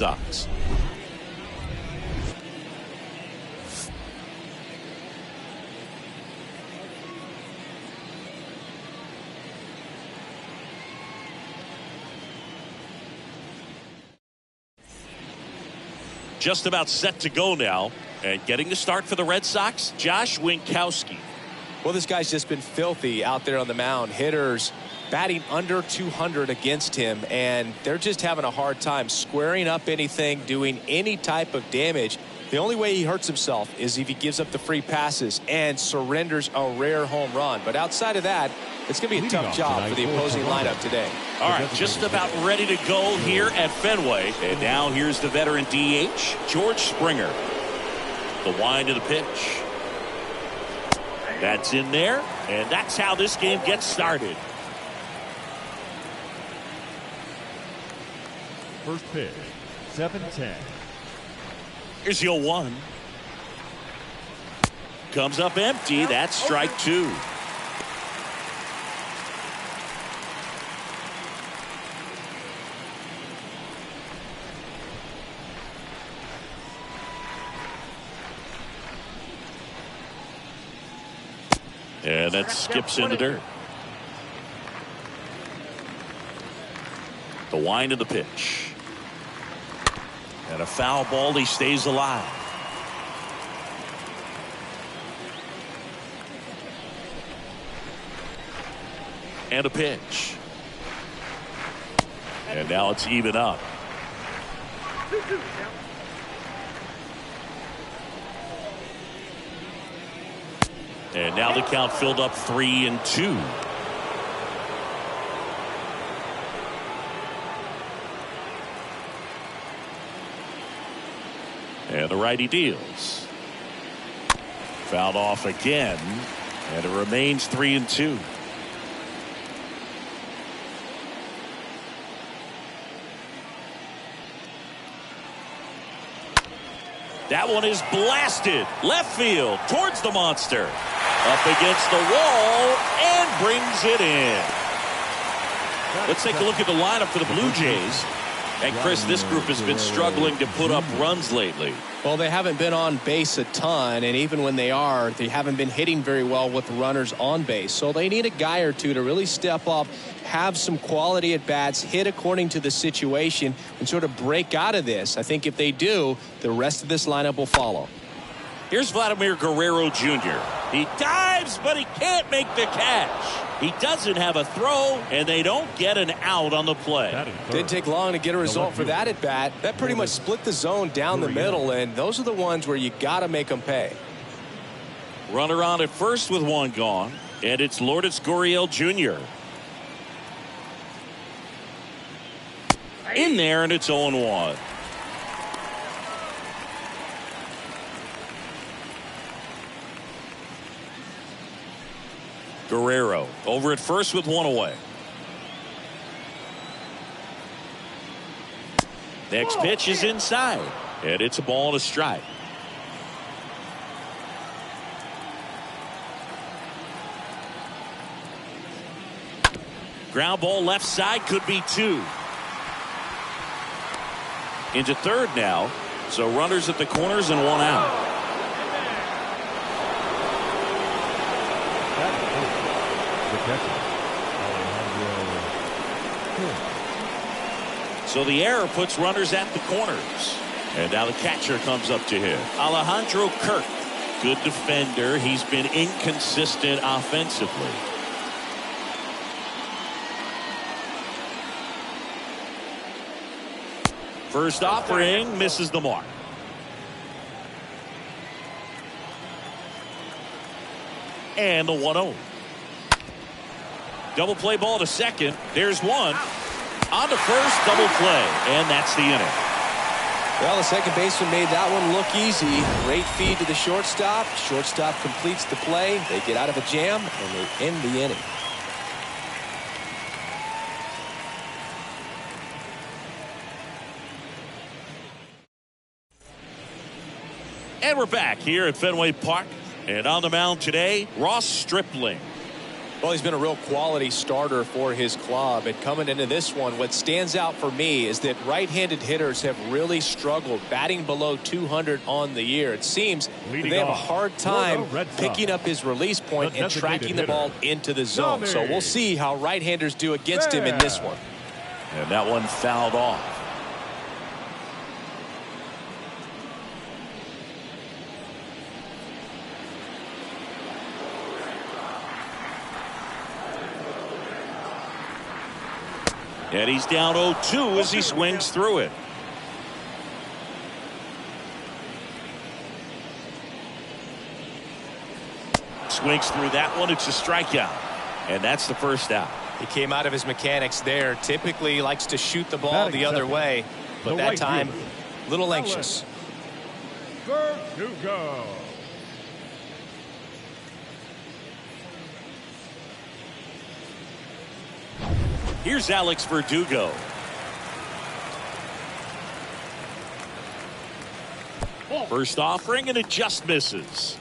Sox. Just about set to go now, and getting the start for the Red Sox, Josh Winkowski. Well, this guy's just been filthy out there on the mound. Hitters batting under 200 against him, and they're just having a hard time squaring up anything, doing any type of damage. The only way he hurts himself is if he gives up the free passes and surrenders a rare home run. But outside of that, it's going to be a tough job for the opposing lineup today. All right, just about ready to go here at Fenway. And now here's the veteran DH, George Springer. The wind of the pitch. That's in there, and that's how this game gets started. First pitch, 7-10. Here's the 0-1. Comes up empty. That's strike two. And that skips into dirt. The wind of the pitch. And a foul ball. He stays alive. And a pitch. And now it's even up. And now the count filled up 3-2. And the righty deals. Fouled off again. And it remains 3-2. That one is blasted left field towards the monster. Up against the wall and brings it in. Let's take a look at the lineup for the Blue Jays. And Chris, this group has been struggling to put up runs lately. Well, they haven't been on base a ton, and even when they are, they haven't been hitting very well with runners on base. So they need a guy or two to really step up, have some quality at bats, hit according to the situation, and sort of break out of this. I think if they do, the rest of this lineup will follow. Here's Vladimir Guerrero Jr. He dives, but he can't make the catch. He doesn't have a throw, and they don't get an out on the play. Didn't take long to get a result for that at bat. That pretty much split the zone down the middle, and those are the ones where you got to make them pay. Runner on at first with one gone, and it's Lourdes Gurriel Jr. In there, and it's 0-1. Guerrero over at first with one away. Next pitch is inside, and it's a ball and a strike. Ground ball left side, could be two. Into third now, so runners at the corners and one out. So the error puts runners at the corners. And now the catcher comes up to him. Alejandro Kirk, good defender. He's been inconsistent offensively. First offering misses the mark. And the 1-0. Double play ball to second. There's one. On to first, double play. And that's the inning. Well, the second baseman made that one look easy. Great feed to the shortstop. Shortstop completes the play. They get out of a jam, and they end the inning. And we're back here at Fenway Park. And on the mound today, Ross Stripling. Well, he's been a real quality starter for his club. And coming into this one, what stands out for me is that right-handed hitters have really struggled batting below 200 on the year. It seems that they have a hard time picking up his release point and tracking the ball into the zone. So we'll see how right-handers do against him in this one. And that one fouled off. And he's down 0-2 as he swings through it. Swings through that one. It's a strikeout. And that's the first out. He came out of his mechanics there. Typically likes to shoot the ball the other way. But that time, a little anxious. Verdugo. Here's Alex Verdugo. First offering, and it just misses.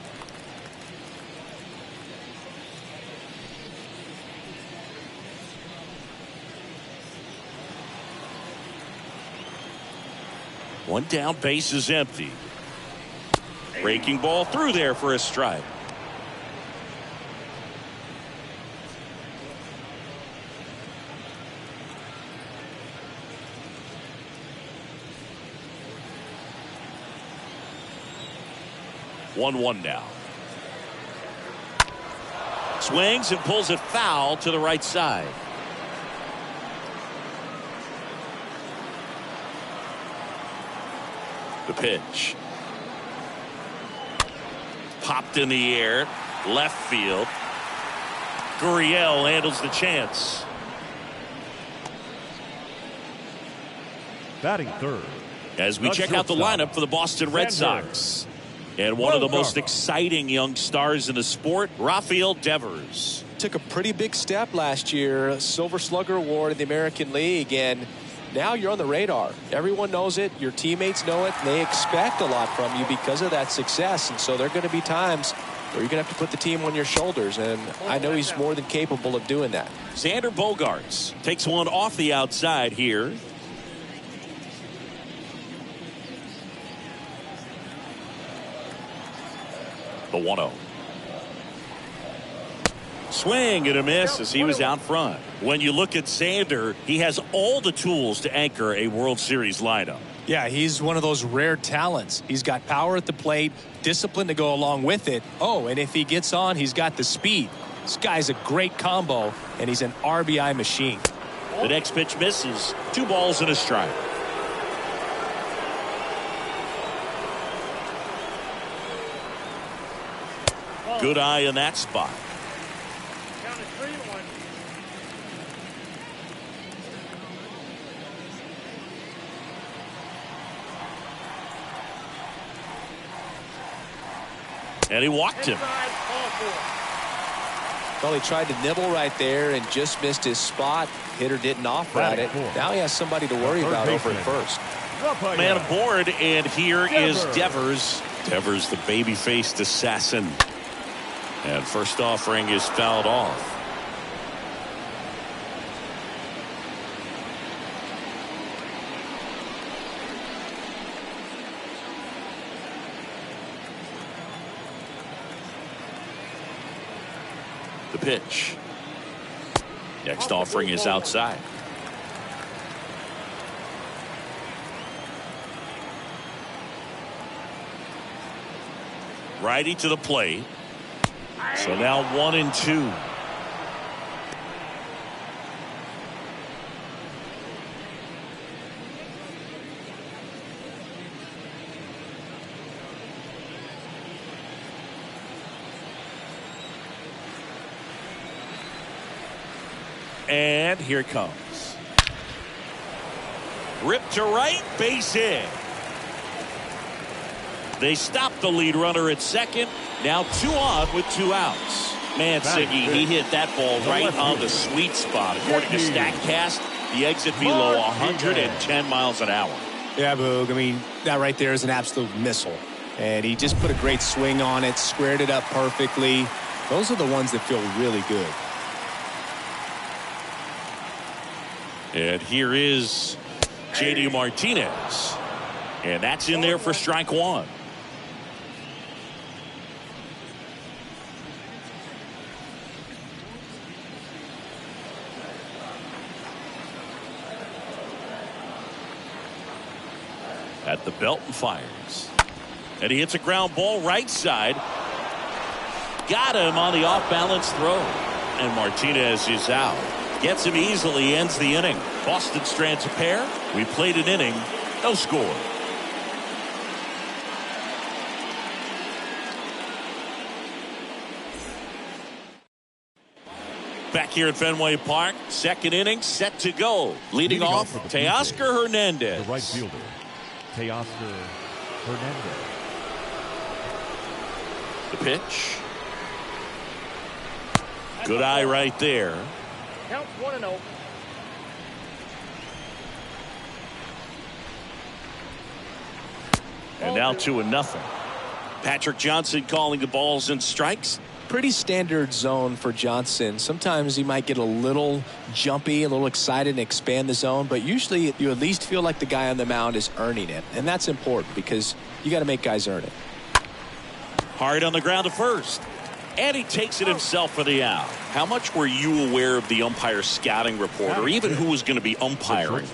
One down, base is empty. Breaking ball through there for a strike. One now. Swings and pulls it foul to the right side. The pitch. Popped in the air. Left field. Gurriel handles the chance. Batting third. As we check out the lineup for the Boston Red Sox. And one of the most exciting young stars in the sport, Rafael Devers. Took a pretty big step last year. Silver Slugger Award in the American League. And now you're on the radar. Everyone knows it. Your teammates know it. And they expect a lot from you because of that success. And so there are going to be times where you're going to have to put the team on your shoulders. And I know he's more than capable of doing that. Xander Bogaerts takes one off the outside here. The 1-0. Swing and a miss as he was out front. When you look at Xander, he has all the tools to anchor a World Series lineup. Yeah, he's one of those rare talents. He's got power at the plate, discipline to go along with it. Oh, and if he gets on, he's got the speed. This guy's a great combo, and he's an RBI machine. The next pitch misses. 2 balls and a strike. Good eye in that spot. And he walked him. Well, he tried to nibble right there and just missed his spot. Hitter didn't off-route it. Now he has somebody to worry about over at first. Man aboard, and here is Devers. Devers, the baby-faced assassin. And first offering is fouled off. The pitch. Next offering is outside. Righty to the plate. So now 1-2. And here it comes. Rip to right, base hit. They stop the lead runner at second. Now 2 on with 2 outs. Man, Siggy, he hit that ball right on the sweet spot. According to StatCast, the exit below 110 miles an hour. Yeah, Boog. I mean, that right there is an absolute missile. And he just put a great swing on it, squared it up perfectly. Those are the ones that feel really good. And here is J.D. Martinez. And that's in there for strike one. At the belt and fires. And he hits a ground ball right side. Got him on the off-balance throw. And Martinez is out. Gets him easily, ends the inning. Boston strands a pair. We played an inning. No score. Back here at Fenway Park. Second inning set to go. Leading off Teoscar Hernandez. The right fielder, Teoscar Hernandez. The pitch. Good eye right there. Counts 1-0. And now 2-0. Patrick Johnson calling the balls and strikes. Pretty standard zone for Johnson. Sometimes he might get a little jumpy, a little excited and expand the zone, but usually you at least feel like the guy on the mound is earning it. And that's important because you got to make guys earn it. Hard on the ground to first. And he takes it himself for the out. How much were you aware of the umpire scouting report or even who was going to be umpiring?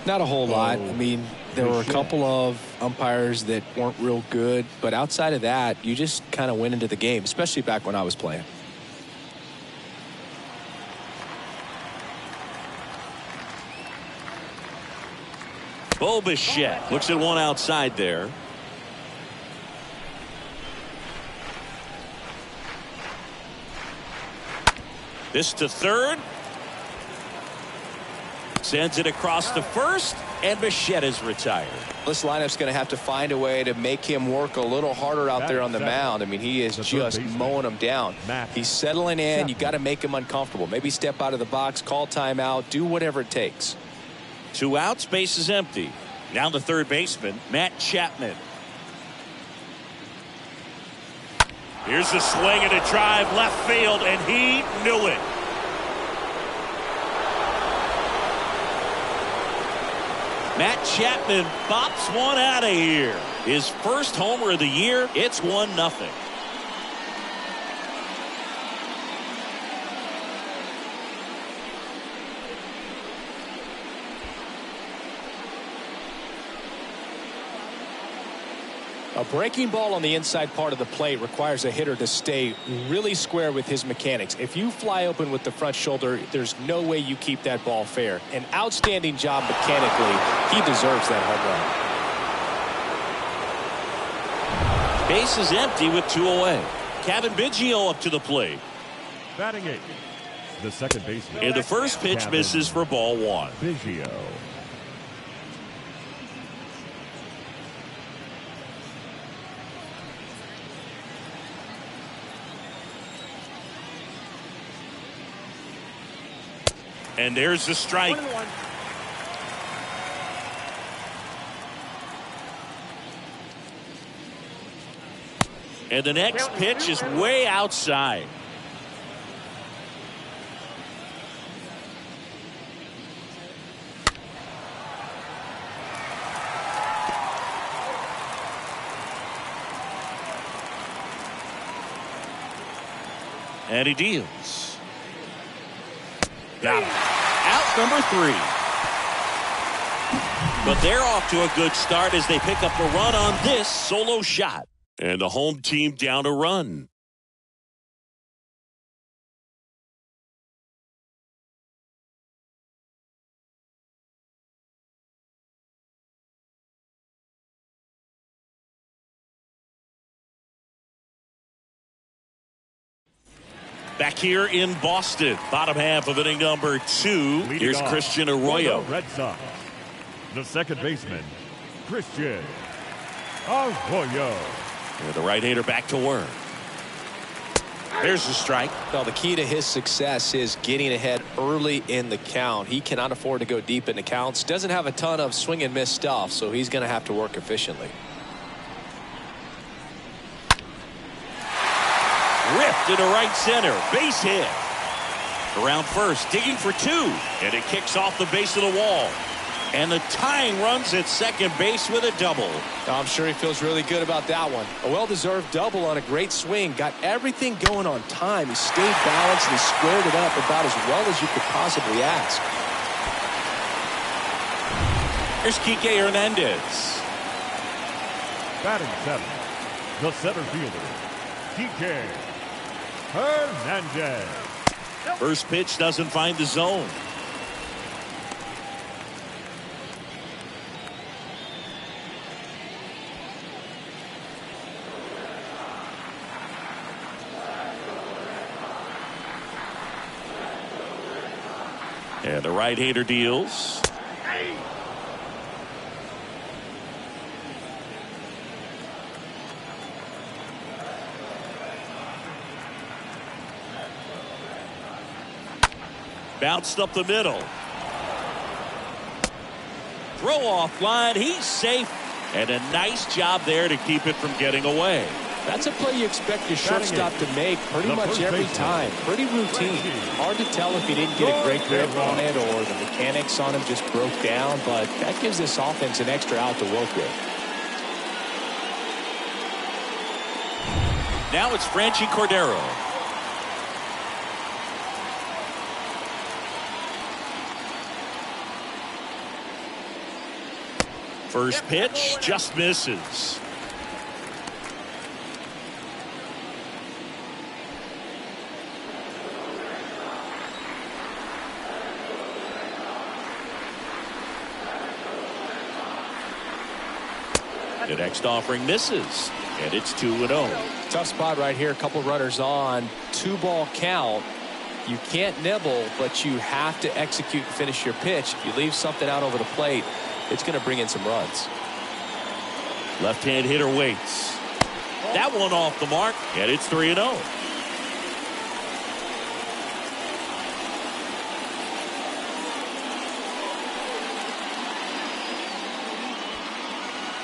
Not a whole lot. I mean, there were a couple of umpires that weren't real good, but outside of that, you just kind of went into the game, especially back when I was playing. Bo Bichette looks at one outside there. This to third. Sends it across to first, and Bichette is retired. This lineup's going to have to find a way to make him work a little harder out there on the mound. I mean, he is just mowing him down. He's settling in. You got to make him uncomfortable. Maybe step out of the box, call timeout, do whatever it takes. 2 outs, base is empty. Now the third baseman, Matt Chapman. Here's the swing and a drive left field, and he knew it. Matt Chapman bops one out of here. His first homer of the year. It's 1-0. A breaking ball on the inside part of the plate requires a hitter to stay really square with his mechanics. If you fly open with the front shoulder, there's no way you keep that ball fair. An outstanding job mechanically. He deserves that home run. Base is empty with 2 away. Kevin Biggio up to the plate. Batting 8, the second baseman. And the first pitch misses for ball 1. Biggio. And there's the strike. 1-1. And the next pitch is way outside. And he deals. Got him. Out number 3. But they're off to a good start as they pick up a run on this solo shot. And the home team down a run. Back here in Boston, bottom half of inning number 2. Here's Christian Arroyo. Red Sox, the second baseman, Christian Arroyo. And the right-hander back to work. There's the strike. Well, the key to his success is getting ahead early in the count. He cannot afford to go deep in the counts. Doesn't have a ton of swing and miss stuff, so he's going to have to work efficiently. Ripped into right center. Base hit. Around first, digging for two, and it kicks off the base of the wall. And the tying runs at second base with a double. I'm sure he feels really good about that one. A well-deserved double on a great swing. Got everything going on time. He stayed balanced and he squared it up about as well as you could possibly ask. Here's Kike Hernandez. Batting seventh, the center fielder, Kike Hernandez. First pitch doesn't find the zone. And the right-hander deals. Bounced up the middle. Throw off line. He's safe. And a nice job there to keep it from getting away. That's a play you expect your shortstop to make pretty much every time. Pretty routine. Hard to tell if he didn't get a great grip on it or the mechanics on him just broke down, but that gives this offense an extra out to work with. Now it's Franchi Cordero. First pitch just misses. The next offering misses, and it's 2-0. Tough spot right here. A couple runners on. 2-ball count. You can't nibble, but you have to execute and finish your pitch. If you leave something out over the plate, it's going to bring in some runs. Left-hand hitter waits. That one off the mark, and it's 3-0.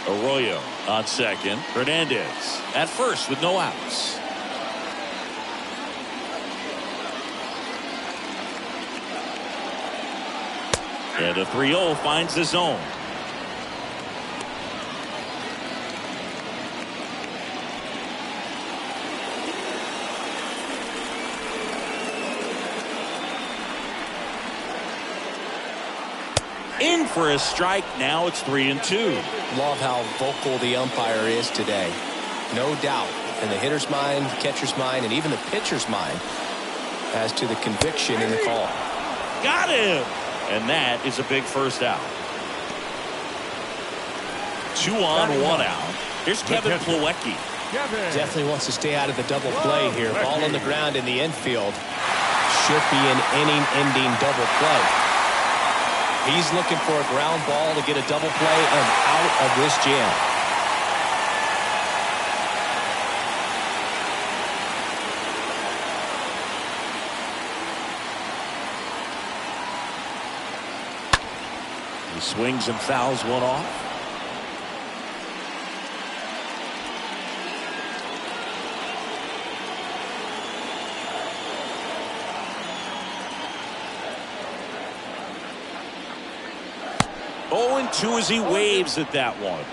Arroyo on second. Hernandez at first with no outs. And a 3-0 finds the zone. In for a strike. Now it's 3-2. Love how vocal the umpire is today. No doubt in the hitter's mind, catcher's mind, and even the pitcher's mind as to the conviction in the call. Got him. And that is a big first out. 2 on, 1 out. Here's Kevin Plawecki. Definitely wants to stay out of the double play here. Ball on the ground in the infield. Should be an inning-ending double play. He's looking for a ground ball to get a double play and out of this jam. He swings and fouls one off. Oh, and 2 as he waves at that one.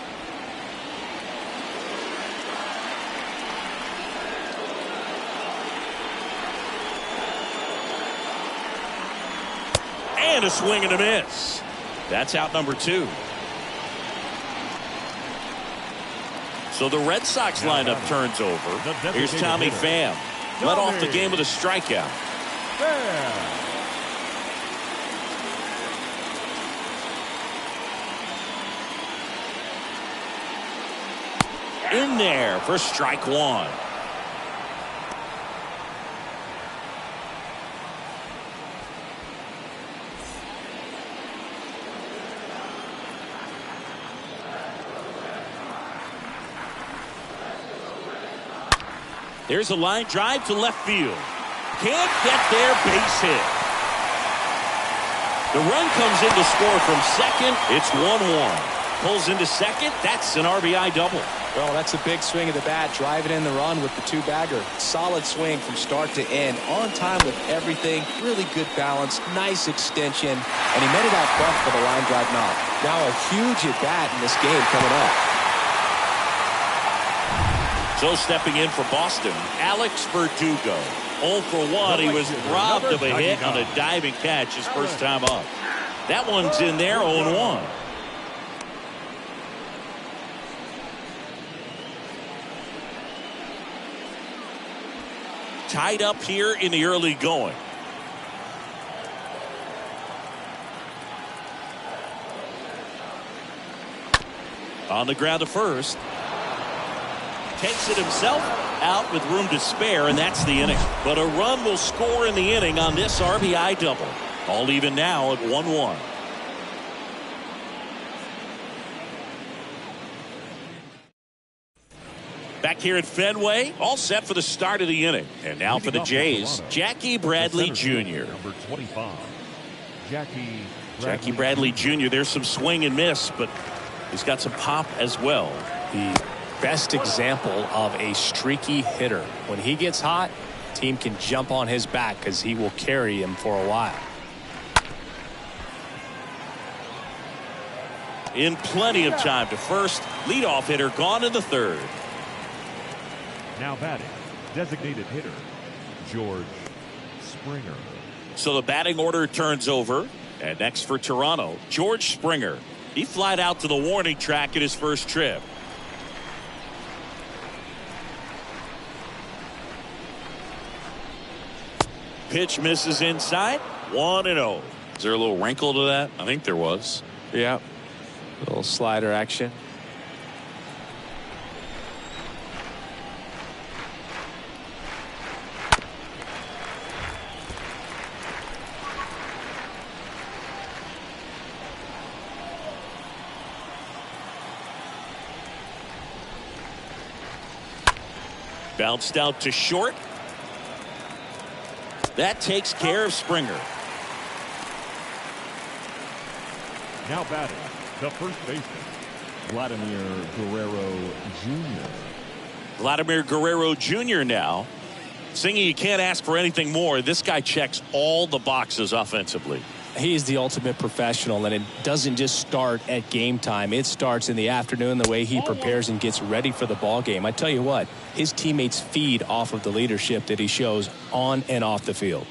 And a swing and a miss. That's out number 2. So the Red Sox lineup turns over. Here's Tommy Pham. Led off the game with a strikeout. In there for strike 1. There's a line drive to left field. Can't get there, base hit. The run comes in to score from second. It's 1-1. Pulls into second. That's an RBI double. Well, that's a big swing of the bat, driving in the run with the two-bagger. Solid swing from start to end. On time with everything. Really good balance. Nice extension. And he made it out front for the line drive knock. Now a huge at-bat in this game coming up. So stepping in for Boston, Alex Verdugo. 0 for 1. He was robbed of a hit on a diving catch his first time up. That one's in there, 0-1. Tied up here in the early going. On the ground to first. Takes it himself out with room to spare, and that's the inning. But a run will score in the inning on this RBI double. All even now at 1-1. Back here at Fenway, all set for the start of the inning. And now for the Jays, Jackie Bradley Jr. Number 25, Jackie Bradley Jr. There's some swing and miss, but he's got some pop as well. The best example of a streaky hitter. When he gets hot, team can jump on his back because he will carry him for a while. In plenty of time to first. Leadoff hitter gone in the third. now batting, designated hitter, George Springer. So the batting order turns over. And next for Toronto, George Springer. He flied out to the warning track in his first trip. Pitch misses inside. 1-0. Is there a little wrinkle to that? I think there was. Yeah. A little slider action. Bounced out to short. That takes care of Springer. Now batting, the first baseman, Vladimir Guerrero Jr. Vladimir Guerrero Jr. now. Singy, you can't ask for anything more. This guy checks all the boxes offensively. He is the ultimate professional, and it doesn't just start at game time. It starts in the afternoon, the way he prepares and gets ready for the ball game. I tell you what, his teammates feed off of the leadership that he shows on and off the field.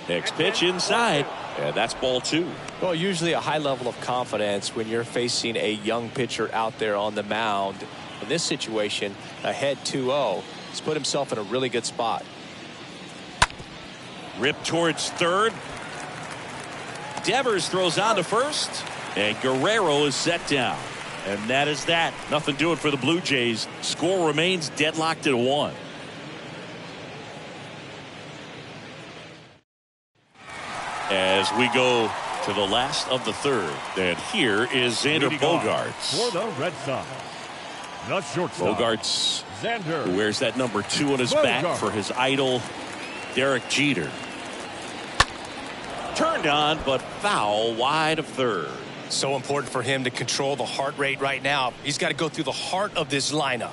Next pitch inside. Yeah, that's ball 2. Well, usually a high level of confidence when you're facing a young pitcher out there on the mound. In this situation, ahead 2-0, he's put himself in a really good spot. Ripped towards third. Devers throws on to first, and Guerrero is set down. And that is that. Nothing doing for the Blue Jays. Score remains deadlocked at 1. As we go to the last of the third, and here is Xander Bogaerts. For the Red Sox, the shortstop, Bogaerts, Xander who wears that number 2 on his back for his idol, Derek Jeter. Turned on, but foul wide of third. So important for him to control the heart rate right now. He's got to go through the heart of this lineup.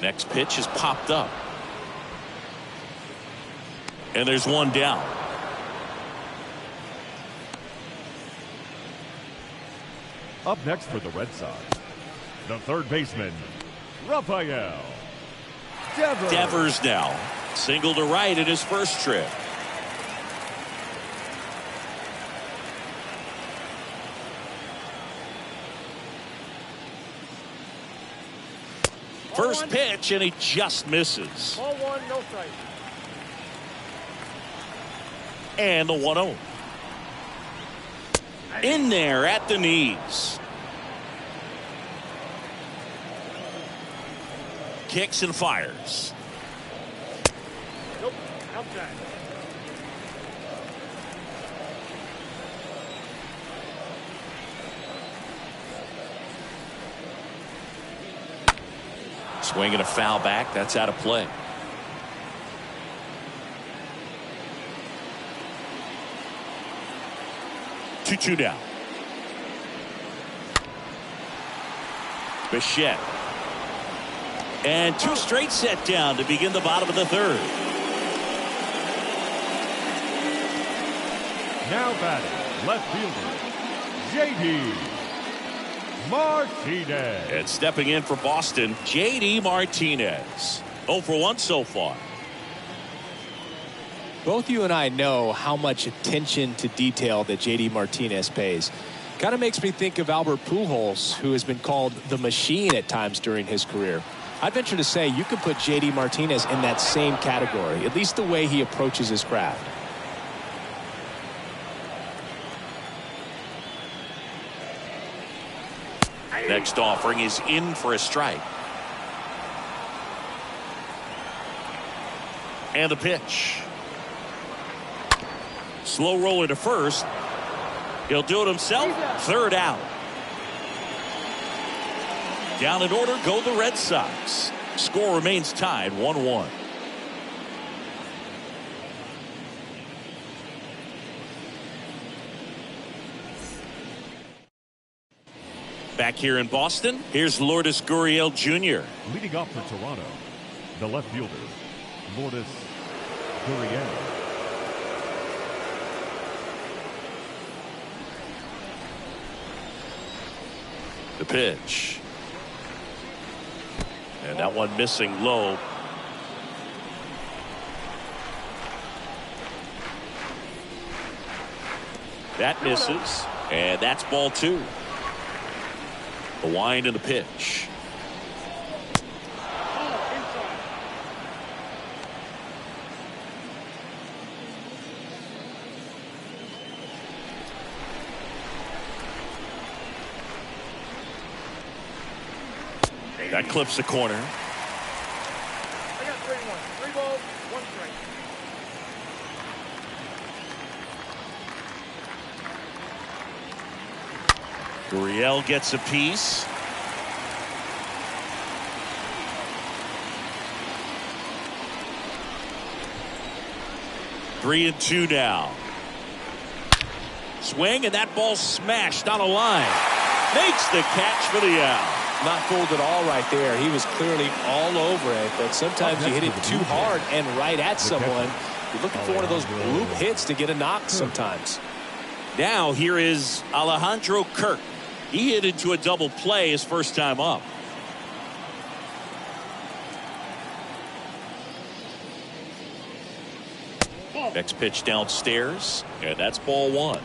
Next pitch is popped up. And there's one down. Up next for the Red Sox, the third baseman, Rafael Devers. Devers now. Single to right in his first trip. First pitch, and he just misses. Ball 1, no strike. And the 1-0. In there at the knees. Kicks and fires. Nope, outside. Swing and a foul back. That's out of play. Two down. Bichette. And two straight set down to begin the bottom of the third. Now batting, left fielder, J.D. Martinez. And stepping in for Boston, J.D. Martinez. 0 for 1 so far. Both you and I know how much attention to detail that J.D. Martinez pays. Kind of makes me think of Albert Pujols, who has been called the machine at times during his career. I'd venture to say you could put J.D. Martinez in that same category, at least the way he approaches his craft. Next offering is in for a strike. And the pitch. Slow roller to first. He'll do it himself. Third out. Down in order go the Red Sox. Score remains tied 1-1. Back here in Boston, here's Lourdes Gurriel Jr. Leading off for Toronto, the left fielder, Lourdes Gurriel. The pitch. And that one missing low. That misses. And that's ball 2. The wind and the pitch. That clips the corner. I got 3-1. 3 balls, 1 strike. Gurriel gets a piece. Three and 2 now. Swing, and that ball smashed on a line. Makes the catch for the out. Not fooled at all right there. He was clearly all over it, but sometimes you hit it too hard and right at someone. You're looking for one of those bloop hits to get a knock sometimes. Now here is Alejandro Kirk. He hit into a double play his first time up. Next pitch downstairs, and that's ball 1.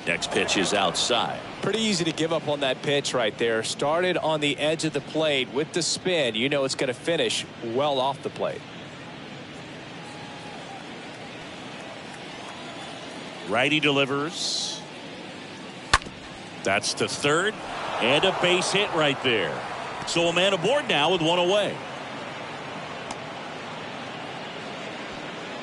Next pitch is outside. Pretty easy to give up on that pitch right there. Started on the edge of the plate with the spin. You know it's going to finish well off the plate. Righty delivers. That's to third. And a base hit right there. So a man aboard now with 1 away.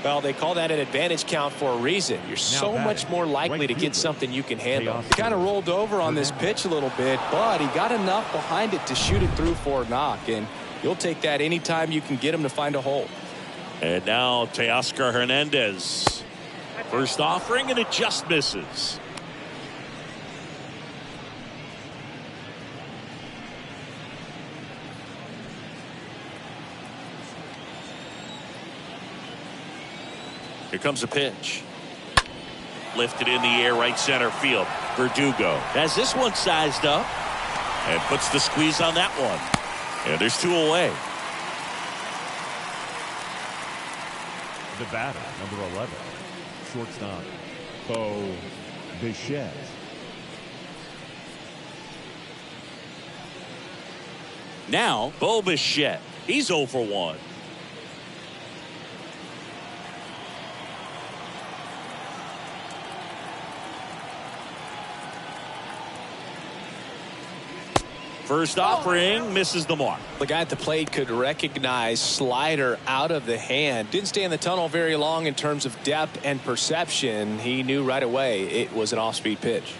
Well, they call that an advantage count for a reason. You're so much more likely to get something you can handle. He kind of rolled over on this pitch a little bit, but he got enough behind it to shoot it through for a knock, and you'll take that anytime you can get him to find a hole. And now Teoscar Hernandez. First offering, and it just misses. Here comes a pitch. Lifted in the air, right center field. Verdugo has this one sized up and puts the squeeze on that one. And there's 2 away. The batter, number 11, shortstop, Bo Bichette. Now, Bo Bichette. He's 0 for 1. First offering misses the mark. The guy at the plate could recognize slider out of the hand. Didn't stay in the tunnel very long in terms of depth and perception. He knew right away it was an off-speed pitch.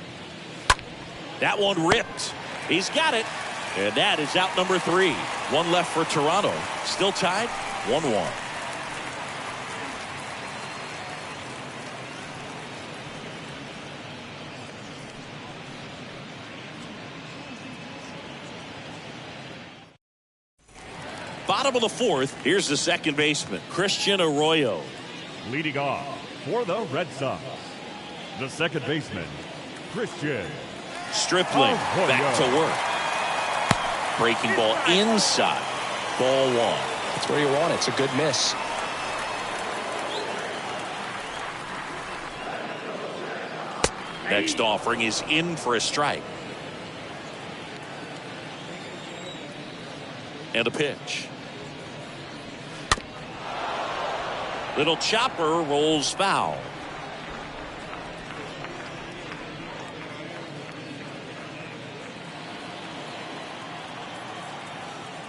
That one ripped. He's got it. And that is out number 3. One left for Toronto. Still tied 1-1. Bottom of the 4th, here's the second baseman, Christian Arroyo. Leading off for the Red Sox, the second baseman, Christian Stripling back to work. Breaking ball inside. Ball 1. That's where you want it. It's a good miss. Next offering is in for a strike. And a pitch. Little chopper rolls foul.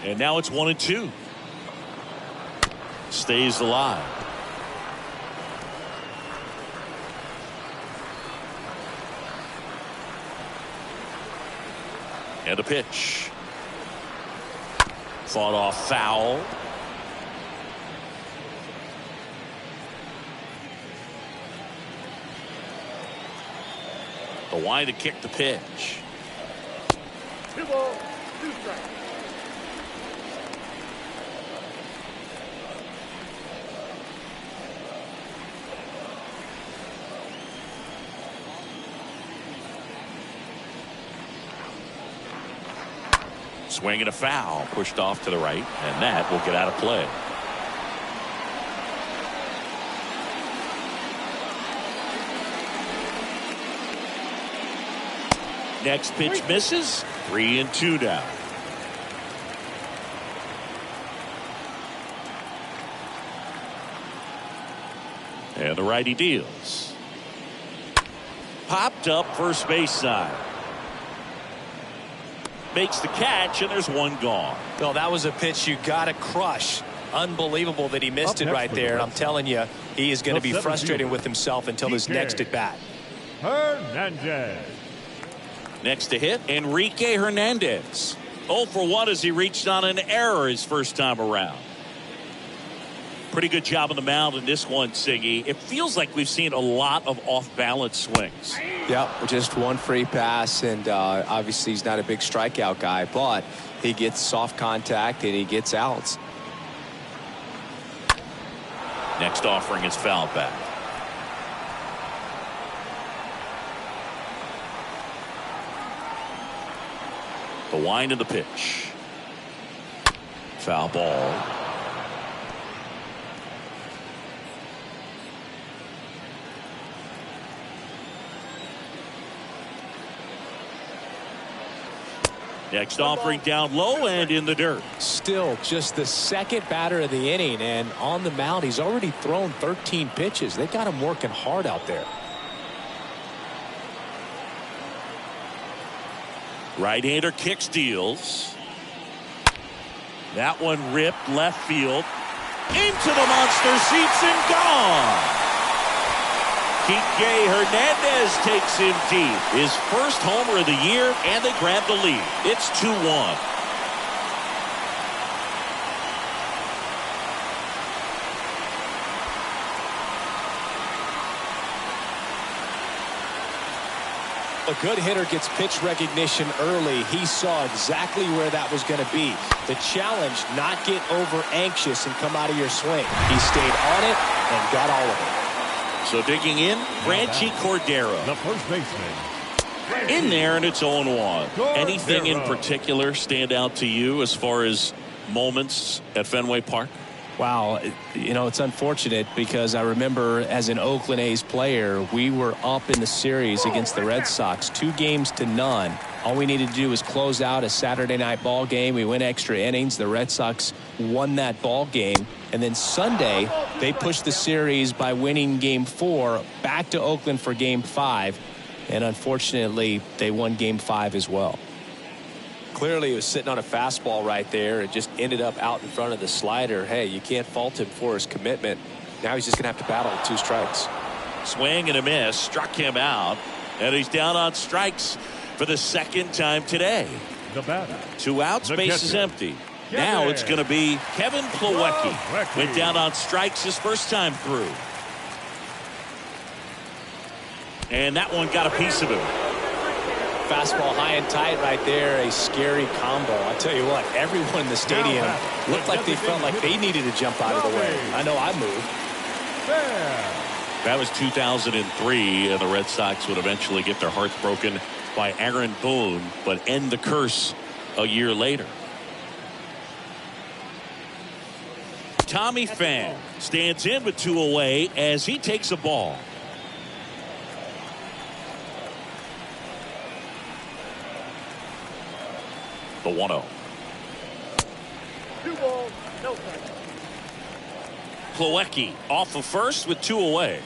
And now it's 1-2. Stays alive. And a pitch. Fought off foul. The wide to kick the pitch. 2 balls, 2 strikes. Swing and a foul, pushed off to the right, and that will get out of play. Next pitch misses. 3-2 now. And the righty deals. Popped up first base side. Makes the catch, and there's one gone. No, that was a pitch you got to crush. Unbelievable that he missed it right there. And I'm telling you, he is going to be frustrated with himself until his next at bat. Hernandez. Next to hit, Enrique Hernandez. 0 for 1 as he reached on an error his first time around. Pretty good job on the mound in this one, Siggy. It feels like we've seen a lot of off-balance swings. Yep, just one free pass, and obviously he's not a big strikeout guy, but he gets soft contact and he gets outs. Next offering is fouled back. The wind of the pitch. Foul ball. Next offering down low and in the dirt. Still just the second batter of the inning, and on the mound he's already thrown 13 pitches. They got him working hard out there. Right-hander kicks, deals. That one ripped left field. Into the monster seats and gone. Kike Hernandez takes him deep. His first homer of the year, and they grab the lead. It's 2-1. A good hitter gets pitch recognition early. He saw exactly where that was going to be. The challenge, not get over anxious and come out of your swing. He stayed on it and got all of it. So digging in, Franchi Cordero. The first baseman. In there, and it's 0-1. Anything in particular stand out to you as far as moments at Fenway Park? Wow, you know, it's unfortunate because I remember as an Oakland A's player, we were up in the series against the Red Sox, 2-0. All we needed to do was close out a Saturday night ball game. We went extra innings. The Red Sox won that ball game. And then Sunday, they pushed the series by winning Game 4 back to Oakland for Game 5. And unfortunately, they won Game 5 as well. Clearly, he was sitting on a fastball right there and just ended up out in front of the slider. Hey, you can't fault him for his commitment. Now he's just going to have to battle with 2 strikes. Swing and a miss. Struck him out. And he's down on strikes for the 2nd time today. The batter. 2 outs, base is empty. Now it's going to be Kevin Plawecki. Went down on strikes his first time through. And that one got a piece of him. Fastball high and tight right there. A scary combo. I tell you what, everyone in the stadium looked like they felt like they needed to jump out of the way. I know I moved. That was 2003, and the Red Sox would eventually get their hearts broken by Aaron Boone, but end the curse a year later. Tommy Pham stands in with 2 away as he takes a ball. The 1-0. 2 balls, no strikes. Plawecki off of first with 2 away.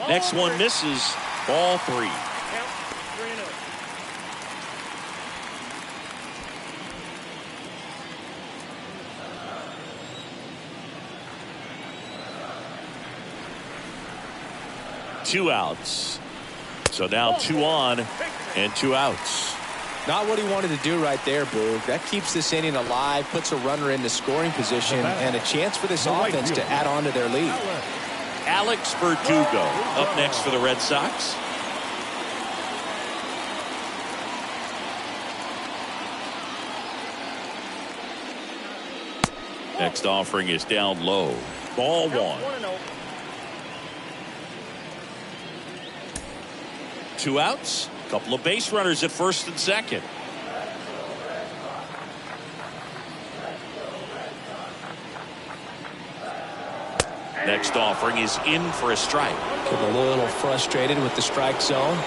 Next one misses. Ball 3. Count 3-0. Two outs. So now 2 on and 2 outs. Not what he wanted to do right there, Boog. That keeps this inning alive, puts a runner into scoring position, and a chance for this offense to add on to their lead. Alex Verdugo up next for the Red Sox. Next offering is down low. Ball 1. 2 outs. Couple of base runners at first and second. Next offering is in for a strike. Getting a little frustrated with the strike zone.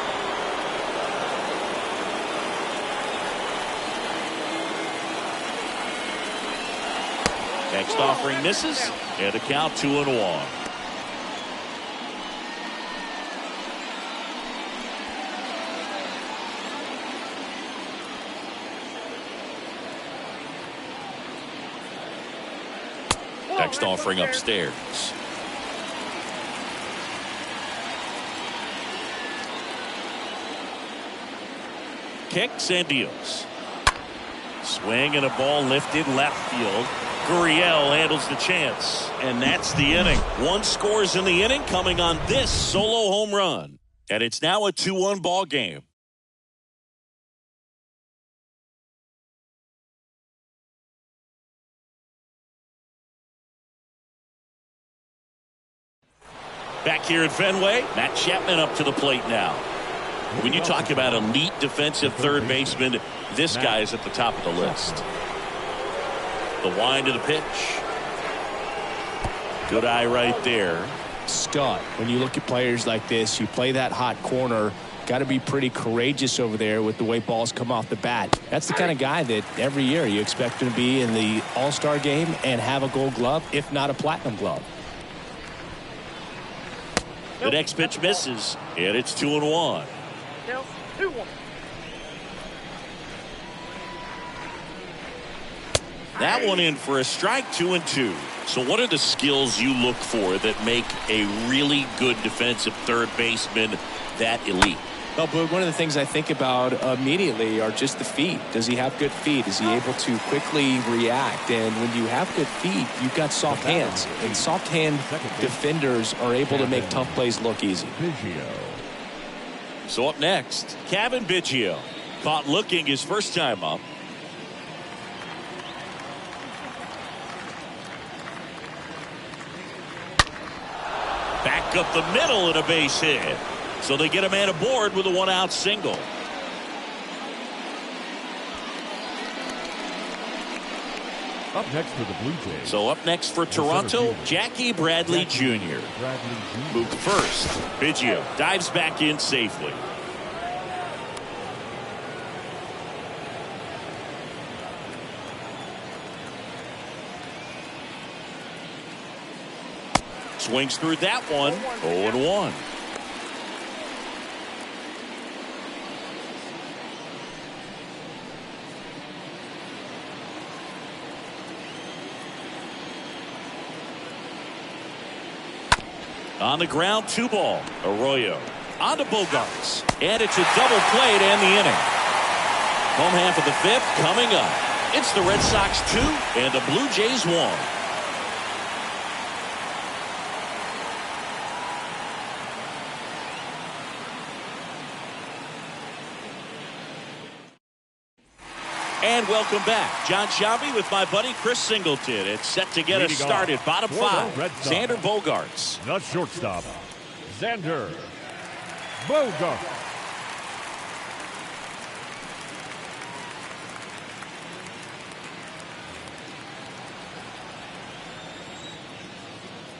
Next offering misses, and a count 2-1. Next offering upstairs. Kicks and deals. Swing and a ball lifted left field. Gurriel handles the chance, and that's the inning. 1 scores in the inning coming on this solo home run, and it's now a 2-1 ball game. Back here at Fenway, Matt Chapman up to the plate now. When you talk about elite defensive third baseman, this guy is at the top of the list. The wind of the pitch. Good eye right there. Stud. When you look at players like this, you play that hot corner, got to be pretty courageous over there with the way balls come off the bat. That's the kind of guy that every year you expect him to be in the All-Star game and have a Gold Glove, if not a Platinum Glove. The next pitch misses, and it's 2-1. Count 2-1. That one in for a strike, 2-2. So what are the skills you look for that make a really good defensive third baseman that elite? Well, Boog, one of the things I think about immediately are just the feet. Does he have good feet? Is he able to quickly react? And when you have good feet, you've got soft hands. And soft hand defenders are able to make tough plays look easy. So up next, Kevin Biggio. Caught looking his first time up. Back up the middle and a base hit. So they get a man aboard with a 1-out single. Up next for the Blue Jays. So up next for Toronto, Jackie Bradley Jr. Moved first. Biggio dives back in safely. Swings through that one. 0-1. On the ground, 2 ball. Arroyo on to Bogarts. And it's a double play to end the inning. Home half of the 5th coming up. It's the Red Sox 2 and the Blue Jays 1. And welcome back. John Shelby with my buddy Chris Singleton. It's set to get us started. Bottom 5. Xander Bogaerts. The shortstop, Xander Bogaerts.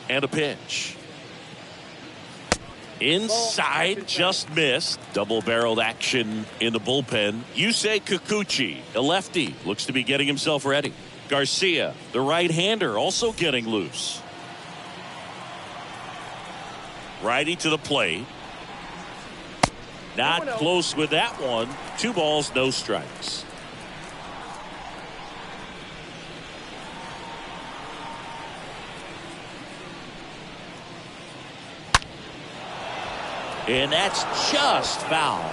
And a pitch. Inside, just missed. Double-barreled action in the bullpen. Yusei Kikuchi, a lefty, looks to be getting himself ready. Garcia, the right-hander, also getting loose. Righty to the plate. Not close with that one. 2 balls, no strikes. And that's just foul.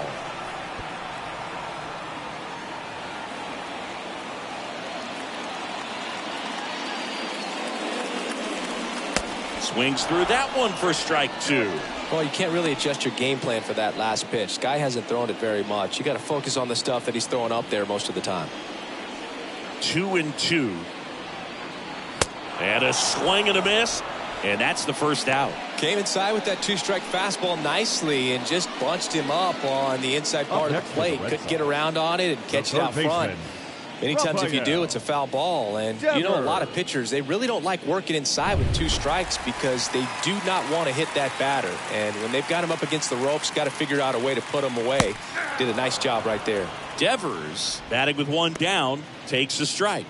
Swings through that one for strike 2. Well, you can't really adjust your game plan for that last pitch. Guy hasn't thrown it very much. You got to focus on the stuff that he's throwing up there most of the time. 2-2. And a swing and a miss. And that's the first out. Came inside with that 2-strike fastball nicely and just bunched him up on the inside part of the plate. Couldn't get around on it and catch it out front. Many times if you do, it's a foul ball. And you know, a lot of pitchers, they really don't like working inside with 2 strikes because they do not want to hit that batter. And when they've got him up against the ropes, got to figure out a way to put him away. Did a nice job right there. Devers, batting with 1 down, takes a strike.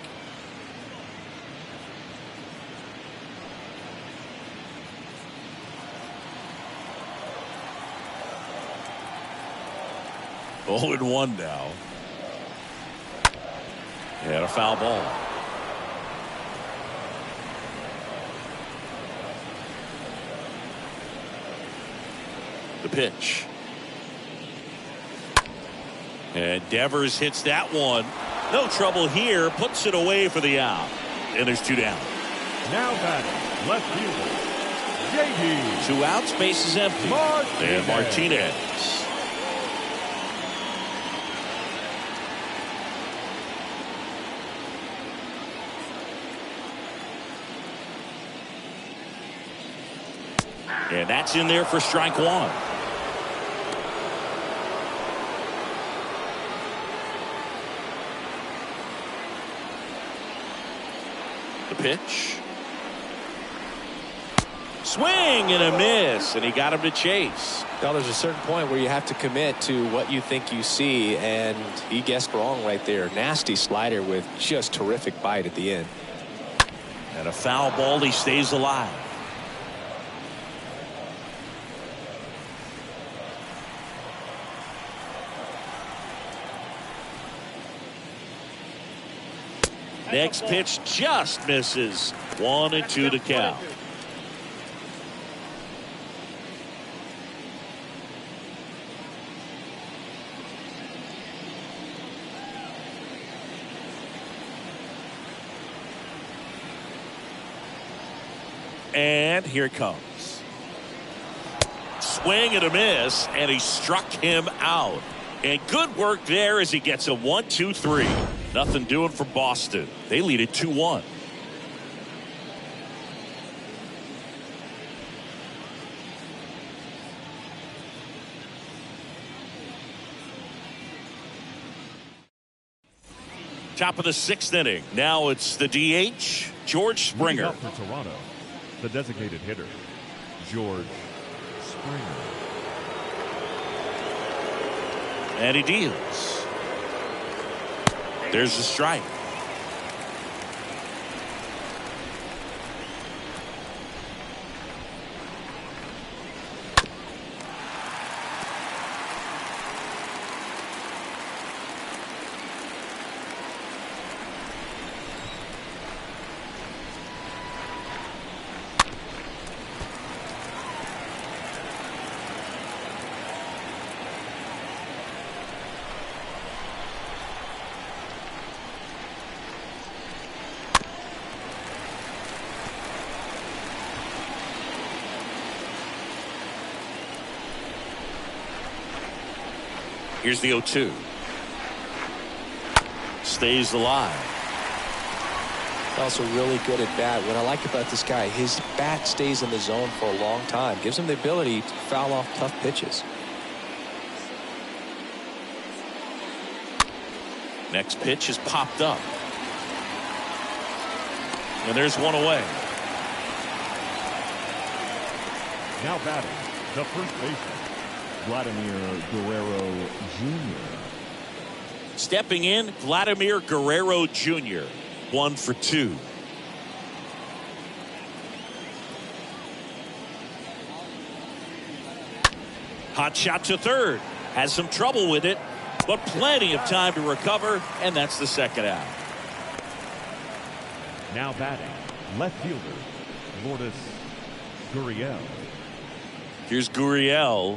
Oh, and 1 now. And a foul ball. The pitch. And Devers hits that one. No trouble here. Puts it away for the out. And there's 2 down. Now batting, left fielder, JD. 2 outs, base is empty. And Martinez. And that's in there for strike 1. The pitch. Swing and a miss, and he got him to chase. Now there's a certain point where you have to commit to what you think you see, and he guessed wrong right there. Nasty slider with just terrific bite at the end. And a foul ball, he stays alive. Next pitch just misses. 1-2 to count. And here it comes. Swing and a miss, and he struck him out. And good work there as he gets a 1-2-3. Nothing doing for Boston. They lead it 2-1. Top of the 6th inning. Now it's the DH, George Springer. Up for Toronto, the designated hitter, George Springer. And he deals. There's a strike. Here's the 0-2. Stays alive. Also really good at bat. What I like about this guy, his bat stays in the zone for a long time. Gives him the ability to foul off tough pitches. Next pitch is popped up. And there's one away. Now batting, the first baseman, Vladimir Guerrero Jr. Stepping in, Vladimir Guerrero Jr. 1 for 2. Hot shot to third. Has some trouble with it, but plenty of time to recover, and that's the second out. Now batting, left fielder, Lourdes Gurriel. Here's Gurriel.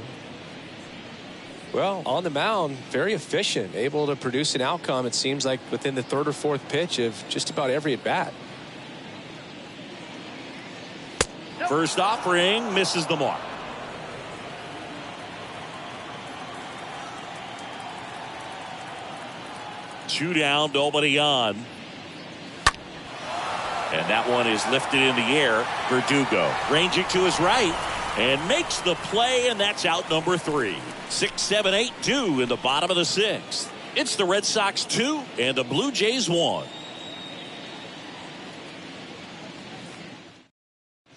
Well, on the mound, very efficient, able to produce an outcome, it seems like, within the third or fourth pitch of just about every at bat. First offering misses the mark. Two down, nobody on. And that one is lifted in the air. Verdugo ranging to his right and makes the play, and that's out number 3. 6, 7, 8, 2 in the bottom of the 6th. It's the Red Sox 2 and the Blue Jays 1.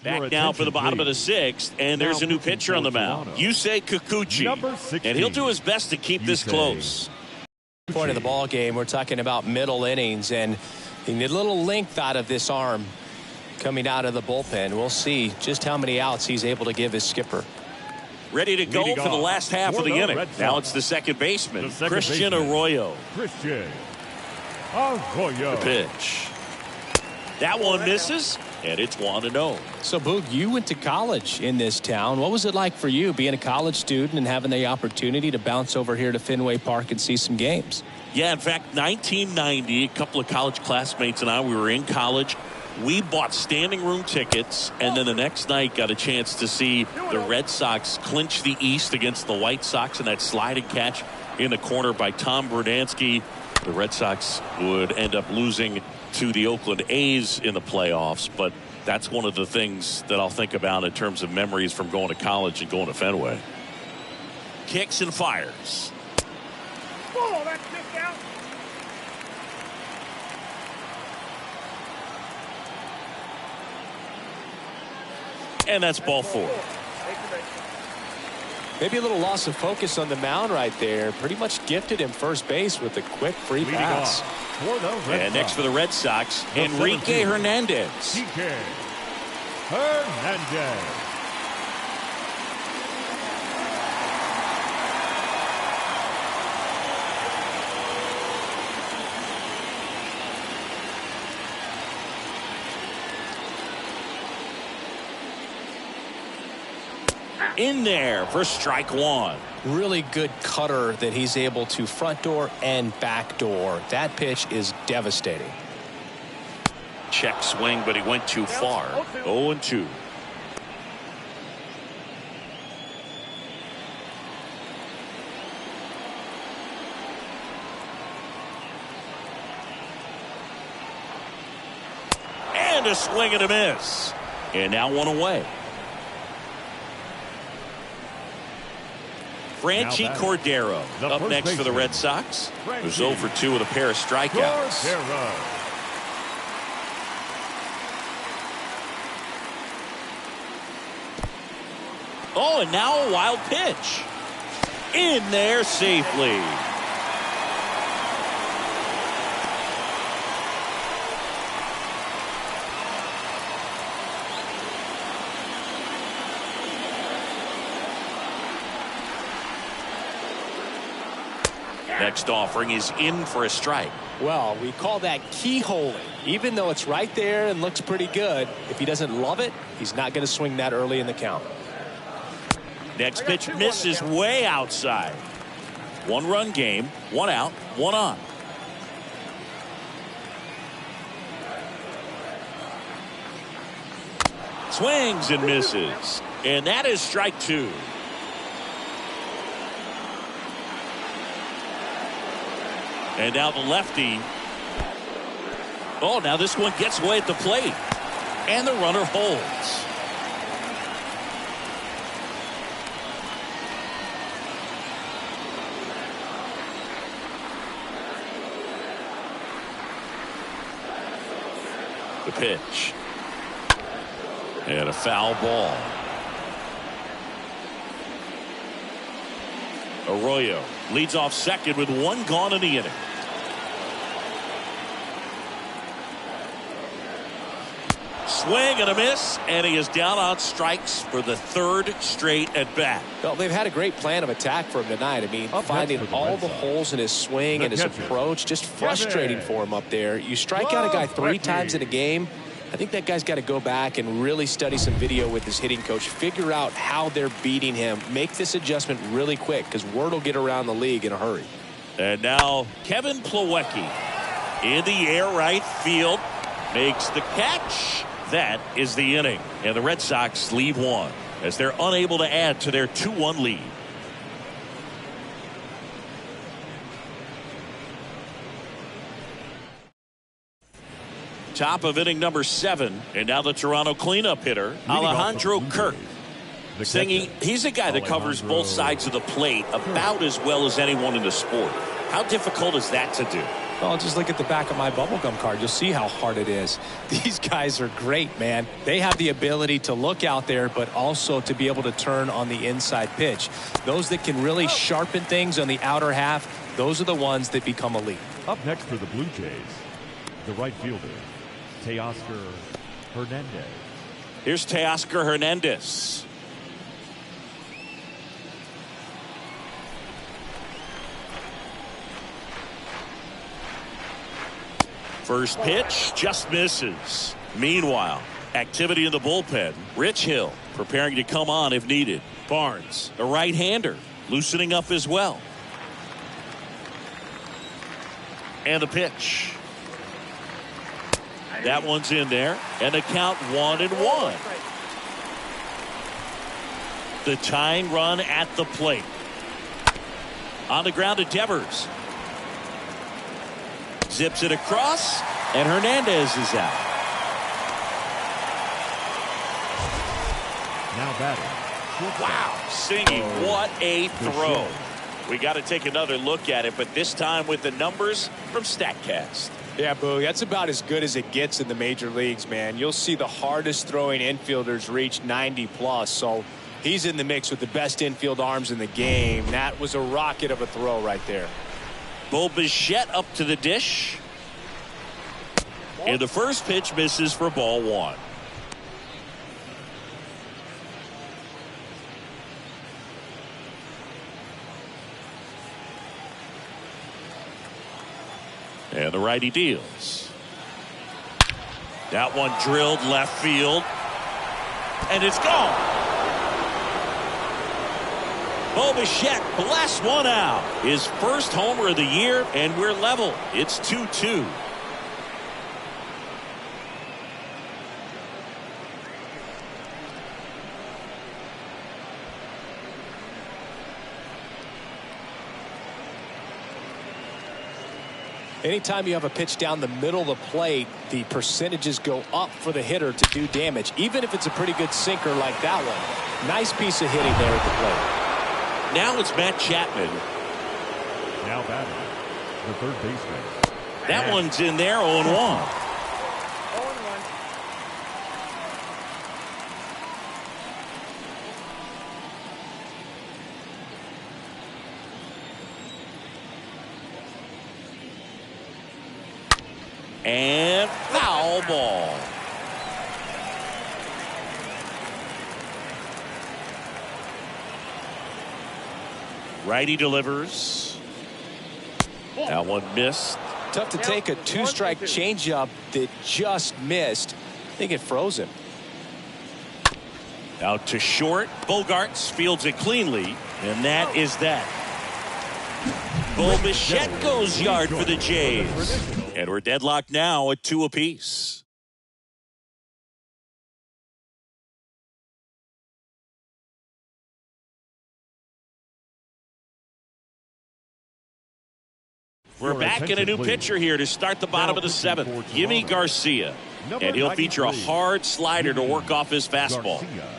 Back now for the bottom of the 6th, and there's a new pitcher on the mound. Yusei Kikuchi. And he'll do his best to keep this close. Point of the ball game, we're talking about middle innings, and you need a little length out of this arm coming out of the bullpen. We'll see just how many outs he's able to give his skipper. Ready to go for the last half of the inning. Now it's the second baseman, Christian Arroyo. Christian Arroyo. The pitch. That one misses, and it's 1-0. So, Boog, you went to college in this town. What was it like for you being a college student and having the opportunity to bounce over here to Fenway Park and see some games? Yeah, in fact, 1990, a couple of college classmates and I, we were in college. We bought standing room tickets, and then the next night got a chance to see the Red Sox clinch the East against the White Sox in that sliding catch in the corner by Tom Verdansky. The Red Sox would end up losing to the Oakland A's in the playoffs, but that's one of the things that I'll think about in terms of memories from going to college and going to Fenway. Kicks and fires. Oh, that's kicked out. And that's ball 4. Maybe a little loss of focus on the mound right there. Pretty much gifted him first base with a quick free pass. And next for the Red Sox, Enrique Hernandez. Enrique Hernandez. In there for strike 1. Really good cutter that he's able to front door and back door. That pitch is devastating. Check swing, but he went too far. 0-2. And a swing and a miss. And now one away. Franchi Cordero up next for the Red Sox. Who's 0 for 2 with a pair of strikeouts. Oh, and now a wild pitch. In there safely. Next offering is in for a strike. Well, we call that keyholing. Even though it's right there and looks pretty good, if he doesn't love it, he's not going to swing that early in the count. Next pitch misses way outside. 1-run game, 1 out, 1 on. Swings and misses. And that is strike 2. And now the lefty. Oh, now this one gets away at the plate. And the runner holds. The pitch. And a foul ball. Arroyo leads off second with one gone in the inning. Swing and a miss, and he is down on strikes for the third straight at bat. Well, they've had a great plan of attack for him tonight. I mean, finding all the holes in his swing and his approach, just frustrating for him up there. You strike out a guy 3 times in a game. I think that guy's got to go back and really study some video with his hitting coach, figure out how they're beating him, make this adjustment really quick because word will get around the league in a hurry. And now Kevin Plawecki in the air right field makes the catch. That is the inning, and the Red Sox leave one as they're unable to add to their 2-1 lead. Top of inning number 7, and now the Toronto cleanup hitter, Alejandro Kirk. Singing, he's a guy that covers both sides of the plate about as well as anyone in the sport. How difficult is that to do? Well, just look at the back of my bubblegum card. You'll see how hard it is. These guys are great, man. They have the ability to look out there, but also to be able to turn on the inside pitch. Those that can really sharpen things on the outer half, those are the ones that become elite. Up next for the Blue Jays, the right fielder, Teoscar Hernandez. Here's Teoscar Hernandez. First pitch just misses. Meanwhile, activity in the bullpen. Rich Hill preparing to come on if needed. Barnes, a right-hander, loosening up as well. And the pitch. That one's in there. And the count 1-1. The tying run at the plate. On the ground to Devers. Zips it across, and Hernandez is out. Now batting. Wow, singing, what a throw. We got to take another look at it, but this time with the numbers from StatCast. Yeah, Boo, that's about as good as it gets in the major leagues, man. You'll see the hardest throwing infielders reach 90+, so he's in the mix with the best infield arms in the game. That was a rocket of a throw right there. Bo Bichette up to the dish. And the first pitch misses for ball 1. And the righty deals. That one drilled left field. And it's gone. Bo Bichette blasts one out. His first homer of the year, and we're level. It's 2-2. Anytime you have a pitch down the middle of the plate, the percentages go up for the hitter to do damage, even if it's a pretty good sinker like that one. Nice piece of hitting there at the plate. Now it's Matt Chapman. Now batting, the third baseman. That one's in there, 0-1. 0-1. And foul ball. Righty delivers. That one missed. Tough to take a 2-strike changeup that just missed. I think it froze him. Out to short. Bogarts fields it cleanly, and that is that. Bo Bichette goes yard for the Jays. And we're deadlocked now at 2 apiece. We're back in a new pitcher here to start the bottom of the seventh. Yimi Garcia. And he'll feature a hard slider to work off his fastball. Garcia.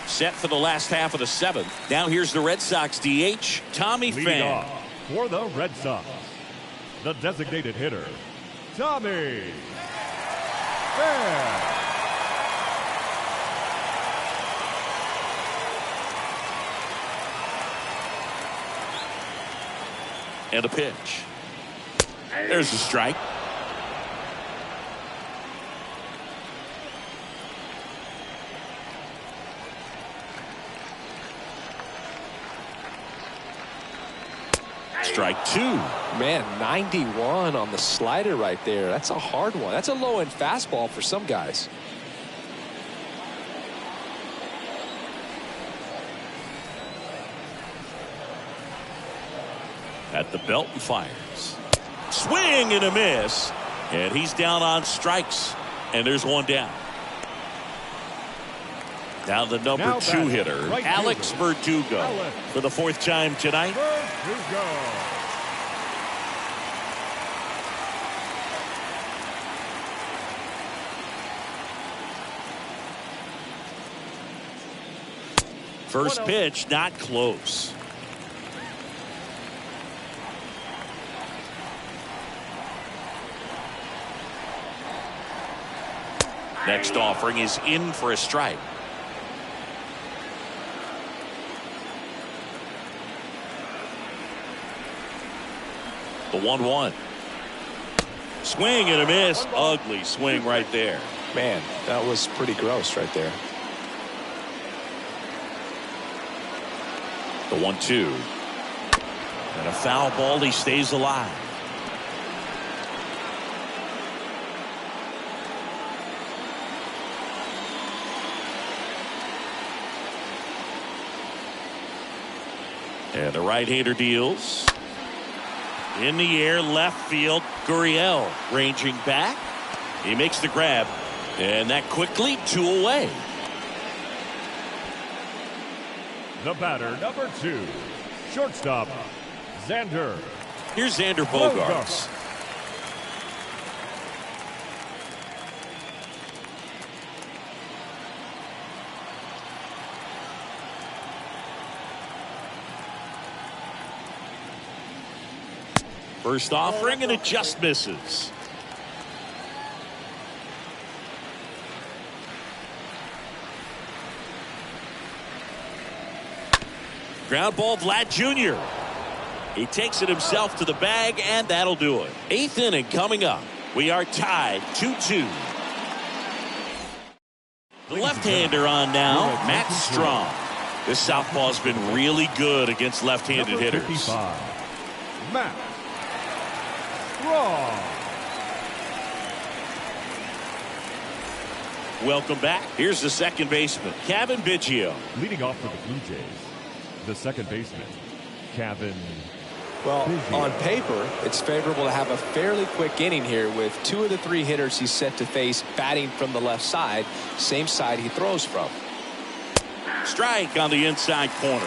Set for the last half of the seventh. Now here's the Red Sox DH, Tommy Leading Pham. off for the Red Sox, the designated hitter, Tommy Pham. And a pitch. There's a strike. Strike two. Man, 91 on the slider right there. That's a hard one. That's a low-end fastball for some guys. At the belt and fires. Swing and a miss. And he's down on strikes. And there's one down. Now the number two hitter, right Alex Verdugo, for the fourth time tonight. Verdugo. First pitch, not close. Next offering is in for a strike. The 1-1. Swing and a miss. Ugly swing right there. Man, that was pretty gross right there. The 1-2. And a foul ball. He stays alive. And the right-hander deals. In the air, left field. Gurriel ranging back. He makes the grab. And that quickly, two away. The batter, number two, shortstop, Xander. Here's Xander Bogaerts. First offering, and it just misses. Ground ball, Vlad Jr. He takes it himself to the bag, and that'll do it. Eighth inning coming up. We are tied 2-2. The left-hander on now, Matt Strong. This southpaw's been really good against left-handed Number hitters. 55, Matt Strong. Welcome back. Here's the second baseman, Kevin Biggio. Leading off for the Blue Jays, the second baseman, Kevin. Well, Biggio. on paper, it's favorable to have a fairly quick inning here with two of the three hitters he's set to face batting from the left side, same side he throws from. Strike on the inside corner.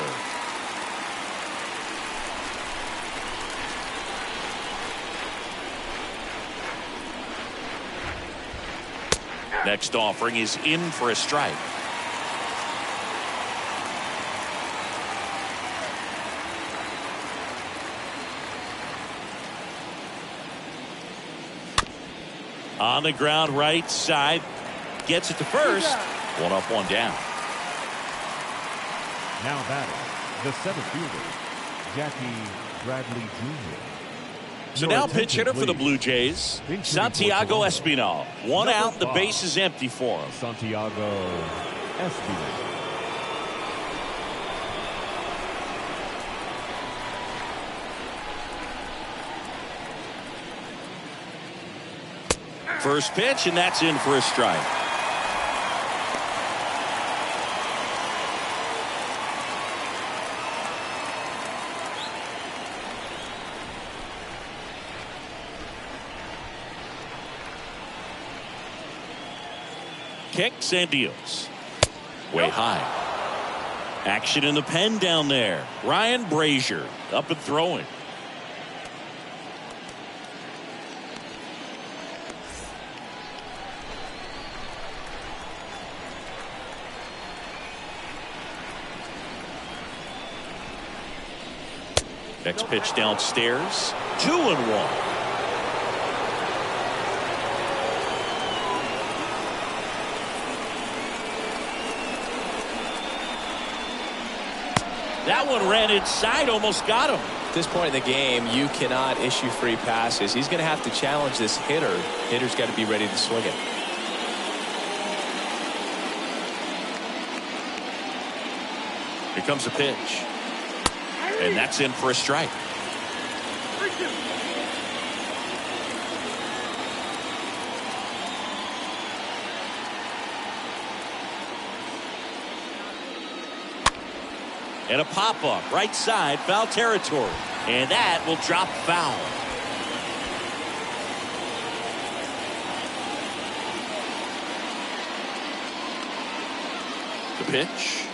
Next offering is in for a strike. On the ground, right side. Gets it to first. One up, one down. Now batting, the center fielder, Jackie Bradley Jr. So Your now pitch hitter for the please. Blue Jays, Infield Santiago Portola. Espinal. One Number out, the 5. base is empty for him. Santiago Espinal. First pitch, and that's in for a strike. Kicks and deals. Way high. Action in the pen down there. Ryan Brazier up and throwing. Next pitch downstairs. 2-1. That one ran inside, almost got him. At this point in the game, you cannot issue free passes. He's going to have to challenge this hitter. Hitter's got to be ready to swing it. Here comes a pitch. And that's in for a strike. And a pop-up, right side, foul territory. And that will drop foul. The pitch.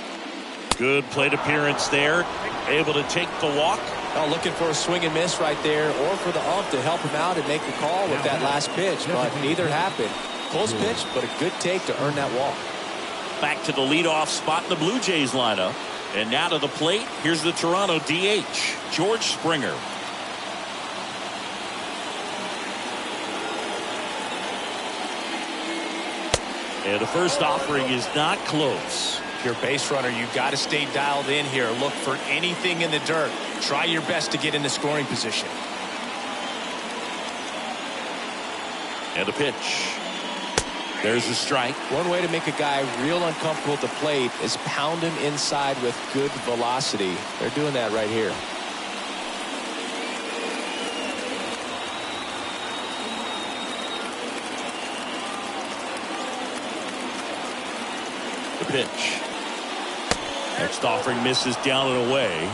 Good plate appearance there. Able to take the walk. Oh, looking for a swing and miss right there, or for the ump to help him out and make the call with that last pitch, but neither happened. Close pitch, but a good take to earn that walk. Back to the leadoff spot in the Blue Jays lineup. And now to the plate, here's the Toronto DH, George Springer. And the first offering is not close. If you're a base runner, you've got to stay dialed in here. Look for anything in the dirt. Try your best to get in the scoring position. And a pitch. There's a strike. One way to make a guy real uncomfortable at the plate is pound him inside with good velocity. They're doing that right here. The pitch. Next offering misses down and away.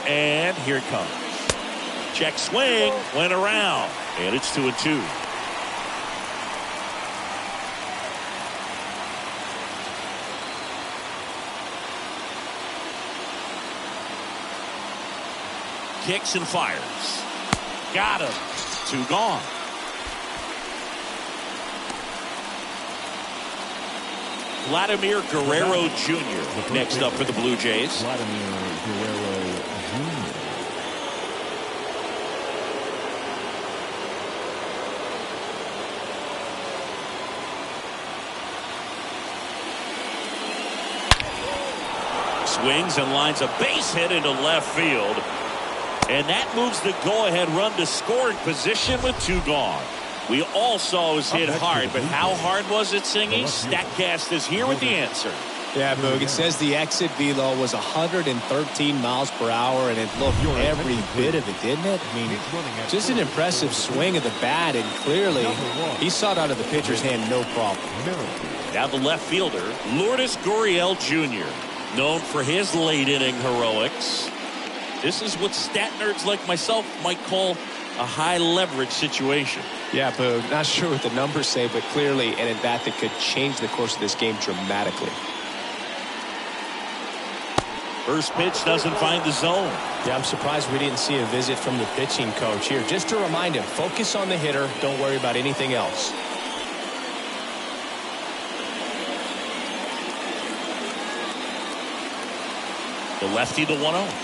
And here it comes. Check swing, went around, and it's 2-2. Kicks and fires. Got him. 2 gone. Vladimir Guerrero Jr. next up for the Blue Jays. Vladimir Guerrero Jr. Swings and lines a base hit into left field. And that moves the go-ahead run to scoring position with 2 gone. We all saw it was hit hard, but how hard was it, Singy? StatCast is here with the answer. Yeah, Boog, it says the exit velo was 113 miles per hour, and it looked every bit of it, didn't it? I mean, just an impressive swing of the bat, and clearly he saw it out of the pitcher's hand no problem. Now the left fielder, Lourdes Gurriel Jr., known for his late-inning heroics. This is what stat nerds like myself might call a high-leverage situation. Yeah, Boog, not sure what the numbers say, but clearly an at-bat that could change the course of this game dramatically. First pitch doesn't find the zone. Yeah, I'm surprised we didn't see a visit from the pitching coach here. Just to remind him, focus on the hitter. Don't worry about anything else. The lefty, the 1-0.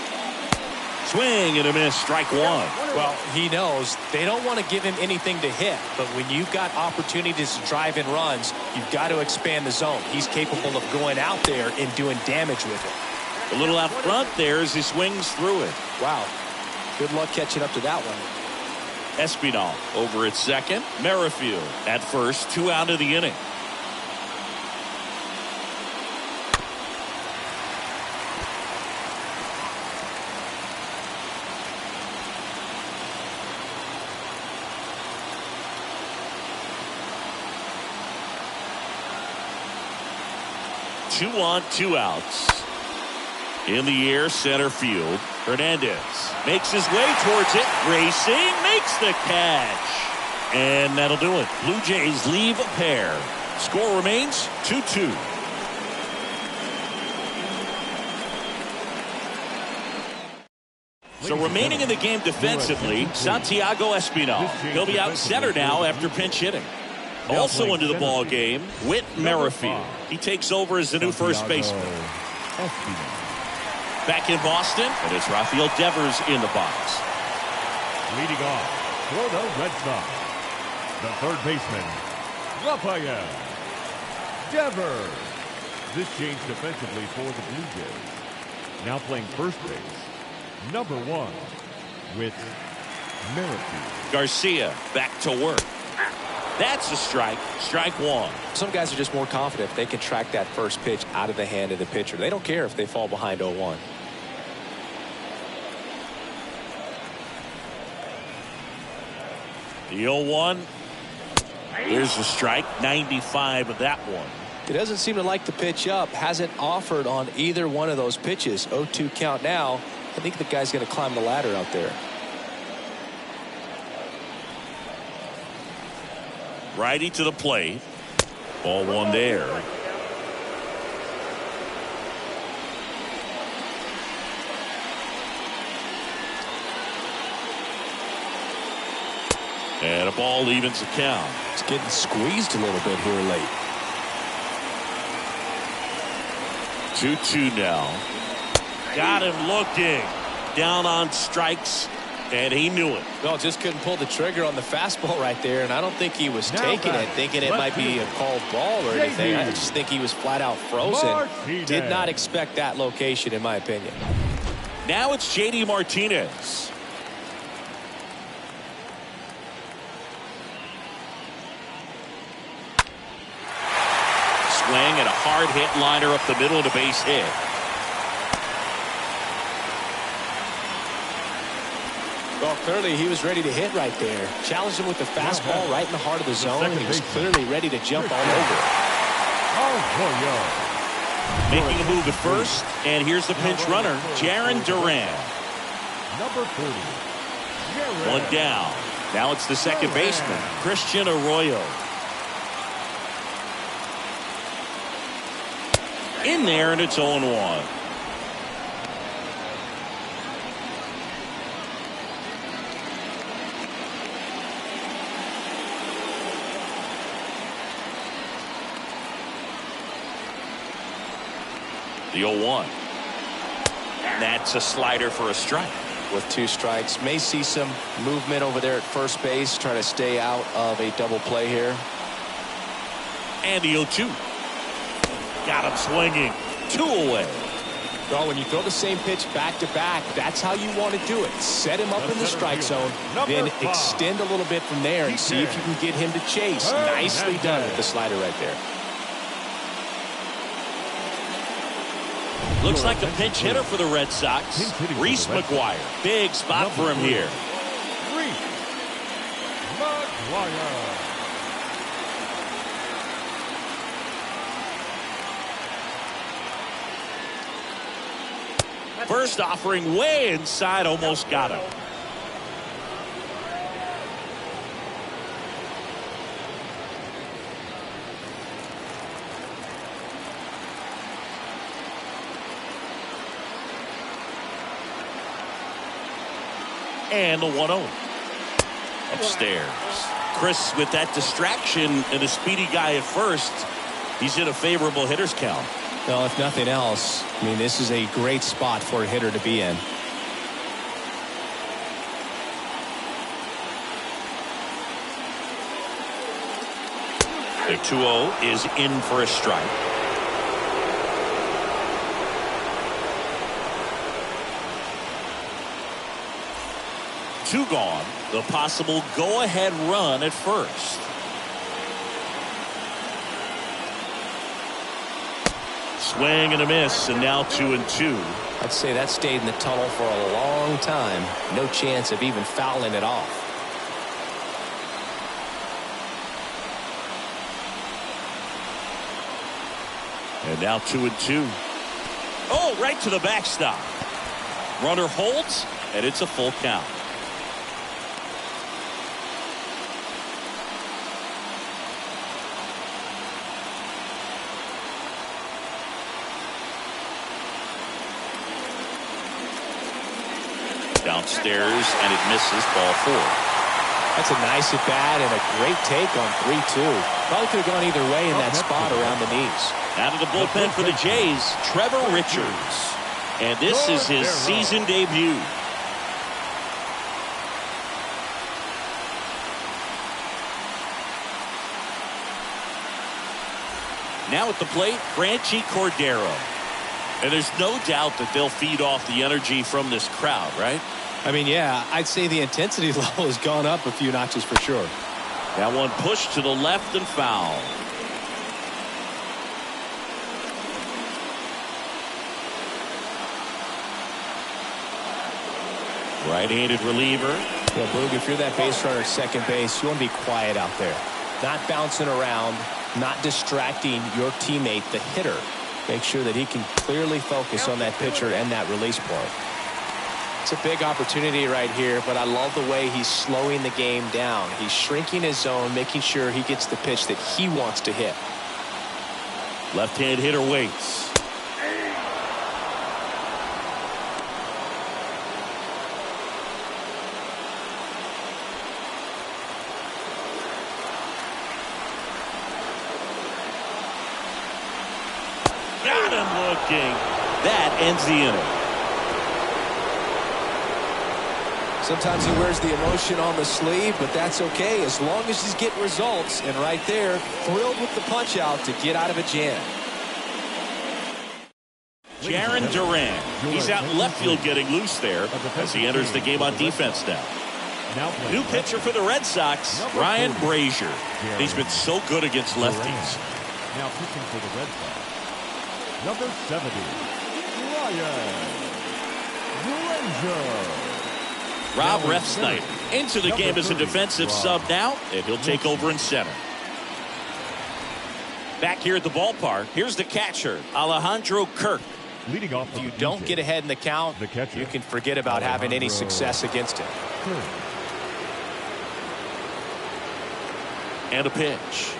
Swing and a miss, strike 1. Well, he knows they don't want to give him anything to hit, but when you've got opportunities to drive in runs, you've got to expand the zone. He's capable of going out there and doing damage with it. A little out front there as he swings through it. Wow. Good luck catching up to that one. Espinal over at second. Merrifield at first. 2 out of the inning. Two on, 2 outs. In the air, center field. Hernandez makes his way towards it. Racing, makes the catch. And that'll do it. Blue Jays leave a pair. Score remains 2-2. So remaining in the game defensively, Santiago Espinal. He'll be out center now after pinch hitting. Also into the ball game, Whit Merrifield. He takes over as the new first baseman. Back in Boston, and it's Rafael Devers in the box. Leading off for the Red Sox, the third baseman, Rafael Devers. This change defensively for the Blue Jays. Now playing first base, number 1, with Merrifield. Garcia back to work. That's a strike. Strike 1. Some guys are just more confident if they can track that first pitch out of the hand of the pitcher. They don't care if they fall behind 0-1. The 0-1. There's a strike. 95 of that one. He doesn't seem to like the pitch up. Hasn't offered on either one of those pitches. 0-2 count now. I think the guy's going to climb the ladder out there. Righty to the plate. Ball 1 there. And a ball evens the count. It's getting squeezed a little bit here late. 2-2 now. Got him looking. Down on strikes. And he knew it. Well, just couldn't pull the trigger on the fastball right there, and I don't think he was taking it, thinking it might be a called ball or anything. I just think he was flat out frozen. Did not expect that location, in my opinion. Now it's J.D. Martinez. Swing and a hard hit liner up the middle of the base hit. Well, clearly he was ready to hit right there. Challenged him with the fastball right in the heart of the zone. He was clearly ready to jump all over. Making a move at first, and here's the pinch runner, Jarren Duran. Number 40. One down. Now it's the second baseman, Christian Arroyo. In there, and it's 0-1. The 0-1. That's a slider for a strike. With 2 strikes. May see some movement over there at first base. Trying to stay out of a double play here. And the 0-2. Got him swinging. 2 away. Well, when you throw the same pitch back to back, that's how you want to do it. Set him up in the strike zone. Then extend a little bit from there and see if you can get him to chase. Nicely done with the slider right there. Looks like a pinch hitter for the Red Sox. Reese McGuire. Big spot for him here. Reese McGuire. First offering way inside, almost got him. And the 1-0 upstairs. Chris, with that distraction and a speedy guy at first, he's in a favorable hitter's count. Well, if nothing else, I mean, this is a great spot for a hitter to be in. The 2-0 is in for a strike. Two gone. The possible go-ahead run at first. Swing and a miss, and now 2-2. I'd say that stayed in the tunnel for a long time. No chance of even fouling it off. And now 2-2. Oh, right to the backstop. Runner holds, and it's a full count. Downstairs, and it misses, ball 4. That's a nice at bat and a great take on 3-2. Probably could have gone either way in that spot around the knees. Out of the bullpen for the Jays, Trevor Richards. And this is his season debut. Now at the plate, Franchi Cordero. And there's no doubt that they'll feed off the energy from this crowd, right? I mean, yeah, I'd say the intensity level has gone up a few notches for sure. That one pushed to the left and foul. Right-handed reliever. Well, Boog, if you're that base runner at second base, you want to be quiet out there. Not bouncing around, not distracting your teammate, the hitter. Make sure that he can clearly focus on that pitcher and that release point. It's a big opportunity right here, but I love the way he's slowing the game down. He's shrinking his zone, making sure he gets the pitch that he wants to hit. Left-hand hitter waits. Got him looking. That ends the inning. Sometimes he wears the emotion on the sleeve, but that's okay as long as he's getting results. And right there, thrilled with the punch out to get out of a jam. Jarren Duran. He's out in left field getting loose there as he enters the game on defense now. New pitcher for the Red Sox, Ryan Brazier. He's been so good against lefties. Now pitching for the Red Sox, number 70, Ryan Brazier. Rob Refsnyder into the game as a defensive sub now, and he'll take over in center. Back here at the ballpark, here's the catcher, Alejandro Kirk. Leading off, If you don't get ahead in the count, you can forget about having any success against him. And a pitch.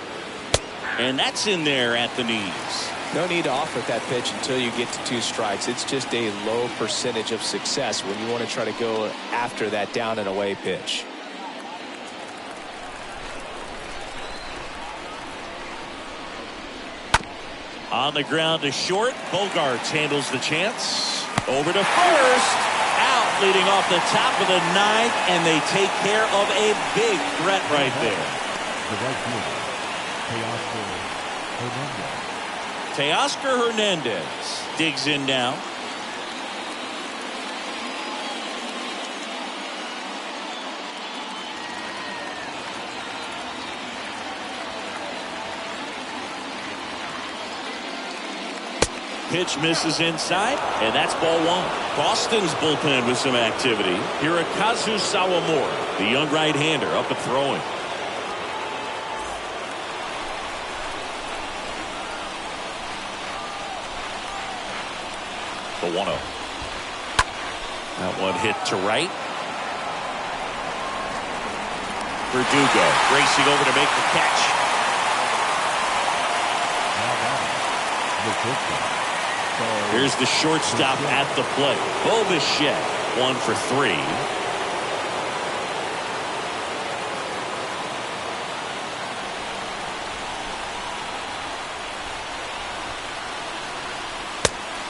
And that's in there at the knees. No need to offer that pitch until you get to 2 strikes. It's just a low percentage of success when you want to try to go after that down and away pitch. On the ground to short. Bogarts handles the chance. Over to first. Out leading off the top of the 9th, and they take care of a big threat right there. The right fielder, Hernandez. Teoscar Hernandez digs in now. Pitch misses inside, and that's ball 1. Boston's bullpen with some activity. Hirokazu Sawamura, the young right-hander, up and throwing. The 1-0. That one hit to right. Verdugo racing over to make the catch. Here's the shortstop at the plate. Bo Bichette, 1 for 3.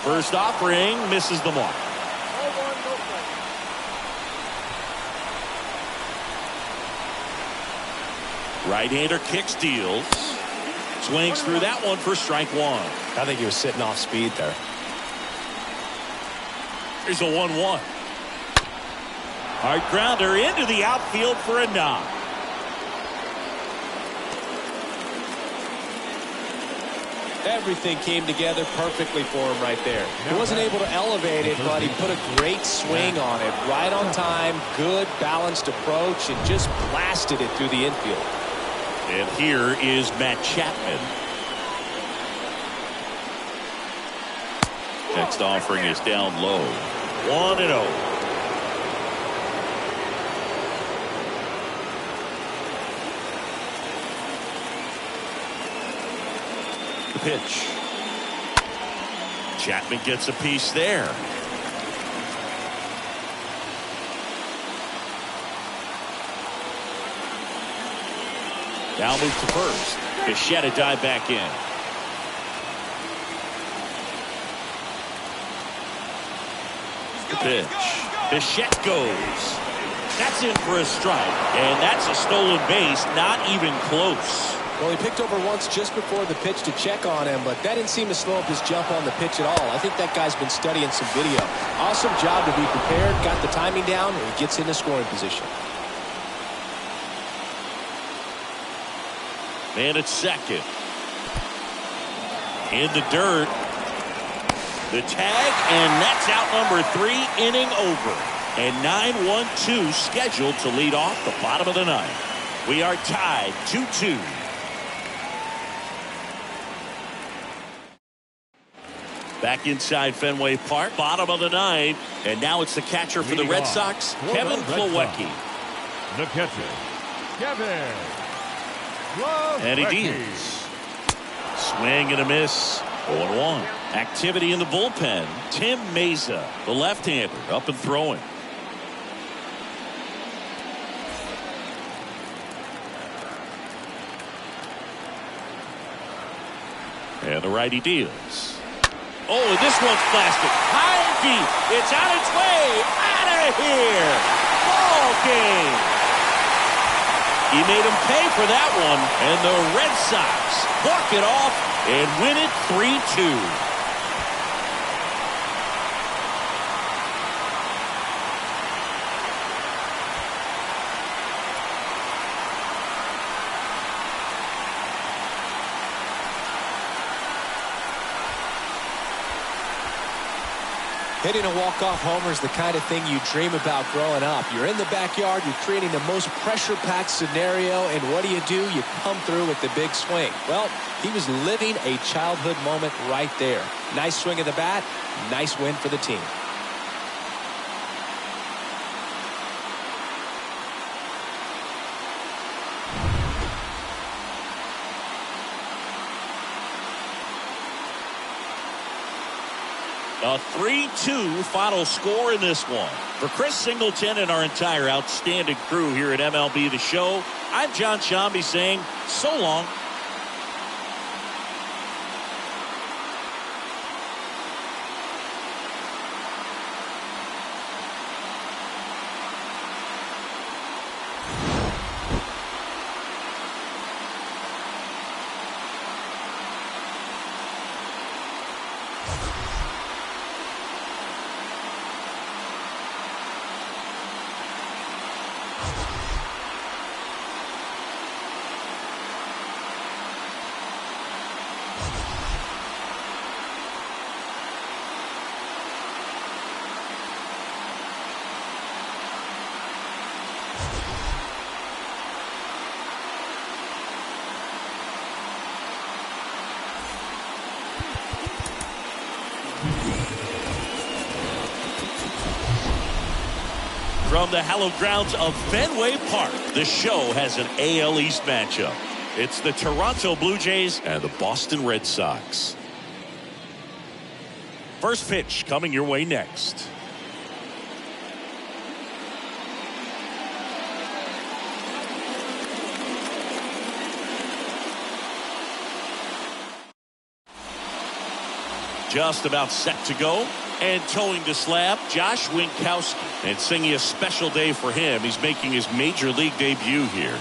First offering misses the mark. Right-hander kicks, deals. Swings through that one for strike 1. I think he was sitting off speed there. Here's a 1-1. Hard grounder into the outfield for a knock. Everything came together perfectly for him right there. He wasn't able to elevate it, but he put a great swing on it. Right on time, good balanced approach, and just blasted it through the infield. And here is Matt Chapman. Next offering is down low. 1-0. The pitch. Chapman gets a piece there. Now move to first. Bichette dive back in. The pitch. Bichette goes. That's in for a strike. And that's a stolen base. Not even close. Well, he picked over once just before the pitch to check on him, but that didn't seem to slow up his jump on the pitch at all. I think that guy's been studying some video. Awesome job to be prepared, got the timing down, and he gets into scoring position. Man at second. In the dirt. The tag, and that's out number 3, inning over. And 9-1-2 scheduled to lead off the bottom of the ninth. We are tied 2-2. Back inside Fenway Park, bottom of the ninth, and now it's the catcher for the Red Sox, Kevin Plawecki. The catcher, Kevin. And he deals. Swing and a miss. 0-1. Activity in the bullpen. Tim Meza, the left-hander, up and throwing. And the righty deals. Oh, and this one's blasted. High and deep. It's on its way. Out of here. Ball game. He made him pay for that one, and the Red Sox walk it off and win it 3-2. Hitting a walk-off homer is the kind of thing you dream about growing up. You're in the backyard, you're creating the most pressure-packed scenario, and what do? You come through with the big swing. Well, he was living a childhood moment right there. Nice swing of the bat, nice win for the team. A 3-2 final score in this one. For Chris Singleton and our entire outstanding crew here at MLB The Show, I'm John Shambi saying so long. From the hallowed grounds of Fenway Park, the show has an AL East matchup. It's the Toronto Blue Jays and the Boston Red Sox. First pitch coming your way next. Just about set to go. And towing the slab, Josh Winkowski. And singing a special day for him. He's making his major league debut here.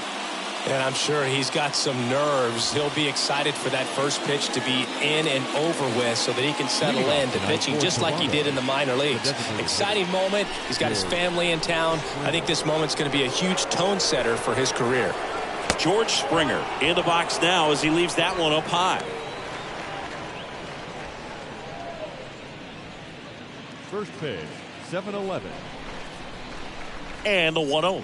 And I'm sure he's got some nerves. He'll be excited for that first pitch to be in and over with so that he can settle into pitching just like he did in the minor leagues. Exciting moment. He's got his family in town. I think this moment's going to be a huge tone setter for his career. George Springer in the box now as he leaves that one up high. First pitch, 7-11. And the 1-0.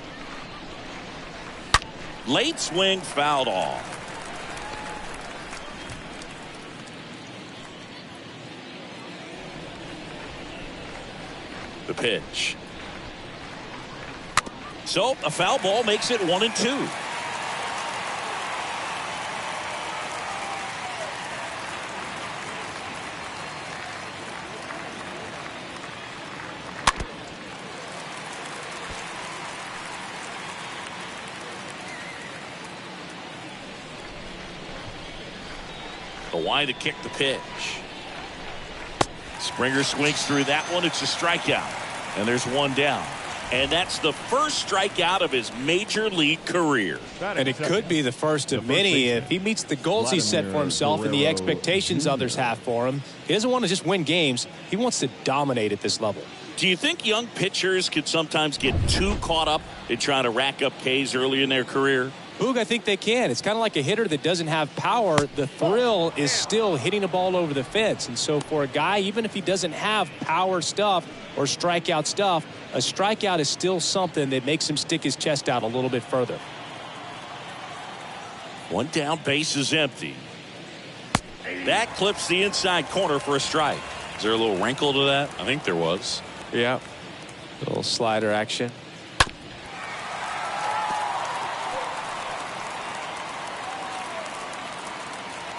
Late swing fouled off. The pitch. So a foul ball makes it 1-2. The line to kick the pitch. Springer swings through that one. It's a strikeout. And there's one down. And that's the first strikeout of his major league career. And it could be the first of many if he meets the goals he set for himself and the expectations others have for him. He doesn't want to just win games. He wants to dominate at this level. Do you think young pitchers could sometimes get too caught up in trying to rack up Ks early in their career? Boog, I think they can. It's kind of like a hitter that doesn't have power. The thrill is still hitting a ball over the fence. And so for a guy, even if he doesn't have power stuff or strikeout stuff, a strikeout is still something that makes him stick his chest out a little bit further. One down, base is empty. That clips the inside corner for a strike. Is there a little wrinkle to that? I think there was. Yeah. A little slider action.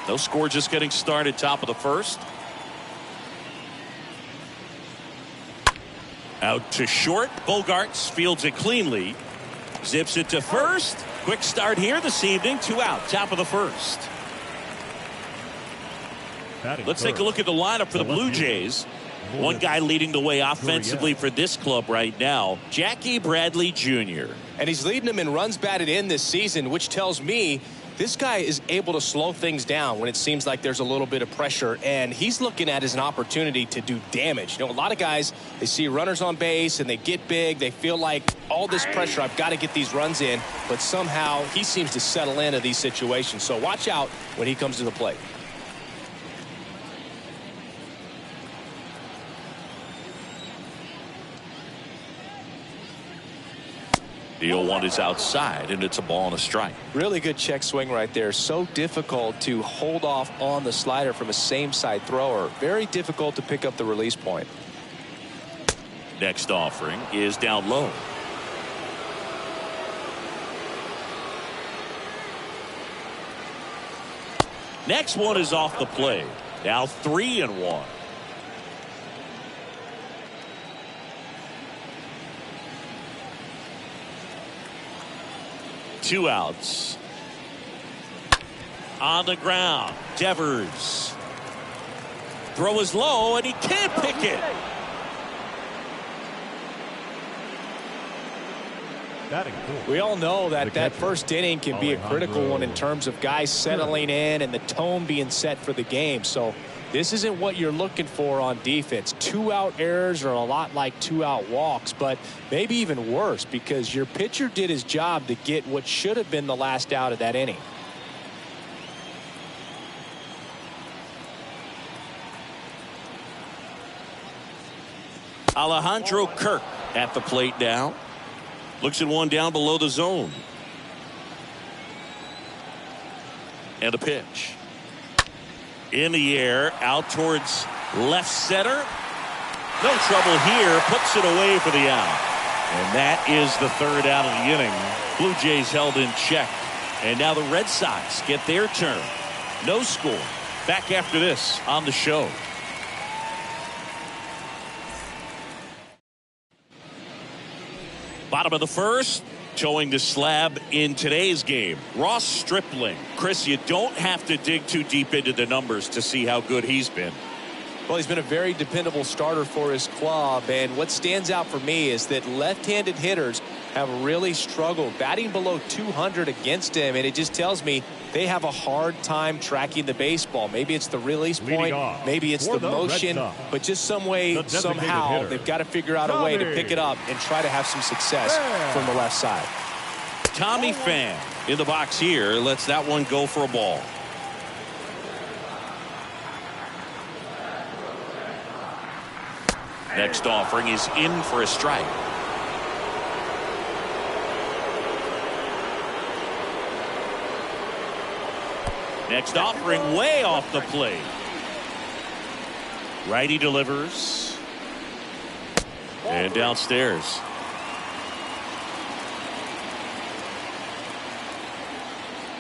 No score, just getting started, top of the first. Out to short. Bogarts fields it cleanly. Zips it to first. Quick start here this evening. 2 out, top of the first. Let's take a look at the lineup for the Blue Jays. One guy leading the way offensively for this club right now, Jackie Bradley Jr. And he's leading them in runs batted in this season, which tells me this guy is able to slow things down when it seems like there's a little bit of pressure, and he's looking at it as an opportunity to do damage. You know, a lot of guys, they see runners on base and they get big. They feel like all this pressure, I've got to get these runs in, but somehow he seems to settle into these situations. So watch out when he comes to the plate. The 0-1 is outside, and it's a ball and a strike. Really good check swing right there. So difficult to hold off on the slider from a same side thrower. Very difficult to pick up the release point. Next offering is down low. Next one is off the plate. Now 3-1. Two outs. On the ground, Devers. Throw is low, and he can't pick it. We all know that that first inning can be a critical one in terms of guys settling in and the tone being set for the game. So this isn't what you're looking for on defense. 2-out errors are a lot like 2-out walks, but maybe even worse because your pitcher did his job to get what should have been the last out of that inning. Alejandro Kirk at the plate now. Looks at one down below the zone. And a pitch. In the air, out towards left center. No trouble here. Puts it away for the out. And that is the third out of the inning. Blue Jays held in check. And now the Red Sox get their turn. No score. Back after this on the show. Bottom of the first, towing the slab in today's game. Ross Stripling. Chris, you don't have to dig too deep into the numbers to see how good he's been. Well, he's been a very dependable starter for his club, and what stands out for me is that left-handed hitters have really struggled batting below 200 against him, and it just tells me they have a hard time tracking the baseball. Maybe it's the release point, maybe it's the motion, but just some way, somehow, they've got to figure out a way to pick it up and try to have some success from the left side. Tommy Pham in the box here lets that one go for a ball. Next offering is in for a strike. Next offering way off the plate. Righty delivers. And downstairs.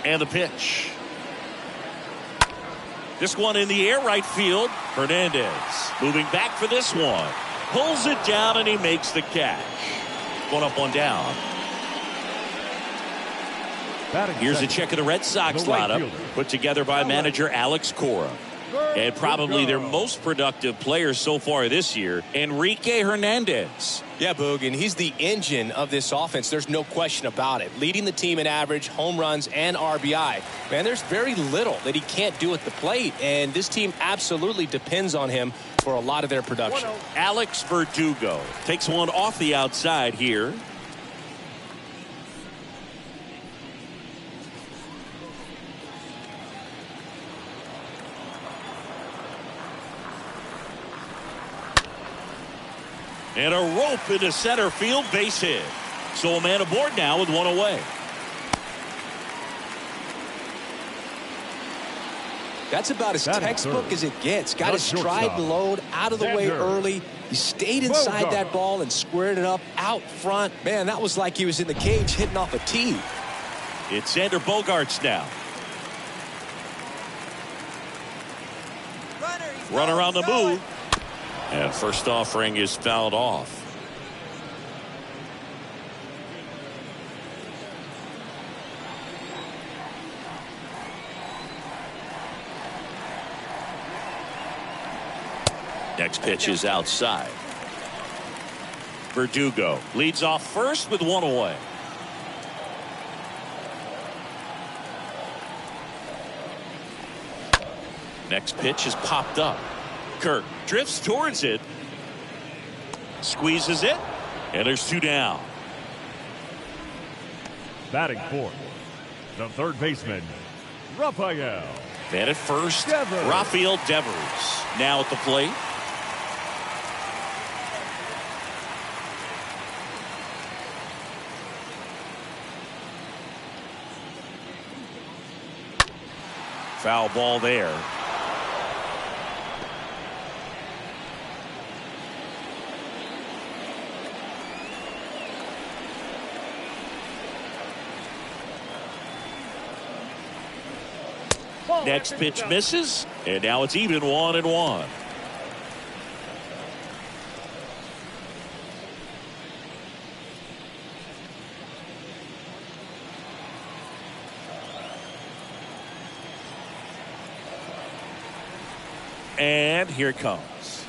And the pitch. This one in the air, right field. Hernandez moving back for this one. Pulls it down and he makes the catch. One up, one down. Here's a check of the Red Sox lineup put together by manager Alex Cora. And probably their most productive player so far this year, Enrique Hernandez. Yeah, Boog, and he's the engine of this offense. There's no question about it. Leading the team in average, home runs, and RBI. Man, there's very little that he can't do at the plate, and this team absolutely depends on him for a lot of their production. Alex Verdugo takes one off the outside here. And a rope into center field, base hit. So a man aboard now with one away. That's about as textbook as it gets. Got his stride and load out of the way early. He stayed inside that ball and squared it up out front. Man, that was like he was in the cage hitting off a tee. It's Xander Bogaerts now. Runner on the move. And first offering is fouled off. Next pitch is outside. Verdugo leads off first with one away. Next pitch is popped up. Kirk drifts towards it. Squeezes it. And there's two down. Batting fourth, the third baseman, Rafael. Man at first, Rafael Devers now at the plate. Foul ball there. Next pitch misses, and now it's even 1-1. And here it comes.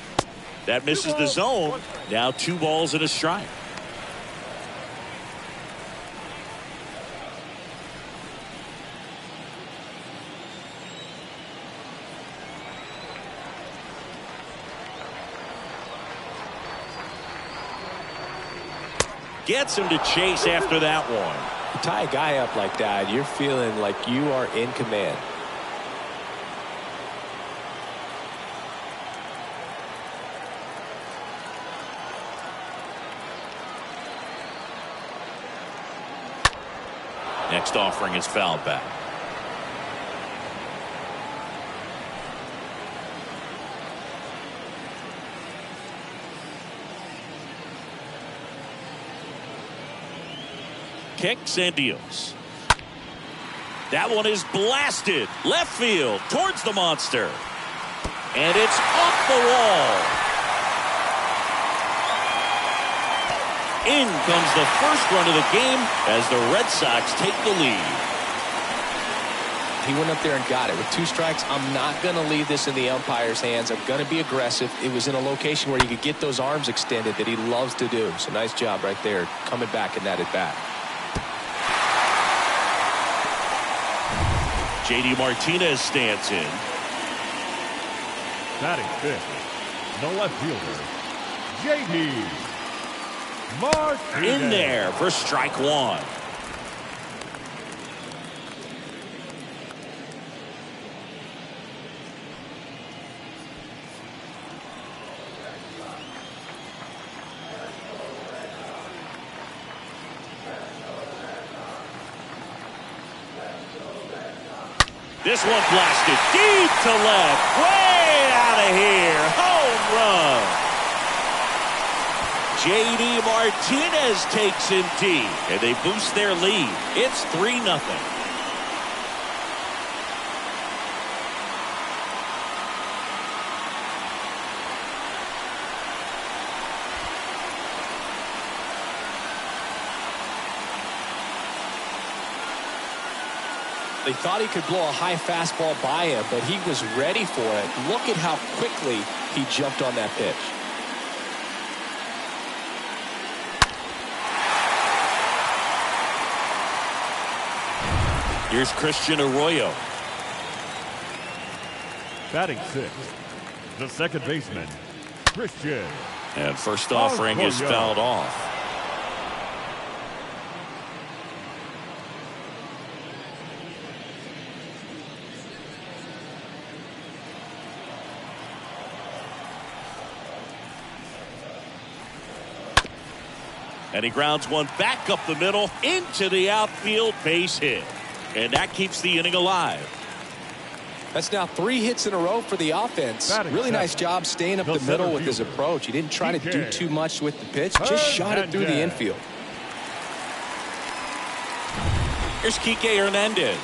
That misses the zone. Now 2 balls and a strike. Gets him to chase after that one. You tie a guy up like that, you're feeling like you are in command. Next offering is fouled back. Kicks and deals. That one is blasted left field towards the monster. And it's off the wall. In comes the first run of the game as the Red Sox take the lead. He went up there and got it. With 2 strikes, I'm not going to leave this in the umpire's hands. I'm going to be aggressive. It was in a location where you could get those arms extended that he loves to do. So nice job right there coming back in that at bat. JD Martinez stands in. Batting fifth, the left fielder, JD Martinez. In there for strike 1. This one blasted deep to left, way out of here. Home run. J.D. Martinez takes him deep, and they boost their lead. It's 3-0. They thought he could blow a high fastball by him, but he was ready for it. Look at how quickly he jumped on that pitch. Here's Christian Arroyo. Batting sixth, the second baseman, Christian. And first offering is fouled off. And he grounds one back up the middle into the outfield, base hit. And that keeps the inning alive. That's now 3 hits in a row for the offense. Really nice job staying up the middle with his approach. He didn't try to do too much with the pitch, just shot it through the infield. Here's Kike Hernandez.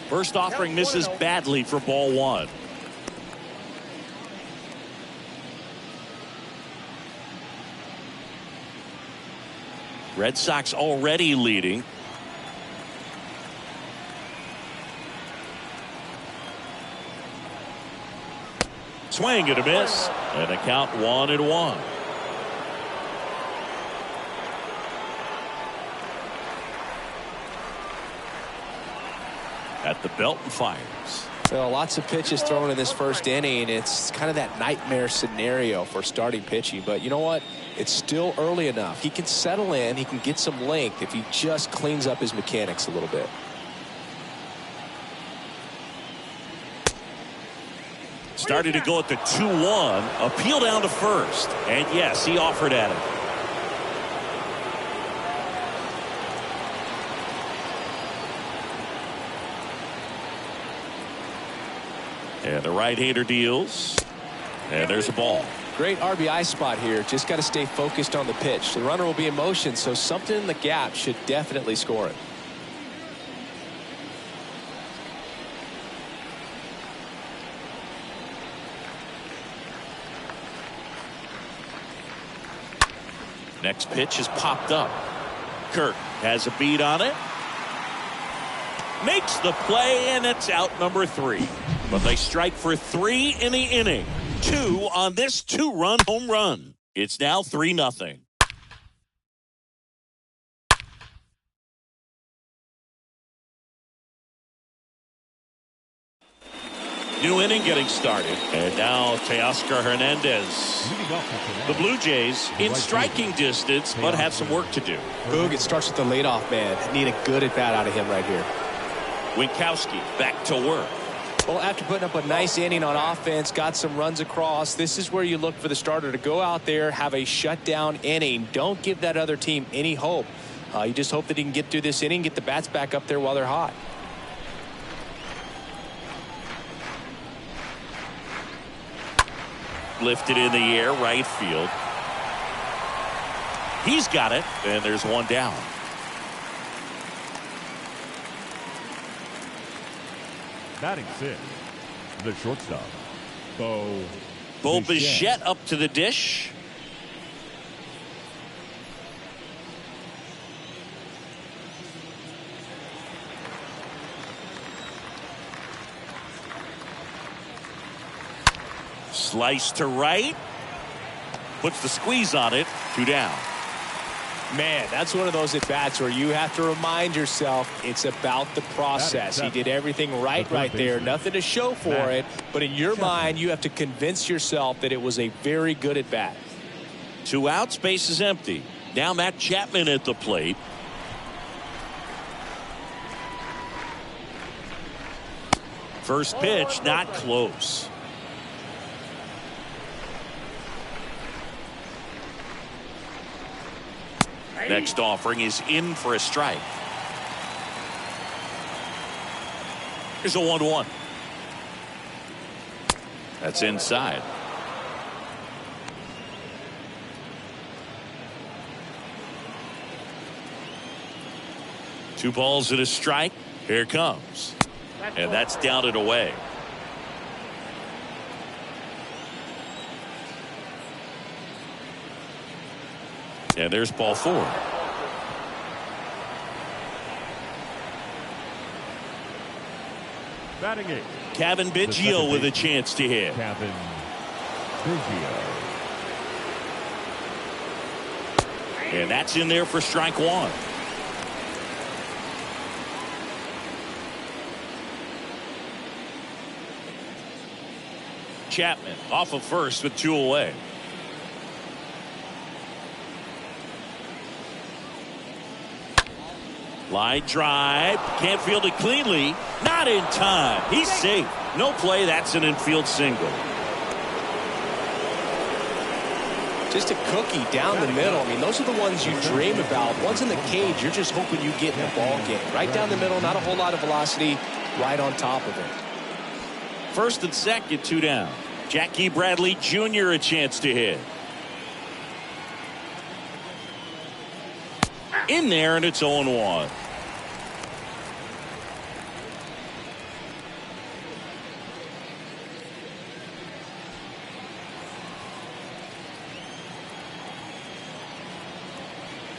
First offering misses badly for ball 1. Red Sox already leading. Swing and a miss. And a count 1-1. At the belt and fires. Well, lots of pitches thrown in this first inning. It's kind of that nightmare scenario for starting pitching. But you know what? It's still early enough. He can settle in. He can get some length if he just cleans up his mechanics a little bit. Started to go at the 2-1. Appeal down to first. And yes, he offered at it. And the right-hander deals. And there's a ball. Great RBI spot here. Just got to stay focused on the pitch. The runner will be in motion, so something in the gap should definitely score it. Next pitch is popped up. Kirk has a beat on it. Makes the play, and it's out number 3. But they strike for 3 in the inning. 2 on this 2-run home run. It's now 3-0. New inning getting started. And now Teoscar Hernandez. The Blue Jays in striking distance, but have some work to do. Boog, it starts with the leadoff man. Need a good at-bat out of him right here. Winkowski back to work. Well, after putting up a nice inning on offense, got some runs across, this is where you look for the starter to go out there, have a shutdown inning. Don't give that other team any hope. You just hope that he can get through this inning, get the bats back up there while they're hot. Lifted in the air, right field. He's got it, and there's one down. Batting sixth, the shortstop, Bo Bichette up to the dish. Slice to right. Puts the squeeze on it. 2 down. Man, that's one of those at-bats where you have to remind yourself it's about the process. He did everything right there. Nothing to show for it. But in your mind, you have to convince yourself that it was a very good at-bat. 2 outs, base is empty. Now Matt Chapman at the plate. First pitch, not close. Next offering is in for a strike. Here's a 1-1. That's inside. Two balls and a strike. Here it comes. And that's down and away. And there's ball 4. Batting it. Kevin Biggio with a chance to hit. Kevin Biggio. And that's in there for strike 1. Chapman off of first with 2 away. Line drive. Can't field it cleanly. Not in time. He's safe. No play. That's an infield single. Just a cookie down the middle. I mean, those are the ones you dream about. Ones in the cage, you're just hoping you get in the ball game. Right down the middle, not a whole lot of velocity, right on top of it. First and second, 2 down. Jackie Bradley Jr. a chance to hit. In there, and it's 0-1.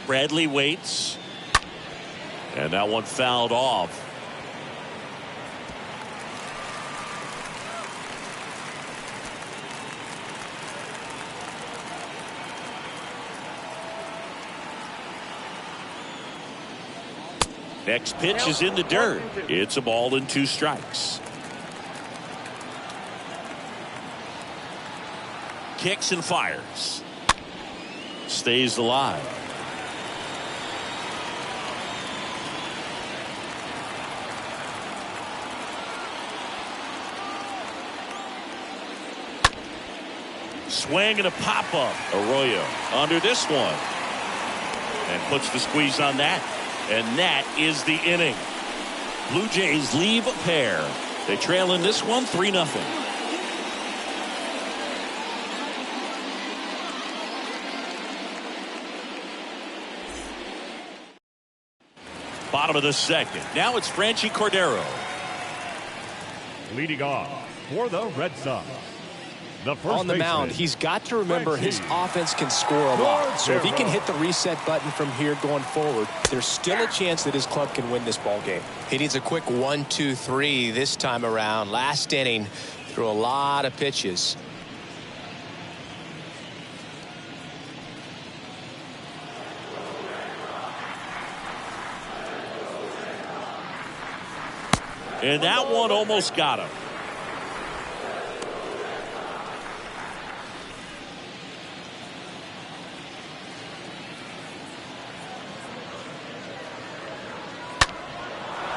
Bradley waits. And that one fouled off. Next pitch is in the dirt. It's a ball and 2 strikes. Kicks and fires. Stays alive. Swing and a pop-up. Arroyo under this one. And puts the squeeze on that. And that is the inning. Blue Jays leave a pair. They trail in this one 3-0. Bottom of the second. Now it's Franchi Cordero. Leading off for the Red Sox. On the mound, he's got to remember his offense can score a lot. So if he can hit the reset button from here going forward, there's still a chance that his club can win this ball game. He needs a quick 1-2-3 this time around. Last inning, threw a lot of pitches. And that one almost got him.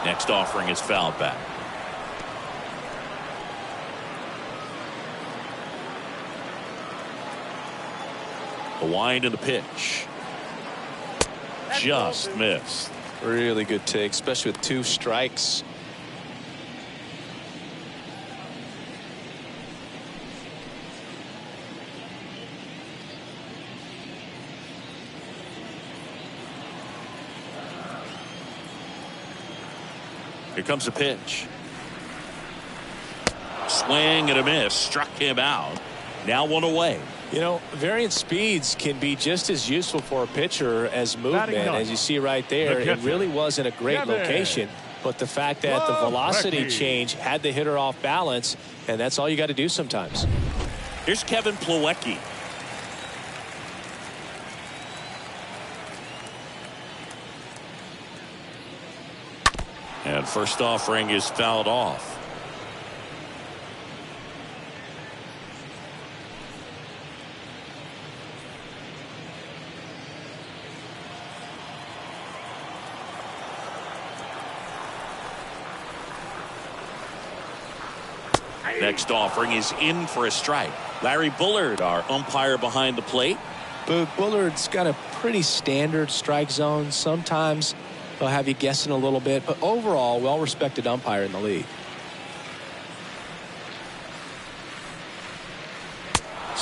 Next offering is fouled back. The wind and the pitch. Just missed. Really good take, especially with 2 strikes. Here comes a pitch. Swing and a miss. Struck him out. Now 1 away. You know, variant speeds can be just as useful for a pitcher as movement. As you see right there, it really wasn't a great location. But the fact that the velocity change had the hitter off balance, and that's all you got to do sometimes. Here's Kevin Plawecki. And first offering is fouled off. Next offering is in for a strike. Larry Bullard, our umpire behind the plate. But Bullard's got a pretty standard strike zone. Sometimes they'll have you guessing a little bit, but overall, well-respected umpire in the league.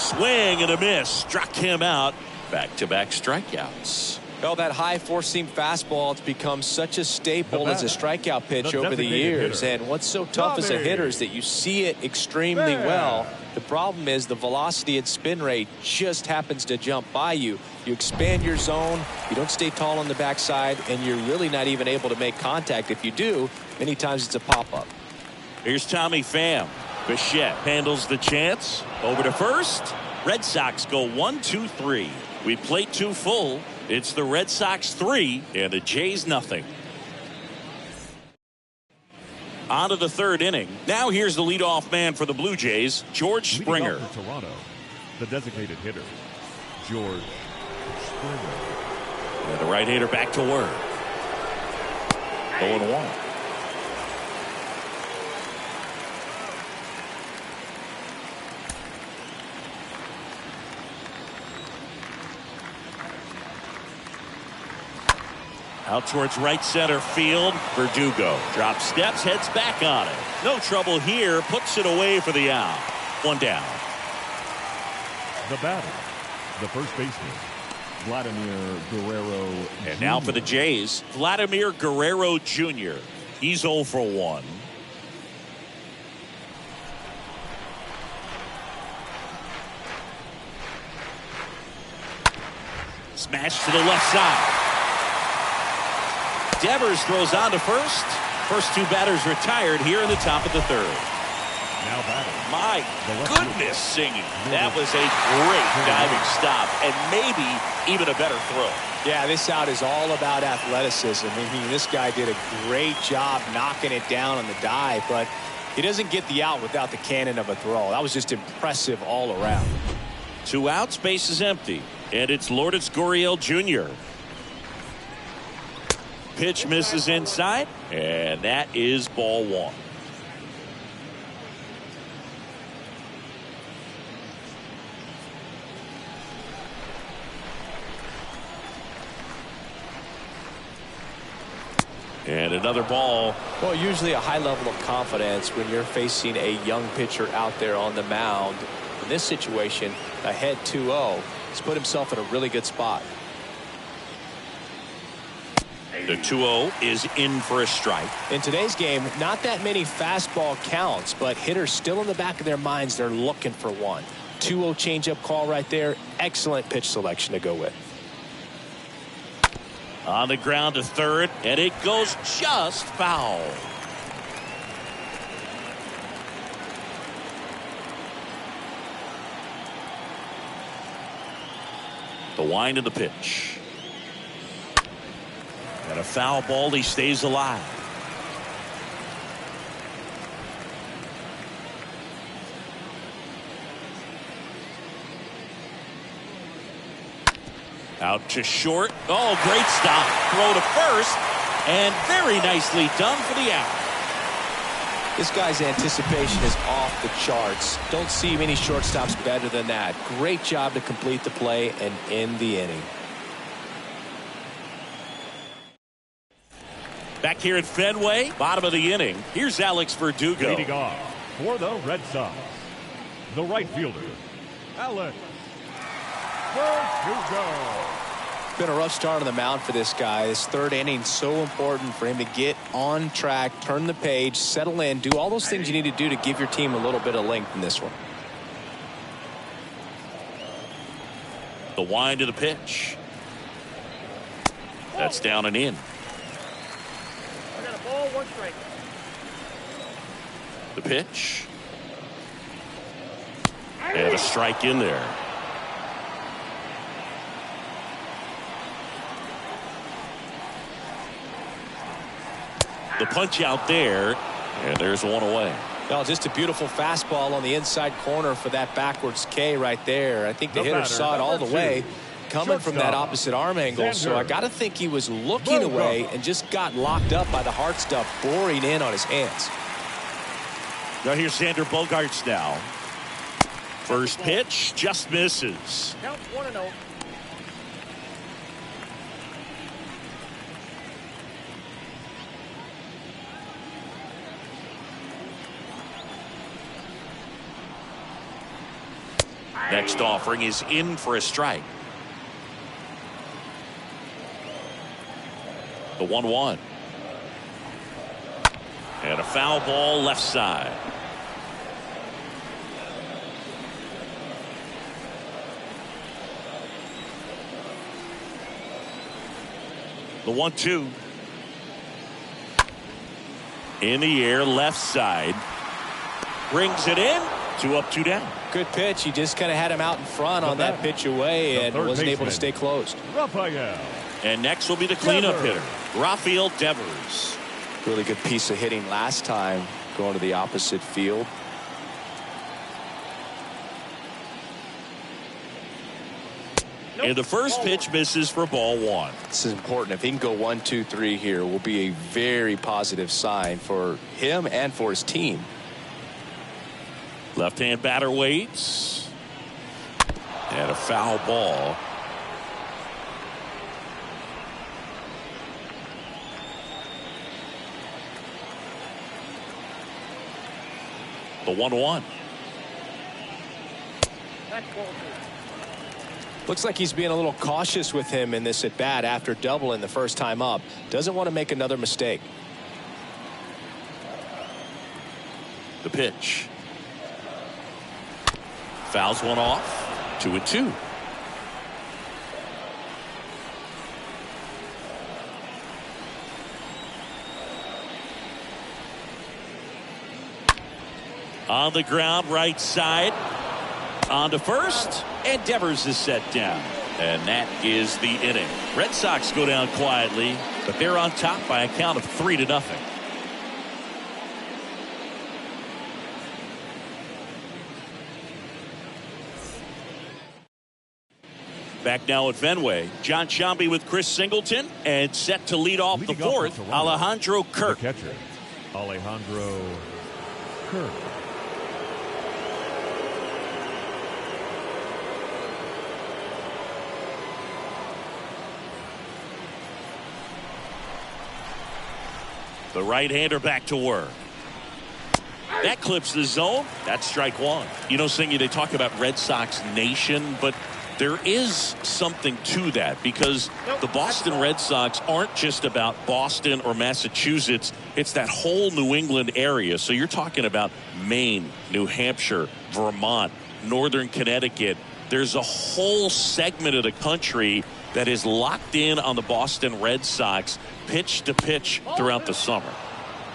Swing and a miss. Struck him out. Back-to-back strikeouts. Well, that high four-seam fastball, it's become such a staple as a strikeout pitch over the years. And what's so tough as a hitter is that you see it extremely well. The problem is the velocity and spin rate just happens to jump by you. You expand your zone, you don't stay tall on the backside, and you're really not even able to make contact. If you do, many times it's a pop-up. Here's Tommy Pham. Bichette handles the chance. Over to first. Red Sox go 1-2-3. We played 2 full. It's the Red Sox 3 and the Jays nothing. On to the 3rd inning. Now here's the leadoff man for the Blue Jays, George Springer. Leading off for Toronto, the designated hitter, George Springer. And the right-hander back to work. 0-1. Out towards right center field. Verdugo drops steps, heads back on it. No trouble here. Puts it away for the out. 1 down. The batter, the first baseman, Vladimir Guerrero. And now for the Jays, Vladimir Guerrero Jr. He's 0 for 1. Smash to the left side. Devers throws on to first. First 2 batters retired here in the top of the 3rd. Now batting. My goodness singing. That was a great diving stop and maybe even a better throw. Yeah, this out is all about athleticism. I mean, this guy did a great job knocking it down on the dive, but he doesn't get the out without the cannon of a throw. That was just impressive all around. 2 outs, base is empty. And it's Lourdes Gurriel Jr. Pitch misses inside, and that is ball 1. And another ball. Well, usually a high level of confidence when you're facing a young pitcher out there on the mound. In this situation, ahead 2-0, he's put himself in a really good spot. The 2-0 is in for a strike. In today's game, not that many fastball counts, but hitters still in the back of their minds, they're looking for one. 2-0 changeup call right there. Excellent pitch selection to go with. On the ground to 3rd, and it goes just foul. The wind of the pitch. And a foul ball. He stays alive. Out to short. Oh, great stop. Throw to first. And very nicely done for the out. This guy's anticipation is off the charts. Don't see many shortstops better than that. Great job to complete the play and end the inning. Back here at Fenway, bottom of the inning. Here's Alex Verdugo. Leading off for the Red Sox, the right fielder, Alex Verdugo. Been a rough start on the mound for this guy. This 3rd inning, so important for him to get on track, turn the page, settle in, do all those things you need to do to give your team a little bit of length in this one. The wind of the pitch. That's down and in. I got a ball, 1 strike. The pitch. And a strike in there. The punch out there, and there's one away. Well, just a beautiful fastball on the inside corner for that backwards K right there. I think the hitter saw it all the way coming from that opposite arm angle. So I got to think he was looking away and just got locked up by the hard stuff boring in on his hands. Now here's Xander Bogaerts now. First pitch just misses. Count 1-0. Next offering is in for a strike. The 1-1. And a foul ball left side. The 1-2. In the air, left side. Brings it in. 2 up, 2 down. Good pitch. He just kind of had him out in front on that pitch away and wasn't able to stay closed. Raphael. And next will be the cleanup hitter, Rafael Devers. Really good piece of hitting last time, going to the opposite field. And the first pitch misses for ball 1. This is important. If he can go 1, 2, 3 here, will be a very positive sign for him and for his team. Left-hand batter waits. And a foul ball. The 1-1. Looks like he's being a little cautious with him in this at bat after doubling the first time up. Doesn't want to make another mistake. The pitch. Fouls one off. 2-2. On the ground, right side. On to first, and Devers is set down. And that is the inning. Red Sox go down quietly, but they're on top by a count of 3-0. Back now at Fenway, John Sciambi with Chris Singleton, and set to lead off the fourth, Alejandro Kirk. The catcher, Alejandro Kirk. The right-hander back to work. That clips the zone. That's strike 1. You know, Singy, they talk about Red Sox Nation, but there is something to that because the Boston Red Sox aren't just about Boston or Massachusetts. It's that whole New England area. So you're talking about Maine, New Hampshire, Vermont, Northern Connecticut. There's a whole segment of the country that is locked in on the Boston Red Sox pitch to pitch throughout the summer.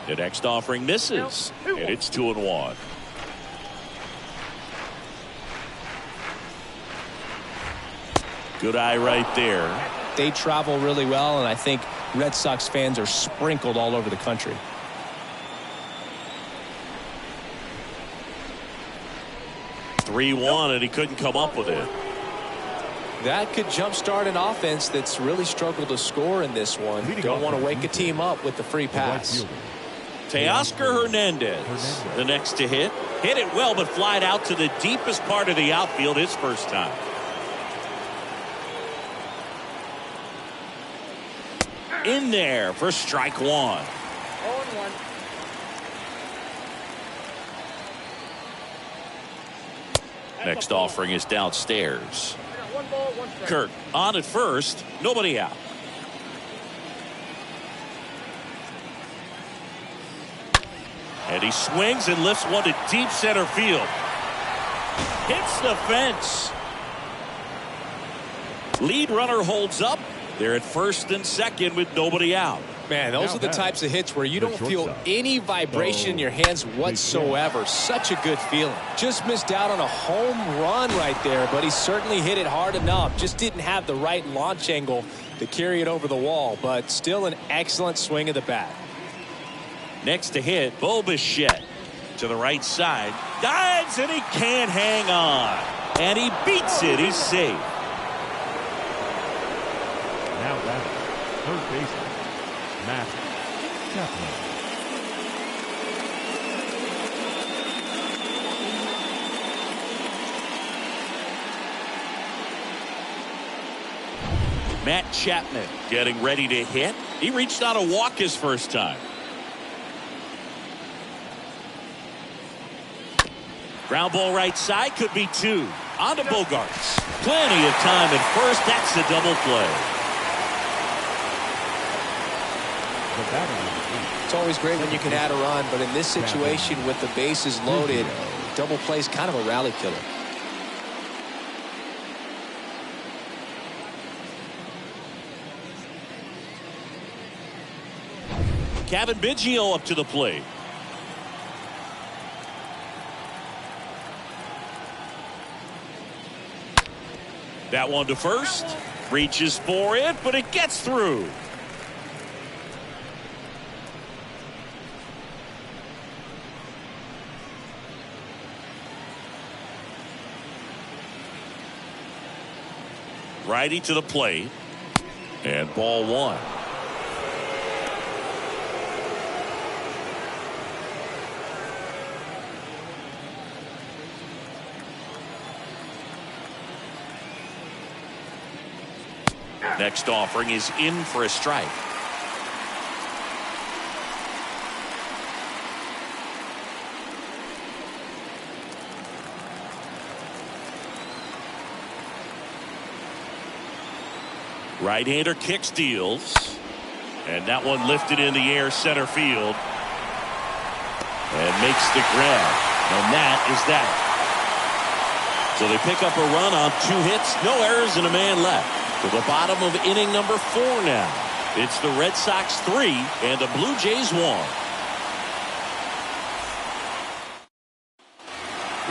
The next offering misses, and it's 2-1. Good eye right there. They travel really well, and I think Red Sox fans are sprinkled all over the country. (3-1), and he couldn't come up with it. That could jumpstart an offense that's really struggled to score in this one. Don't want to wake a team up with the free pass. Teoscar Hernandez, the next to hit. Hit it well, but flied out to the deepest part of the outfield his first time. In there for strike 1. 0-1. Next offering is downstairs. 1 ball, 1 strike. Kirk on at first, nobody out. And he swings and lifts one to deep center field. Hits the fence. Lead runner holds up. They're at first and second with nobody out. Man, those are the types of hits where you don't feel any vibration in your hands whatsoever. Such a good feeling. Just missed out on a home run right there, but he certainly hit it hard enough. Just didn't have the right launch angle to carry it over the wall, but still an excellent swing of the bat. Next to hit, Bo Bichette to the right side. Dives, and he can't hang on. And he beats it. He's safe. Now batting, third baseman, Matt Chapman. Matt Chapman getting ready to hit. He reached out a walk his first time. Ground ball right side, could be 2. On to Bogarts. Plenty of time at first. That's a double play. The batter. It's always great when you can add a run, but in this situation with the bases loaded, double play is kind of a rally killer. Kevin Biggio up to the plate. That one to first. Reaches for it, but it gets through. Righty to the plate. And ball one. Next offering is in for a strike. Right-hander kick steals. And that one lifted in the air center field. And makes the grab. And that is that. So they pick up a run on 2 hits, no errors, and a man left. To the bottom of inning number 4 now. It's the Red Sox 3 and the Blue Jays 1.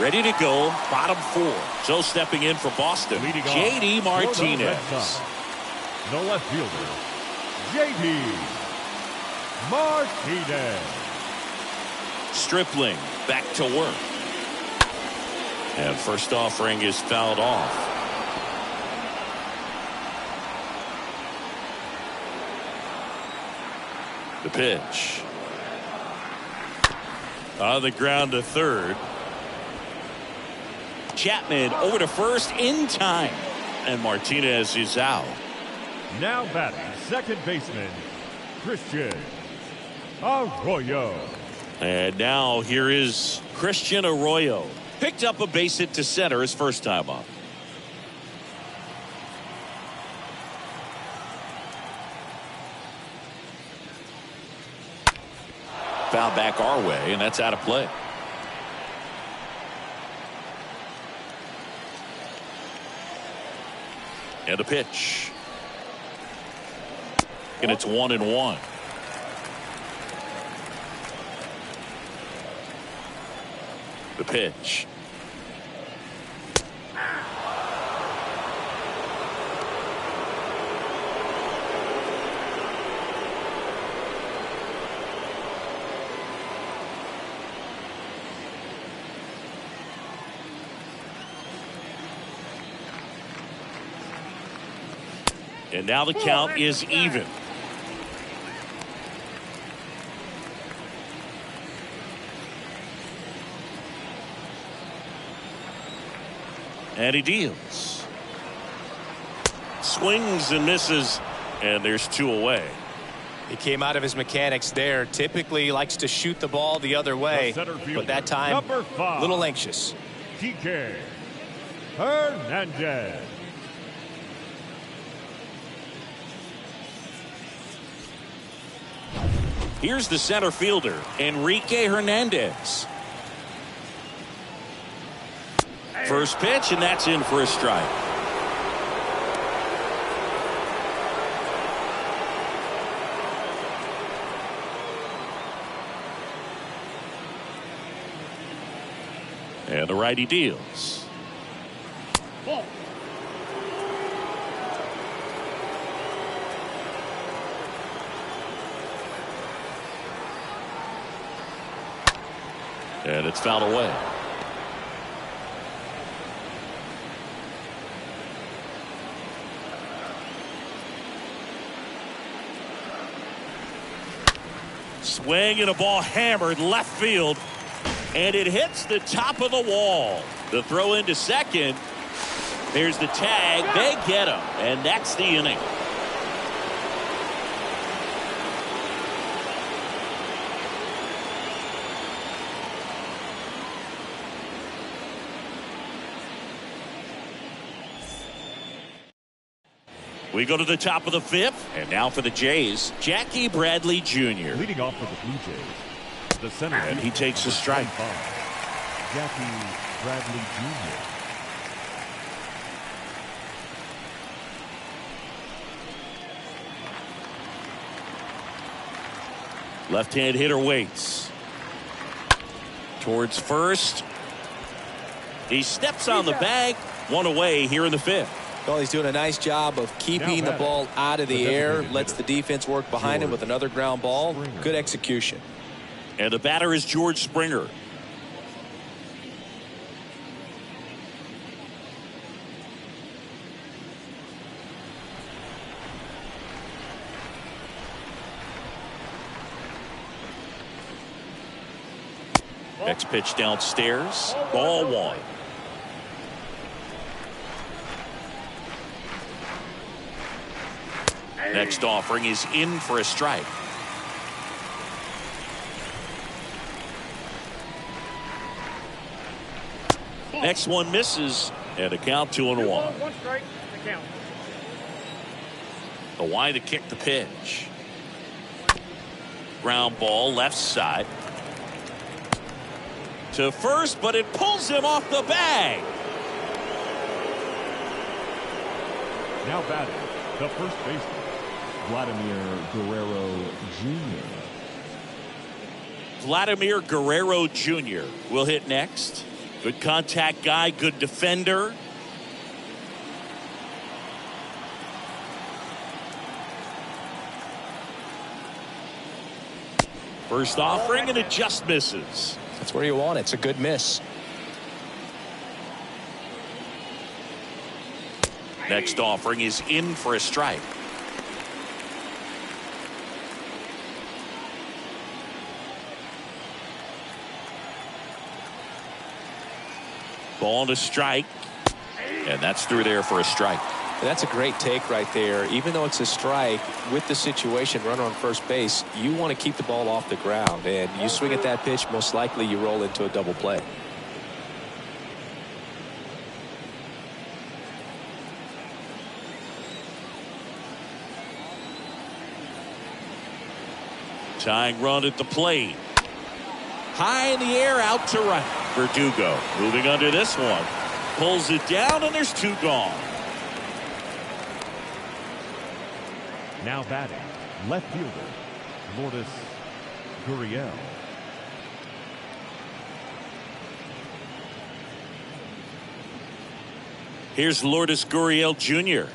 Ready to go, bottom 4. So stepping in for Boston, J.D. Martinez. The left fielder, J.D. Martinez. Stripling back to work. And first offering is fouled off. The pitch. On the ground to third. Chapman over to first in time. And Martinez is out. Now batting second baseman, Christian Arroyo. And now here is Christian Arroyo. Picked up a base hit to center his first time up. Foul back our way, and that's out of play. And a pitch. And it's 1-1. The pitch. And now the count is even. And he deals. Swings and misses. And there's 2 away. He came out of his mechanics there. Typically likes to shoot the ball the other way. But that time, a little anxious. TK Hernandez. Here's the center fielder, Enrique Hernandez. First pitch, and that's in for a strike. And the righty deals. Ball. And it's fouled away. Swing and a ball hammered left field. And it hits the top of the wall. The throw into second. There's the tag. They get him. And that's the inning. We go to the top of the 5th, and now for the Jays, Jackie Bradley Jr. Leading off for the Blue Jays, the center. And he takes a strike. Jackie Bradley Jr. Left-hand hitter waits. Towards first. He steps on the bag. One away here in the 5th. Well, he's doing a nice job of keeping the ball out of the air. Lets the defense work behind him with another ground ball. Good execution. And the batter is George Springer. Next pitch downstairs. Ball 1. Next offering is in for a strike. Next one misses, and a count 2-1. 1 strike, the count. The wide to kick the pitch. Ground ball left side. To first, but it pulls him off the bag. Now batting, the first baseman, Vladimir Guerrero Jr. Vladimir Guerrero Jr. will hit next. Good contact guy, good defender. First offering, and it just misses. That's where you want it. It's a good miss. Next offering is in for a strike. Ball to strike, and that's through there for a strike. That's a great take right there. Even though it's a strike, with the situation, runner on first base, you want to keep the ball off the ground. And you swing at that pitch, most likely you roll into a double play. Tying run at the plate. High in the air, out to right. Verdugo moving under this one. Pulls it down, and there's 2 gone. Now batting, left fielder, Lourdes Gurriel. Here's Lourdes Gurriel Jr.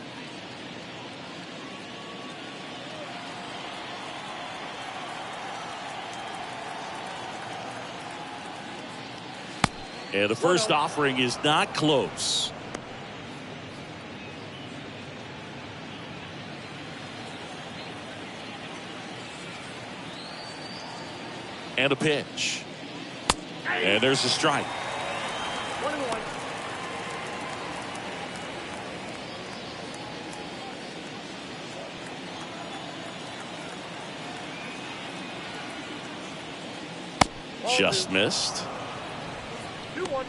And the first offering is not close. And a pitch. And there's a strike. 1-1. Just missed. 2-1.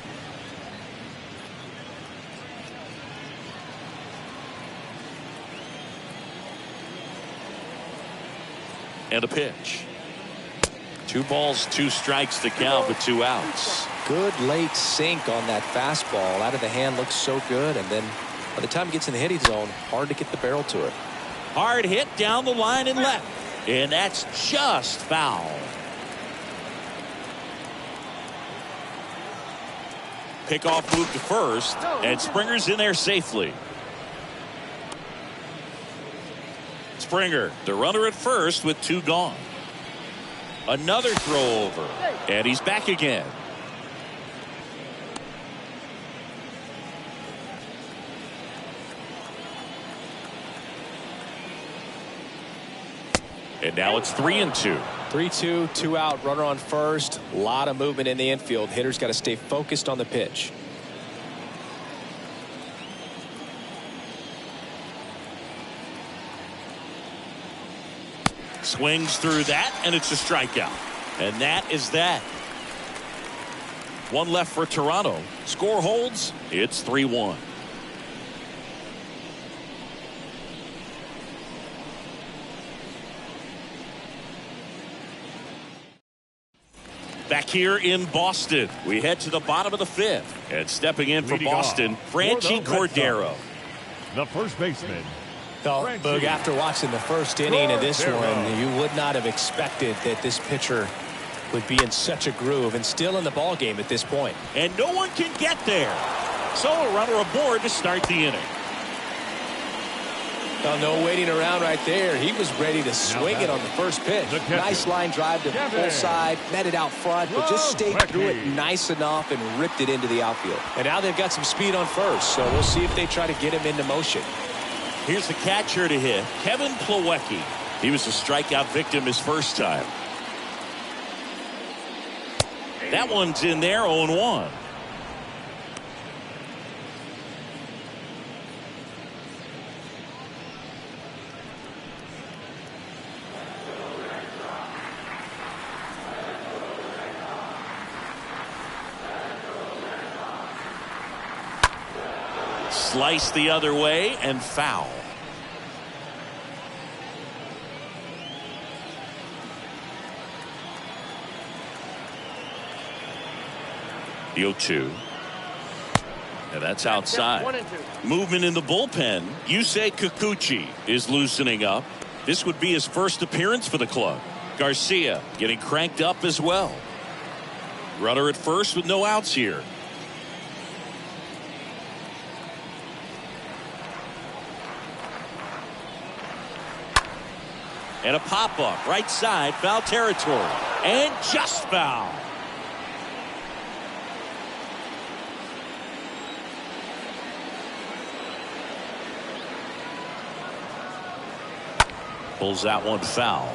And a pitch. 2 balls, 2 strikes to count with 2 outs. Good late sink on that fastball. Out of the hand, looks so good. And then by the time it gets in the hitting zone, hard to get the barrel to it. Hard hit down the line and left. And that's just foul. Pickoff move to first, and Springer's in there safely. Springer, the runner at first with 2 gone. Another throw over, and he's back again. And now it's 3-2. 3-2, 2 out, runner on first. A lot of movement in the infield. Hitter's got to stay focused on the pitch. Swings through that, and it's a strikeout. And that is that. 1 left for Toronto. Score holds. It's 3-1. Back here in Boston, we head to the bottom of the fifth. And stepping in for Leading Boston, off Franchi for the Red Cordero. Sox, the first baseman. Oh, Boog, after watching the first inning of this one, you would not have expected that this pitcher would be in such a groove and still in the ball game at this point. And no one can get there. So a runner aboard to start the inning. Oh, no waiting around right there. He was ready to swing it on the first pitch. Nice line drive to full side, met it out front, but just stayed through it nice enough and ripped it into the outfield. And now they've got some speed on first, so we'll see if they try to get him into motion. Here's the catcher to hit, Kevin Plawecki. He was a strikeout victim his first time. That one's in there, 0-1. Slice the other way and foul. The 0-2. And that's outside. 1 and 2. Movement in the bullpen. Yusei Kikuchi is loosening up. This would be his first appearance for the club. Garcia getting cranked up as well. Runner at first with no outs here. And a pop-up right side, foul territory, and just foul. Pulls that one foul.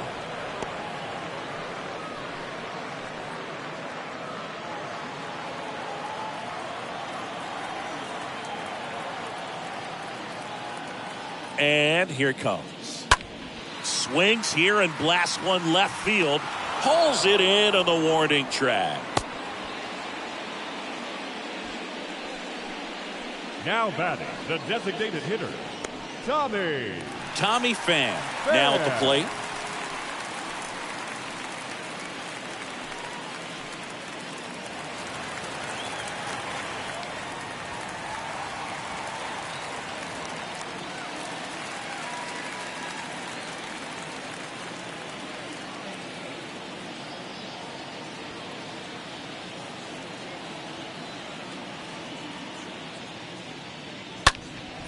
And here it comes. Swings here and blasts one left field. Pulls it in on the warning track. Now batting, the designated hitter, Tommy Pham now at the plate.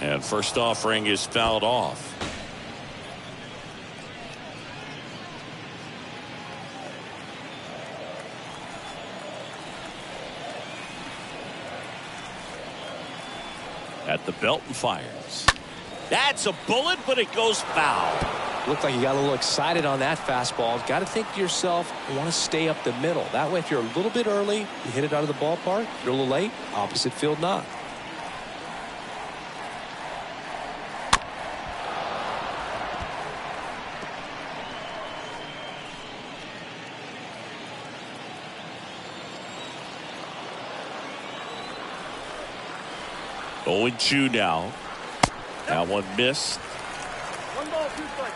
And first offering is fouled off. At the belt and fires. That's a bullet, but it goes foul. Looked like you got a little excited on that fastball. Got to think to yourself, you want to stay up the middle. That way, if you're a little bit early, you hit it out of the ballpark. If you're a little late, opposite field knock. Oh, 0-2 now. That one missed. 1 ball, 2 strikes.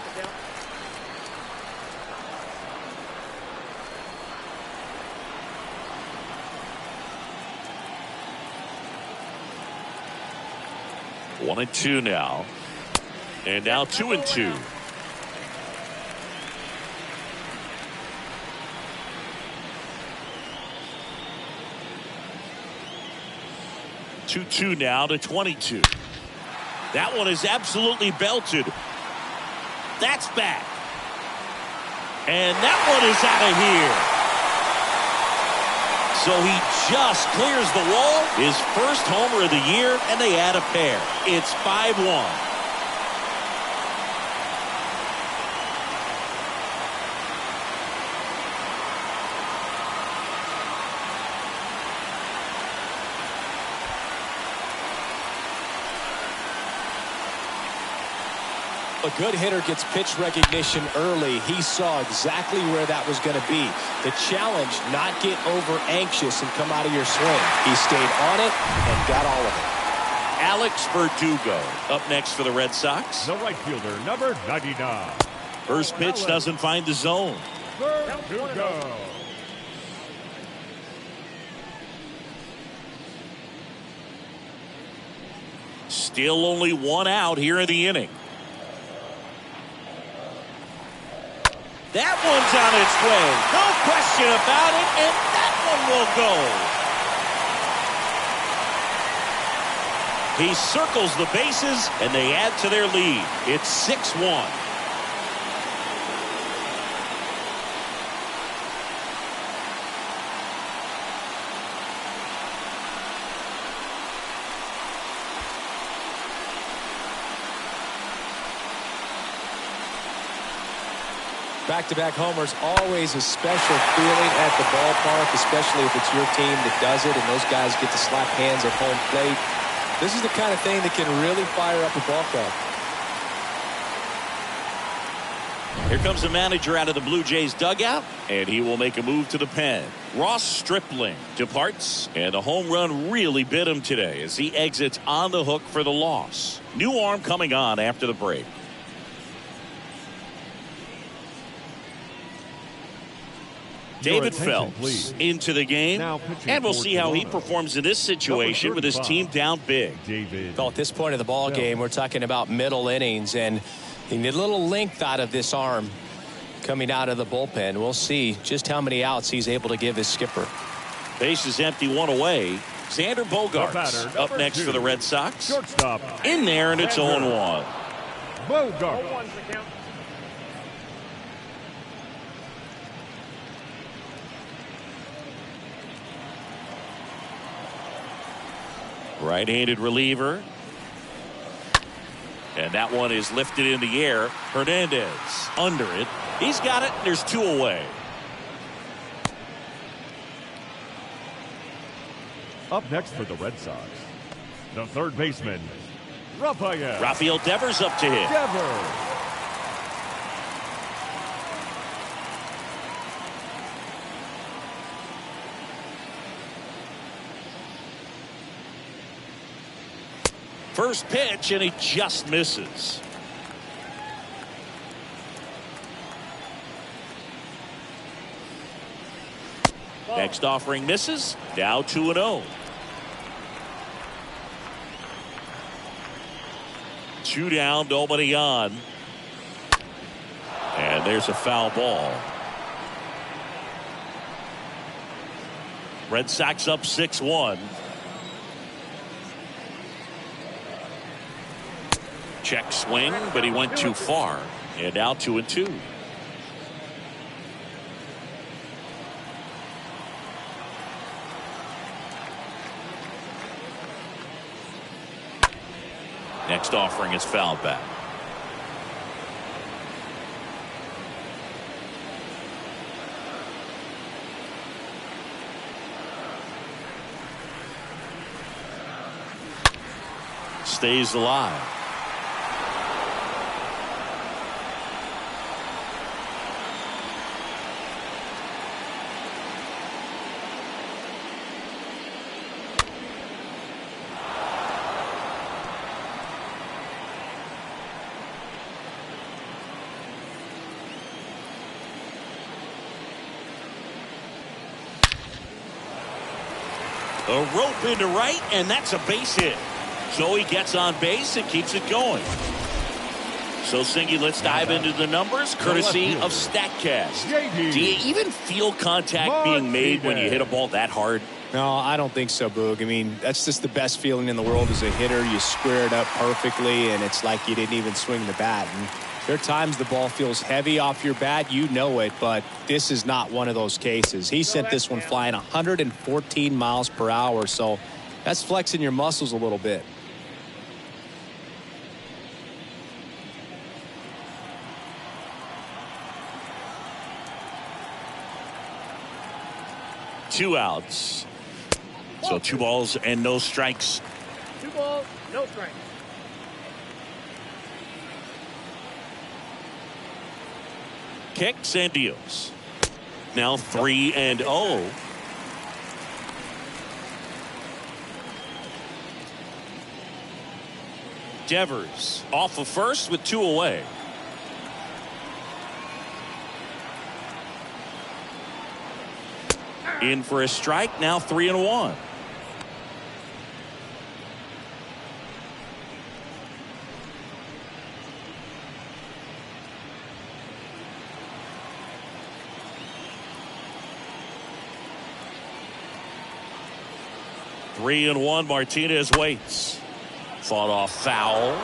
Down. One and 2 now. And now 2 and 2. Two now to 22. That one is absolutely belted. That's back. And that one is out of here. So he just clears the wall. His first homer of the year, and they add a pair. It's 5-1. A good hitter gets pitch recognition early. He saw exactly where that was going to be. The challenge, not get over anxious and come out of your swing. He stayed on it and got all of it. Alex Verdugo up next for the Red Sox. the right fielder, number 99. First pitch doesn't find the zone. Verdugo. Still only one out here in the inning. That one's on its way. No question about it, and that one will go. He circles the bases, and they add to their lead. It's 6-1. Back-to-back homers, always a special feeling at the ballpark, especially if it's your team that does it and those guys get to slap hands at home plate. This is the kind of thing that can really fire up a ball club. Here comes the manager out of the Blue Jays dugout, and he will make a move to the pen. Ross Stripling departs, and the home run really bit him today as he exits on the hook for the loss. New arm coming on after the break. David Phelps into the game, and we'll see how he performs in this situation with his team down big. Well, at this point of the ball game, we're talking about middle innings, and he need a little length out of this arm coming out of the bullpen. We'll see just how many outs he's able to give his skipper. Base is empty, one away. Xander Bogaerts up next for the Red Sox. In there, and it's 0-1. Bogaerts. Right-handed reliever. And that one is lifted in the air. Hernandez under it. He's got it. There's 2 away. Up next for the Red Sox, the third baseman, Rafael Devers up to hit. Devers. First pitch, and he just misses. Next offering misses. Now 2-0. 2 down, nobody on. And there's a foul ball. Red Sox up 6-1. Check swing, but he went too far. And now 2-2. Next offering is fouled back. Stays alive. A rope into right, and that's a base hit. So he gets on base and keeps it going. So, Singy, let's dive into the numbers, courtesy of StatCast. Do you even feel contact being made when you hit a ball that hard? No, I don't think so, Boog. I mean, that's just the best feeling in the world as a hitter. You square it up perfectly, and it's like you didn't even swing the bat. And there are times the ball feels heavy off your bat. You know it, but this is not one of those cases. He sent this one flying 114 miles per hour, so that's flexing your muscles a little bit. Two outs. So 2 balls and no strikes. 2 balls, no strikes. Kicks and deals. Now 3-0. Devers off of first with 2 away. In for a strike. Now 3-1. 3-1. Martinez waits. Fought off foul.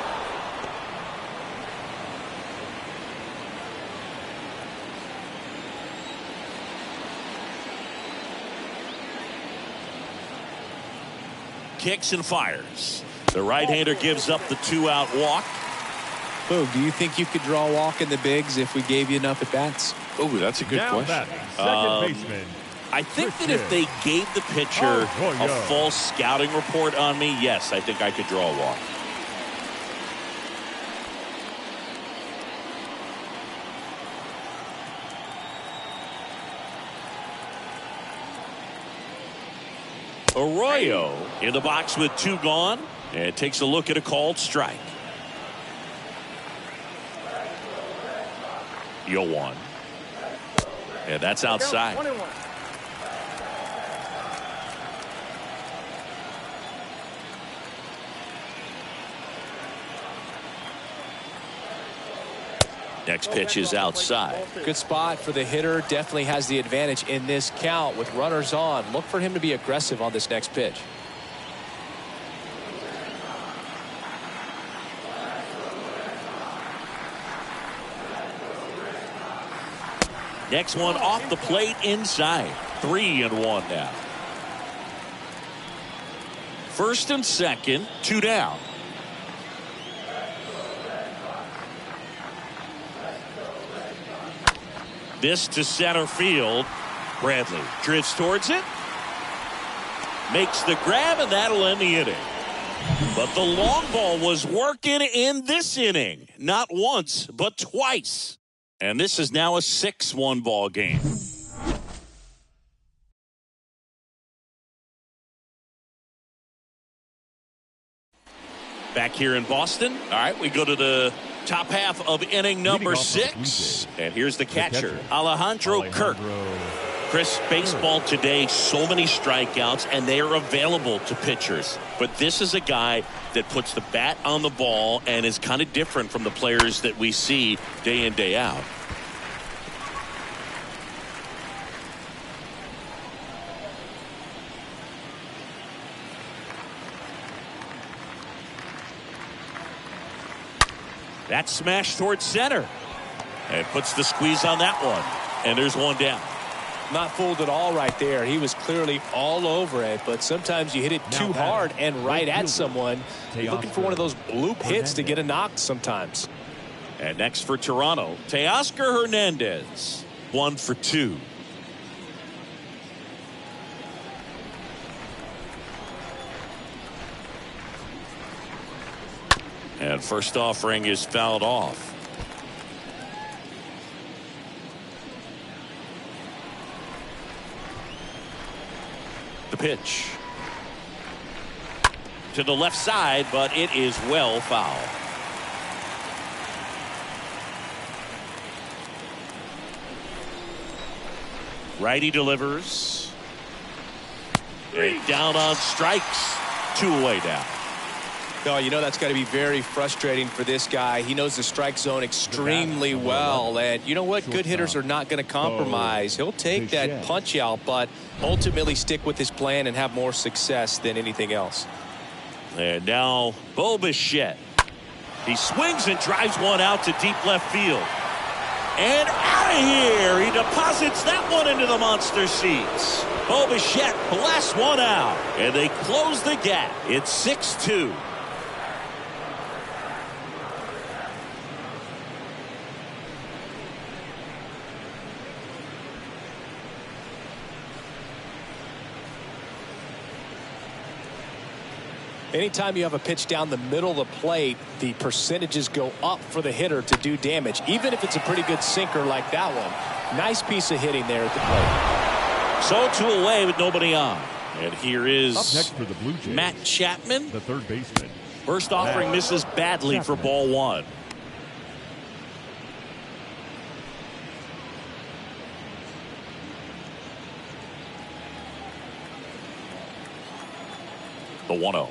Kicks and fires. The right-hander gives up the 2-out walk. Boog, do you think you could draw a walk in the bigs if we gave you enough at bats? Oh, that's a good Now question. batting, second baseman. I think that if they gave the pitcher a false scouting report on me, yes, I think I could draw a walk. Arroyo in the box with 2 gone, and takes a look at a called strike. 0-1. And that's outside. 21. Next pitch is outside. Good spot for the hitter. Definitely has the advantage in this count with runners on. Look for him to be aggressive on this next pitch. Next one off the plate inside. 3-1 now. First and second, 2 down. This to center field. Bradley drifts towards it. Makes the grab, and that'll end the inning. But the long ball was working in this inning. Not once, but twice. And this is now a 6-1 ball game. Back here in Boston. All right, we go to the top half of inning number 6. And here's the catcher, Alejandro Kirk. Chris, baseball today, so many strikeouts, and they are available to pitchers. But this is a guy that puts the bat on the ball and is kind of different from the players that we see day in, day out. That smash towards center. And puts the squeeze on that one. And there's one down. Not fooled at all right there. He was clearly all over it, but sometimes you hit it too hard and right at someone. You're looking for one of those bloop hits to get a knock sometimes. And next for Toronto, Teoscar Hernandez. 1 for 2. And first offering is fouled off. The pitch to the left side, but it is well fouled. Righty delivers. And down on strikes. 2 away now. No, you know that's got to be very frustrating for this guy. He knows the strike zone extremely well, and you know what? Good hitters are not going to compromise. He'll take that punch out, but ultimately stick with his plan and have more success than anything else. And now Bo Bichette. He swings and drives one out to deep left field. And out of here, he deposits that one into the monster seats. Bo Bichette blasts one out, and they close the gap. It's 6-2. Anytime you have a pitch down the middle of the plate, the percentages go up for the hitter to do damage, even if it's a pretty good sinker like that one. Nice piece of hitting there at the plate. So 2 away with nobody on. And here is Up next for the Blue Jays, Matt Chapman. the third baseman. First offering misses badly for ball 1. The 1-0.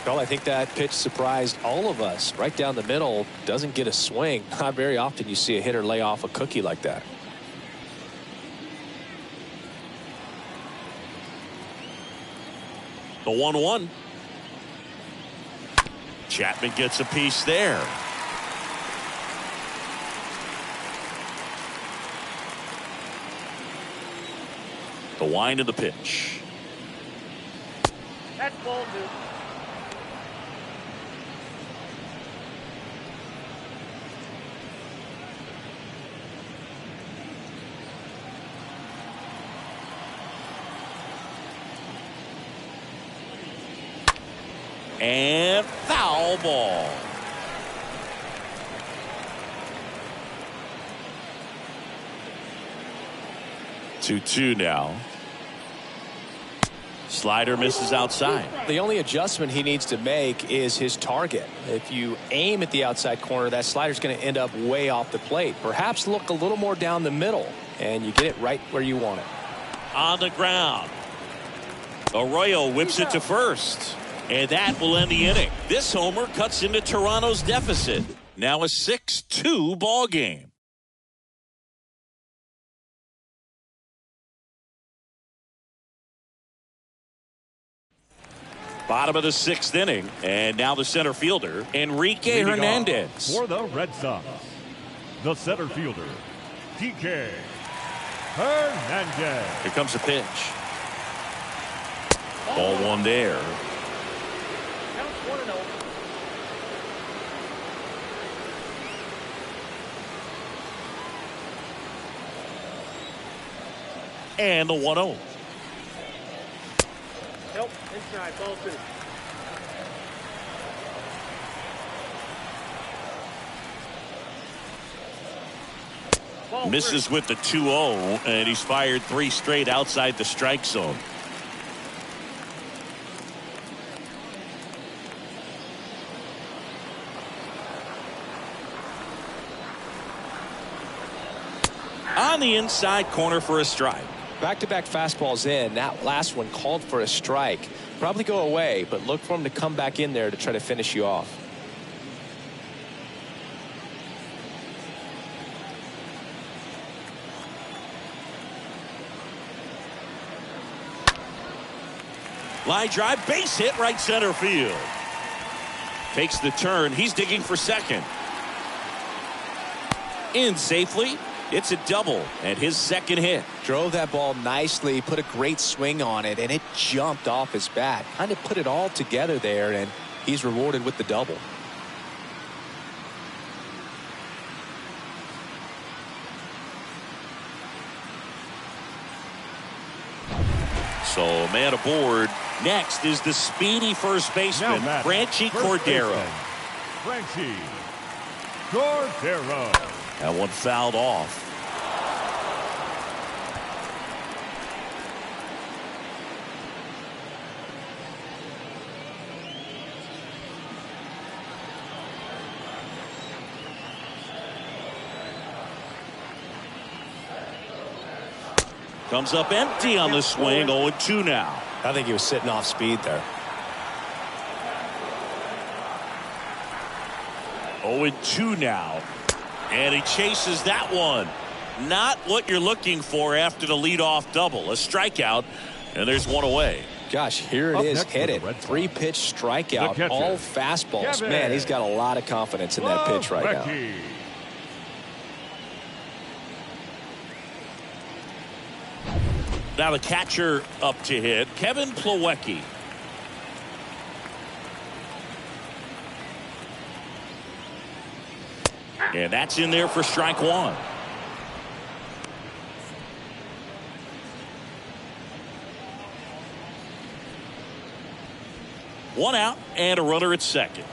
Well, I think that pitch surprised all of us. Right down the middle, doesn't get a swing. Not very often you see a hitter lay off a cookie like that. The 1-1. Chapman gets a piece there. The wind of the pitch. That's ball two. And foul ball. Two now. Slider misses outside. The only adjustment he needs to make is his target. If you aim at the outside corner, that slider's going to end up way off the plate. Perhaps look a little more down the middle, and you get it right where you want it. On the ground. Arroyo whips it to first. And that will end the inning. This homer cuts into Toronto's deficit. Now a 6-2 ball game. Bottom of the 6th inning, and now the center fielder, Enrique Leading Hernandez. off for the Red Sox, the center fielder, DK Hernandez. Here comes a pitch. Ball one there. Counts 1-0. And the 1-0. Nope, inside, ball two. Ball Misses with the 2-0, and he's fired 3 straight outside the strike zone. On the inside corner for a strike. Back-to-back fastballs in. That last one called for a strike. Probably go away, but look for him to come back in there to try to finish you off. Line drive, base hit, right center field. Takes the turn. He's digging for second. In safely. It's a double and his second hit. Drove that ball nicely, put a great swing on it, and it jumped off his bat. Kind of put it all together there, and he's rewarded with the double. So man aboard. Next is the speedy first baseman, Franchi Cordero. Franchi Cordero. That one fouled off. Comes up empty on the swing. 0-2 now. I think he was sitting off speed there. 0-2 now. And he chases that one. Not what you're looking for after the leadoff double. A strikeout, and there's one away. Gosh, here it is, hit it. 3-pitch strikeout, all fastballs. Man, he's got a lot of confidence in that pitch right now. Now the catcher up to hit, Kevin Plawecki. And that's in there for strike one. One out and a runner at second.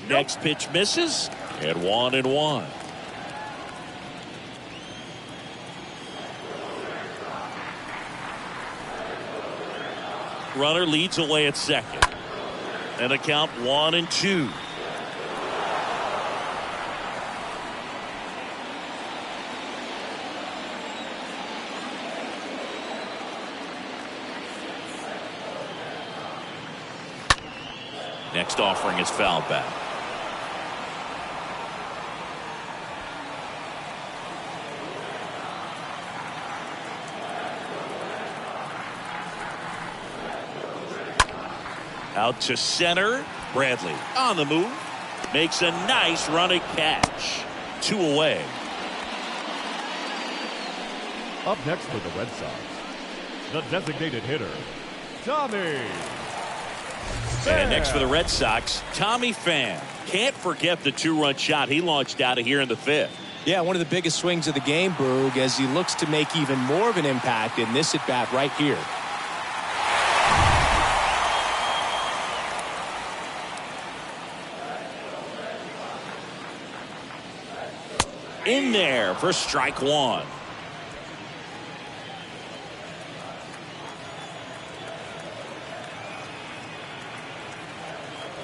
Next pitch misses, and 1-1. Runner leads away at second. And a count 1-2. Next offering is fouled back. Out to center. Bradley on the move. Makes a nice running catch. 2 away. Up next for the Red Sox, the designated hitter, Tommy. And next for the Red Sox, Tommy Pham. Can't forget the 2-run shot he launched out of here in the 5th. Yeah, one of the biggest swings of the game, Boog, as he looks to make even more of an impact in this at-bat right here. In there for strike 1.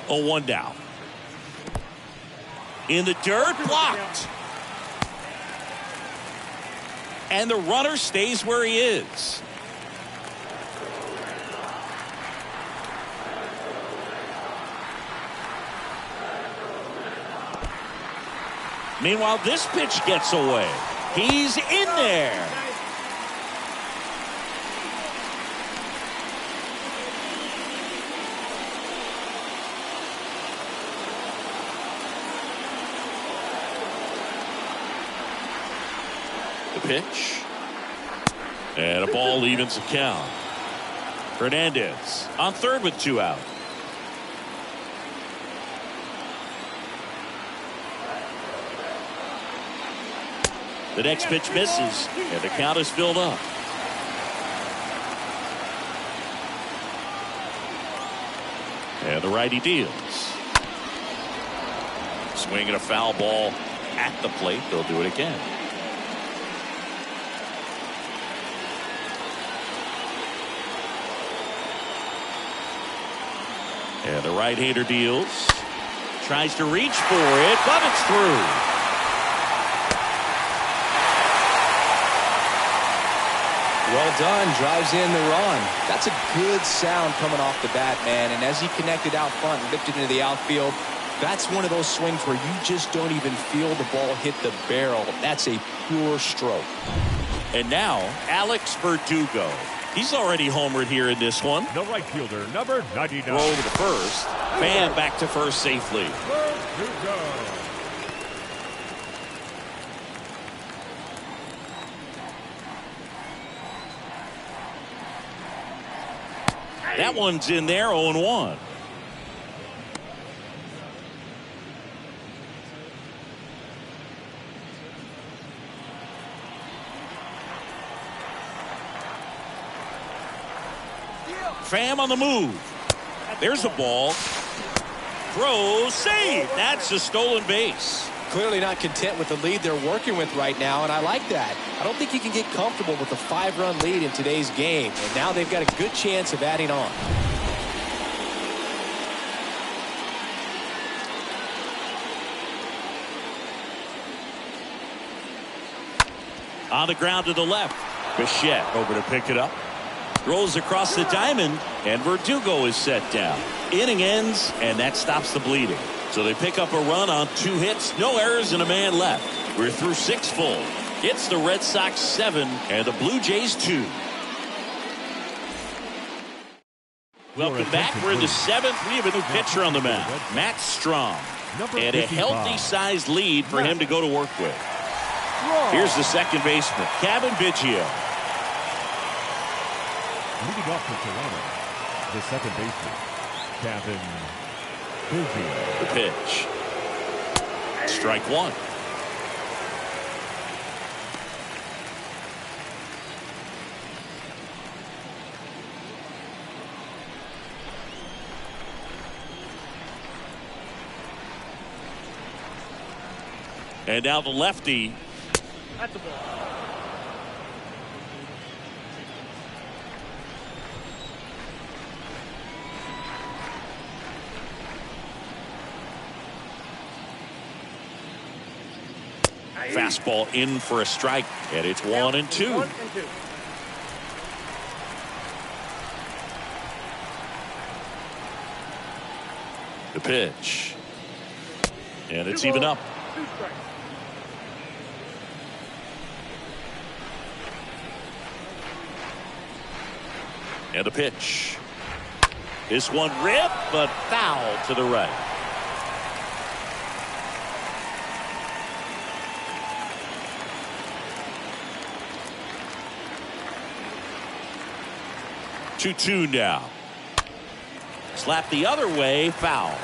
Oh, 1 down. In the dirt, blocked. And the runner stays where he is. Meanwhile, this pitch gets away. He's in there. Pitch. And a ball evens the count. Hernandez on third with 2 out. The next pitch misses, and the count is filled up. And the righty deals. Swinging a foul ball at the plate. They'll do it again. And the right-hander deals. Tries to reach for it, but it's through. Well done. Drives in the run. That's a good sound coming off the bat, man. And as he connected out front and lifted into the outfield, that's one of those swings where you just don't even feel the ball hit the barrel. That's a pure stroke. And now, Alex Verdugo. He's already homered here in this one. The right fielder, number 99. Throw over to first. Pham back to first safely. Verdugo. That one's in there, 0-1. Pham on the move. There's a ball. Throw, save. That's a stolen base. Clearly not content with the lead they're working with right now, and I like that. I don't think you can get comfortable with a 5-run lead in today's game, and now they've got a good chance of adding on. On the ground to the left. Bichette over to pick it up. Rolls across the diamond, and Verdugo is set down. Inning ends, and that stops the bleeding. So they pick up a run on 2 hits, no errors, and a man left. We're through 6 full. It's the Red Sox 7 and the Blue Jays 2. Welcome back. We're in the 7th. We have a new pitcher on the mound, Matt Strom. And a healthy-sized lead for him to go to work with. Here's the second baseman, Kevin Biggio. Leading off for Toronto, the second baseman, Kevin Biggio. The pitch. Strike 1. And now the lefty. That's a ball. Fastball in for a strike, and it's 1-2. 1-2. The pitch. And it's even up. 2 strikes. And the pitch. This one ripped, but foul to the right. Two now. Slap the other way, foul.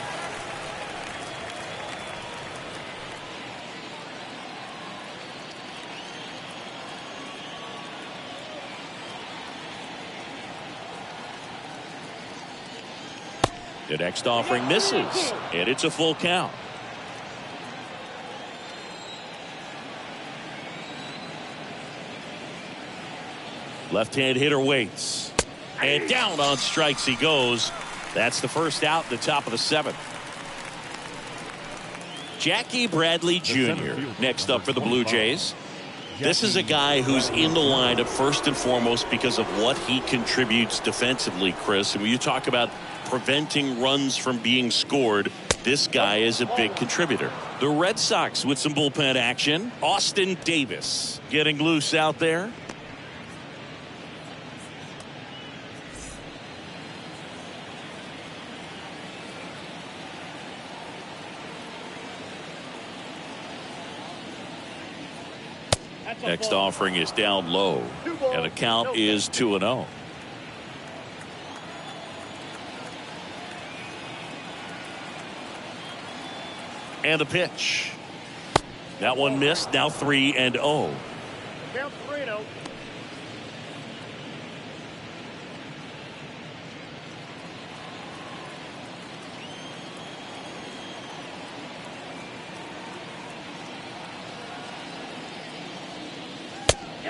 The next offering misses, and it's a full count. Left-hand hitter waits. And down on strikes he goes. That's the first out in the top of the seventh. Jackie Bradley Jr. next up for the Blue Jays. This is a guy who's in the lineup first and foremost because of what he contributes defensively, Chris. And when you talk about preventing runs from being scored, this guy is a big contributor. The Red Sox with some bullpen action. Austin Davis getting loose out there. Next offering is down low, and the count is 2-0. And the pitch. That one missed. Now 3-0. Count 3-0.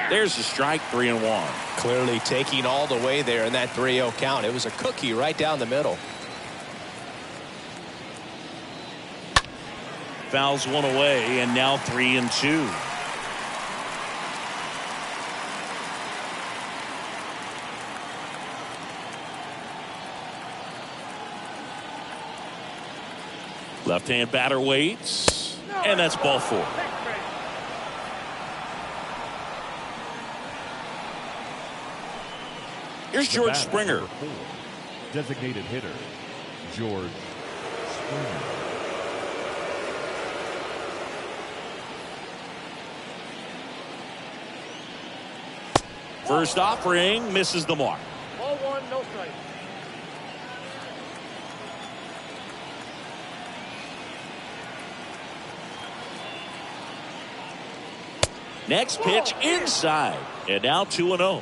There's the strike, 3-1. Clearly taking all the way there in that 3-0 count. It was a cookie right down the middle. Fouls one away, and now 3-2. Left-hand batter waits, and that's ball 4. Here's George Springer. Designated hitter, George Springer. First offering misses the mark. Ball 1, no strike. Next pitch inside, and now 2-0.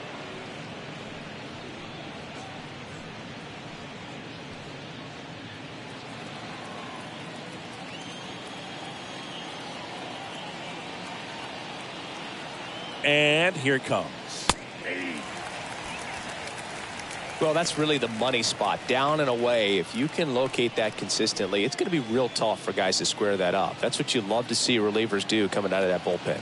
And here it comes. Well, that's really the money spot. Down and away. If you can locate that consistently, it's going to be real tough for guys to square that up. That's what you love to see relievers do coming out of that bullpen.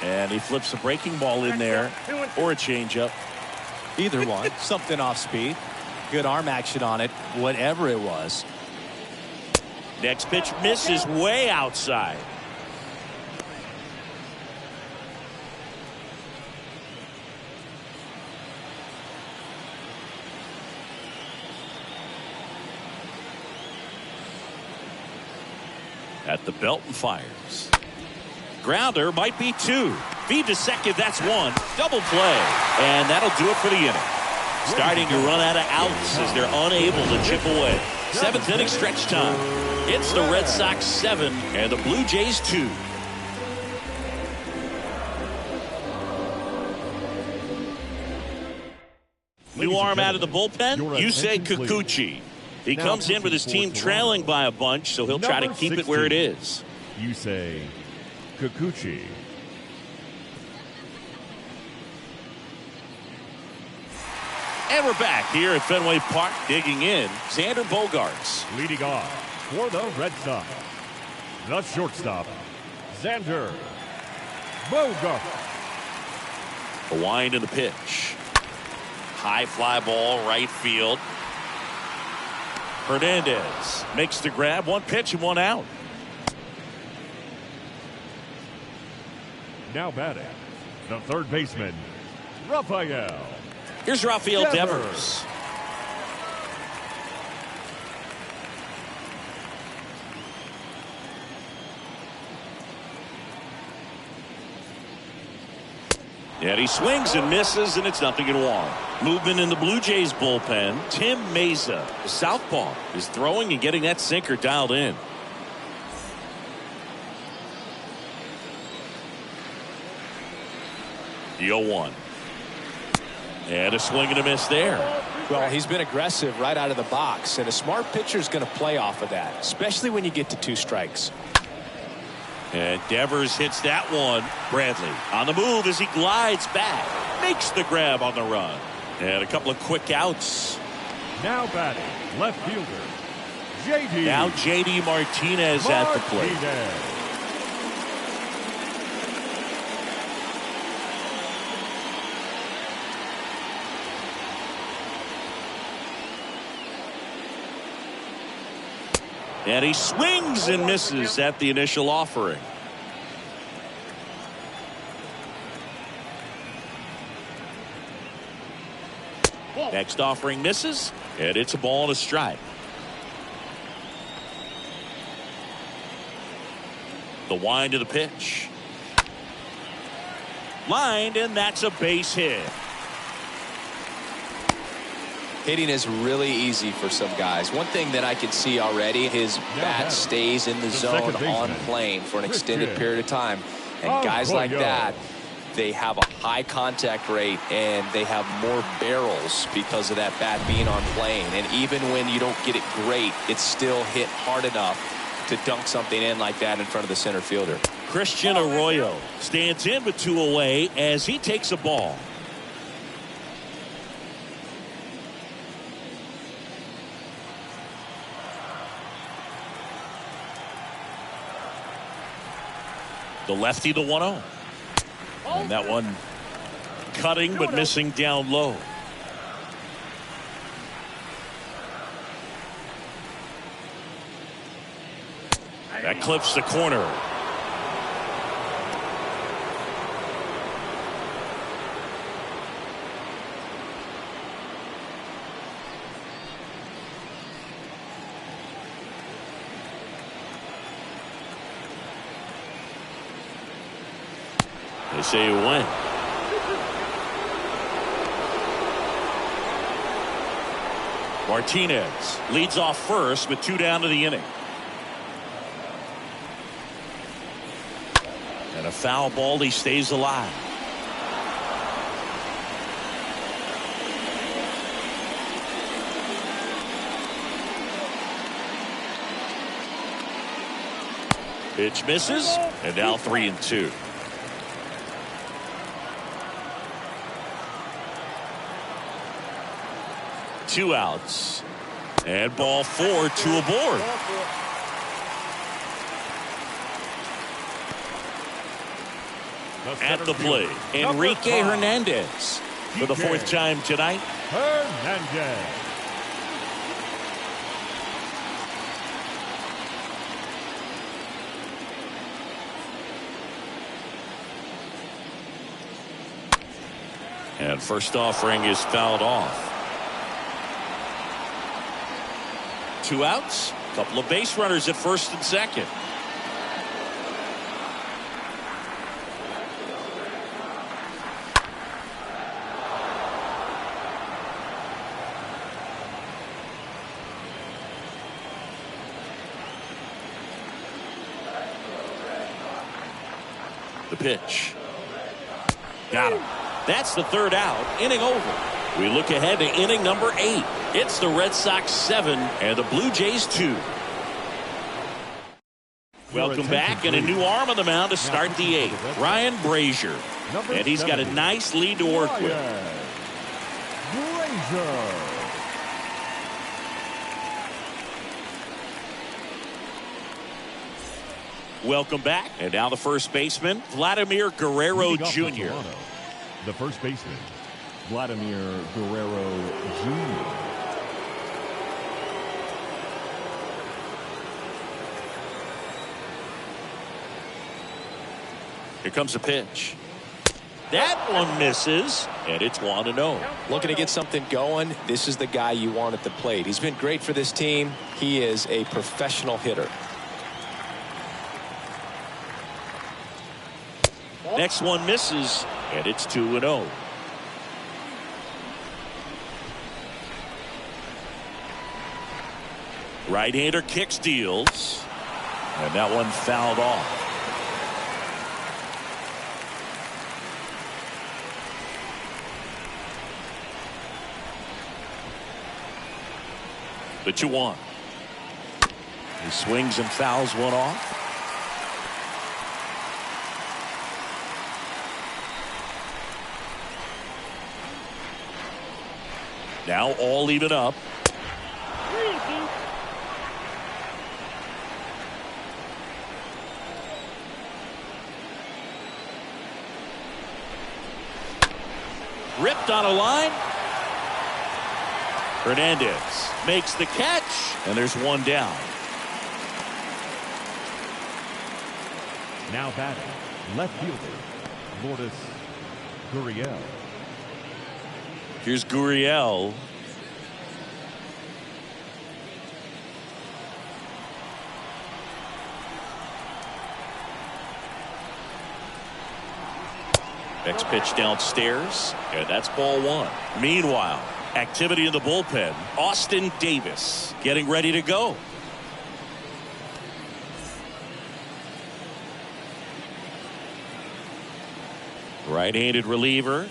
And he flips a breaking ball in there, or a changeup. Either one. Something off speed. Good arm action on it, whatever it was. Next pitch misses way outside. At the belt and fires. Grounder might be 2. Feed to second, that's 1. Double play. And that'll do it for the inning. Starting to run out of outs as they're unable to chip away. 7th inning stretch time. It's the Red Sox 7 and the Blue Jays 2. New arm out of the bullpen, Yusei Kikuchi. He comes in with his team trailing by a bunch, so he'll try to keep it where it is. Yusei Kikuchi. And we're back here at Fenway Park, digging in. Xander Bogaerts. Leading off for the Red Sox, the shortstop, Xander Bogaerts. A wind in the pitch. High fly ball, right field. Hernandez makes the grab. 1 pitch and 1 out. Now batting, the third baseman, Rafael. Here's Rafael Devers. And he swings and misses, and it's 0-1. Movement in the Blue Jays bullpen. Tim Meza, the southpaw, is throwing and getting that sinker dialed in. The 0-1. And a swing and a miss there. Well, he's been aggressive right out of the box, and a smart pitcher is going to play off of that, especially when you get to 2 strikes. And Devers hits that one. Bradley on the move as he glides back. Makes the grab on the run. And a couple of quick outs. Now batting, left fielder, J.D. Now J.D. Martinez at the plate. And he swings and misses at the initial offering. Next offering misses, and it's a ball and a strike. The wind to the pitch. Lined, and that's a base hit. Hitting is really easy for some guys. One thing that I can see already, his bat stays in the zone on plane for an extended period of time. And guys like that, they have a high contact rate and they have more barrels because of that bat being on plane. And even when you don't get it great, it's still hit hard enough to dunk something in like that in front of the center fielder. Christian Arroyo stands in with 2 away as he takes a ball. The lefty, the 1-0. And that one cutting but missing down low. That clips the corner. They say you win. Martinez leads off first with 2 down to the inning. And a foul ball, he stays alive. Pitch misses, and now 3-2. Two outs. And ball 4, 2 aboard. At the plate, Enrique Hernandez for the 4th time tonight. Hernandez. And first offering is fouled off. 2 outs, a couple of base runners at first and second. The pitch. Got him. That's the 3rd out. Inning over. We look ahead to inning number 8. It's the Red Sox 7 and the Blue Jays 2. Welcome back, and a new arm on the mound to start the 8th. Ryan Brazier. And he's got a nice lead to work with. Welcome back, and now the first baseman, Vladimir Guerrero Jr. The first baseman, Vladimir Guerrero Jr. Here comes a pitch. That one misses, and it's 1-0. Looking to get something going. This is the guy you want at the plate. He's been great for this team. He is a professional hitter. Next one misses, and it's 2-0. Right-hander kicks, deals, and that one fouled off. The 2-1. He swings and fouls one off. Now all even up. Ripped on a line. Hernandez makes the catch, and there's one down. Now batting, left fielder, Lourdes Gurriel. Here's Gurriel. Next pitch downstairs, and that's ball one. Meanwhile, activity in the bullpen. Austin Davis getting ready to go. Right-handed reliever.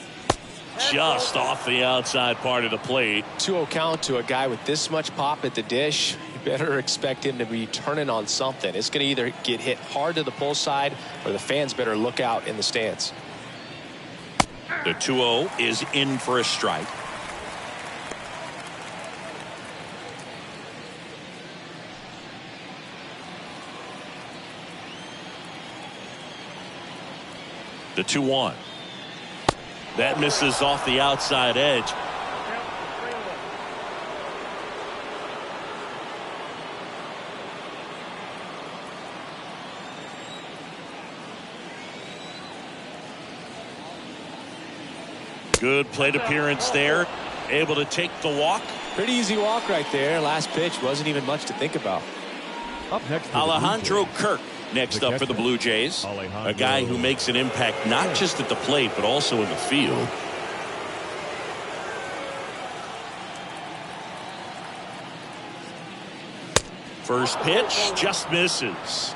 Just off the outside part of the plate. 2-0 count to a guy with this much pop at the dish. You better expect him to be turning on something. It's going to either get hit hard to the pull side, or the fans better look out in the stands. The 2-0 is in for a strike. The 2-1. That misses off the outside edge. Good plate appearance there. Able to take the walk. Pretty easy walk right there. Last pitch wasn't even much to think about. Up next, Alejandro Kirk next up for the Blue Jays. A guy who makes an impact not just at the plate but also in the field. First pitch just misses.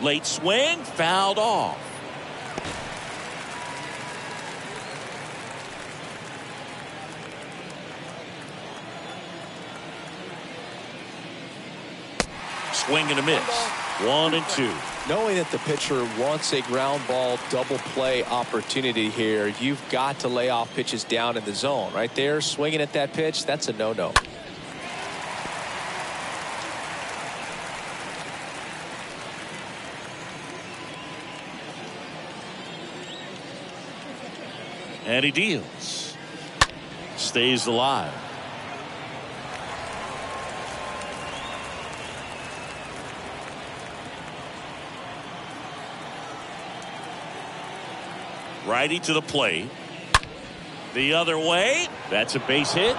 Late swing, fouled off. Swing and a miss. 1-2. Knowing that the pitcher wants a ground ball double play opportunity here, you've got to lay off pitches down in the zone. Right there, swinging at that pitch, that's a no-no. And he deals. Stays alive. Righty to the plate. The other way. That's a base hit.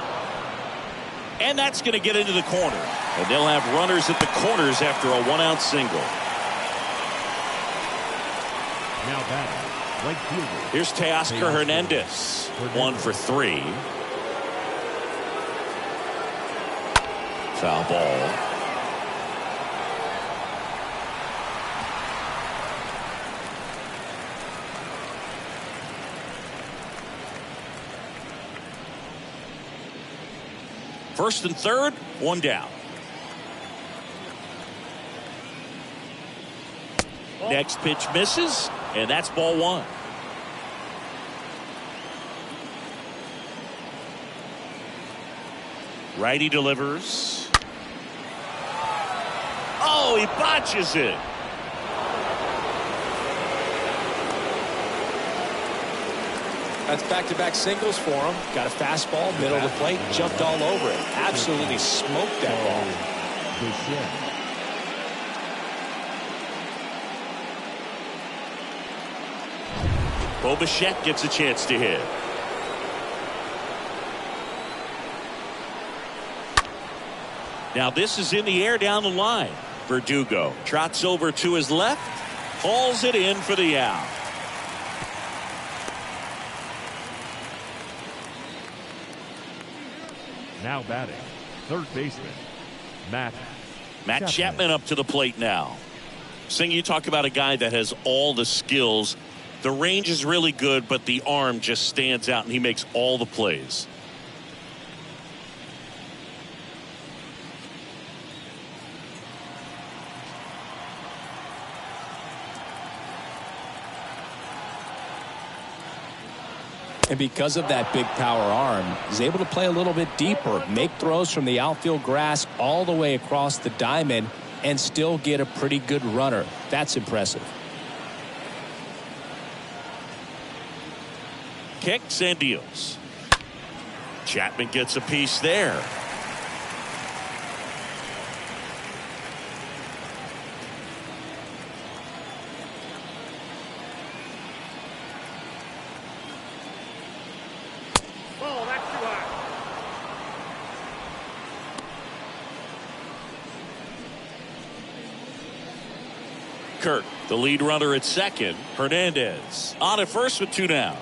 And that's going to get into the corner. And they'll have runners at the corners after a one-out single. Now batting, right fielder. Here's Teoscar Hernandez. 1 for 3. Foul ball. First and third, one down. Next pitch misses, and that's ball one. Righty delivers. Oh, he botches it. That's back-to-back singles for him. Got a fastball, middle of the plate, jumped all over it. Absolutely smoked that ball. Bo Bichette gets a chance to hit. Now this is in the air down the line. Verdugo trots over to his left, hauls it in for the out. Now batting, third baseman, Matt Chapman up to the plate now. Sing, you talk about a guy that has all the skills. The range is really good, but the arm just stands out, and he makes all the plays. And because of that big power arm, he's able to play a little bit deeper, make throws from the outfield grass all the way across the diamond, and still get a pretty good runner. That's impressive. Kicks and deals. Chapman gets a piece there. Oh, that's too high. Kirk, the lead runner at second. Hernandez on at first with 2 down.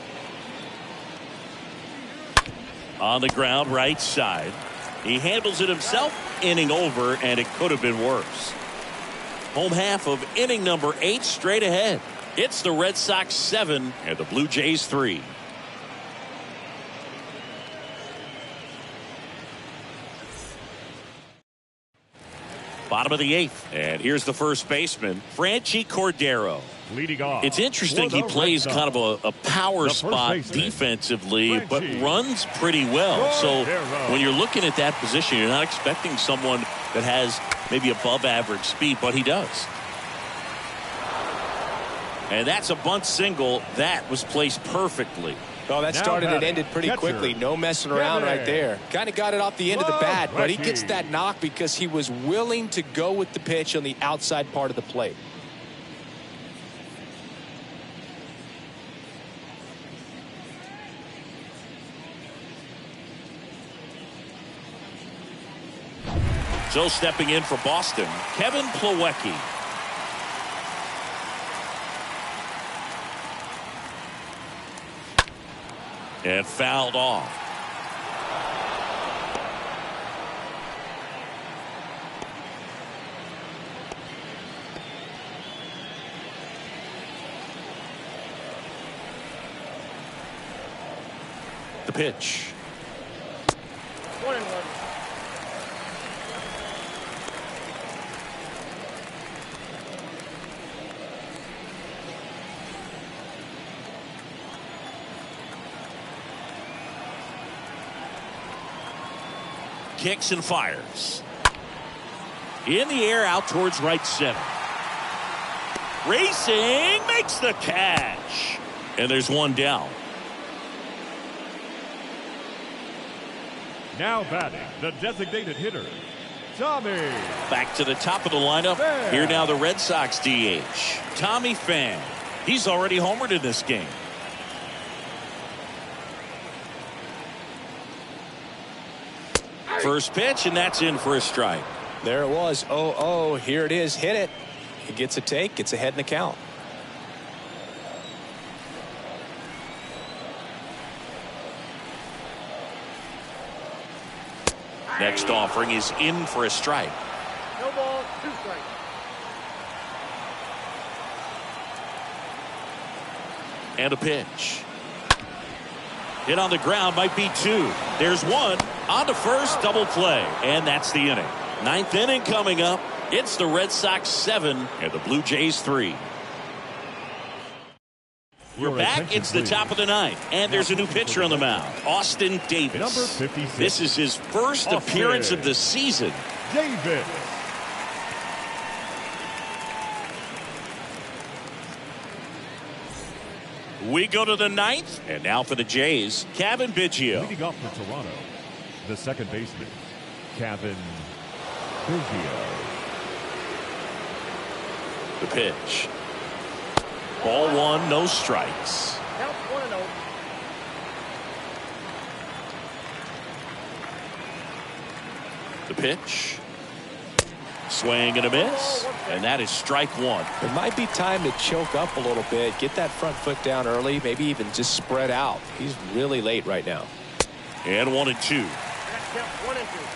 On the ground, right side. He handles it himself. Inning over, and it could have been worse. Home half of inning number 8 straight ahead. It's the Red Sox 7 and the Blue Jays 3. Bottom of the 8th, and here's the first baseman, Franchi Cordero. leading off. It's interesting he plays kind of a power spot defensively, but runs pretty well. So when you're looking at that position, you're not expecting someone that has maybe above average speed, but he does. And that's a bunt single that was placed perfectly. Oh, that started and ended pretty quickly. No messing around right there. Kind of got it off the end of the bat, but he gets that knock because he was willing to go with the pitch on the outside part of the plate. So stepping in for Boston, Kevin Plawecki. And fouled off. The pitch. 1-1. Kicks and fires. In the air out towards right center. Racing, makes the catch. And there's one down. Now batting, the designated hitter, Tommy. Back to the top of the lineup. Here now the Red Sox DH, Tommy Pham. He's already homered in this game. First pitch, and that's in for a strike. There it was. 0-0. Here it is. Hit it. He gets a take. Gets ahead in the count. Next offering is in for a strike. No ball, 2 strikes. And a pitch. Hit on the ground, might be 2. There's 1. On to first, double play. And that's the inning. 9th inning coming up. It's the Red Sox 7 and the Blue Jays 3. We're back. It's the top of the 9th. And there's a new pitcher on the mound. Austin Davis. Number 56. This is his first appearance of the season. Davis. We go to the ninth, and now for the Jays, Kevin Biggio. Leading off for Toronto, the second baseman, Kevin Biggio. The pitch. Ball one, no strikes. Count 1-0. The pitch. Swing and a miss. And that is strike one. It might be time to choke up a little bit, get that front foot down early, maybe even just spread out. He's really late right now. And 1-2. Count 1-2.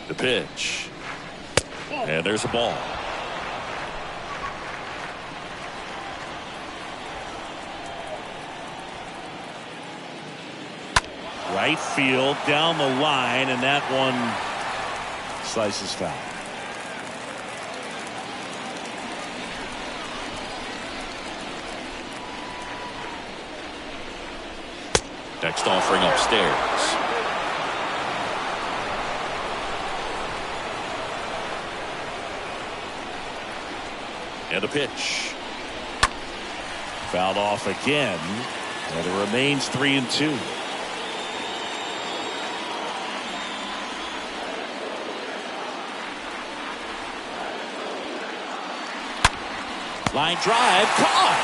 The pitch. And there's a ball. Right field down the line, and that one slices foul. Next offering upstairs. And a pitch. Fouled off again, and it remains 3-2. Line drive, caught.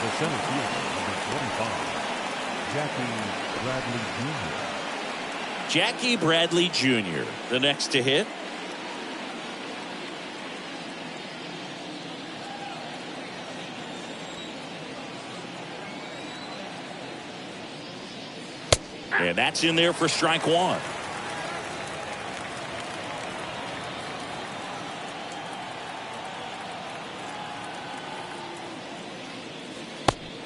The center fielder, number 25, Jackie Bradley Jr. Jackie Bradley Jr., the next to hit. And that's in there for strike one.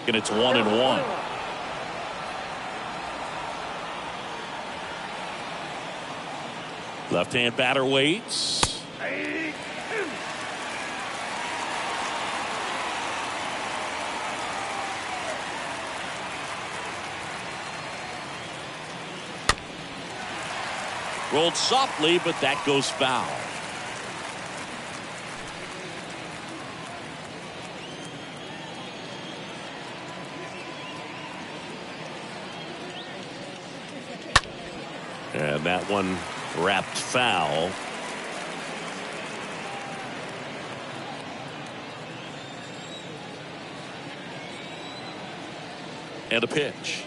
And it's 1-1. Left-hand batter waits. Rolled softly, but that goes foul. And that one wrapped foul. And a pitch.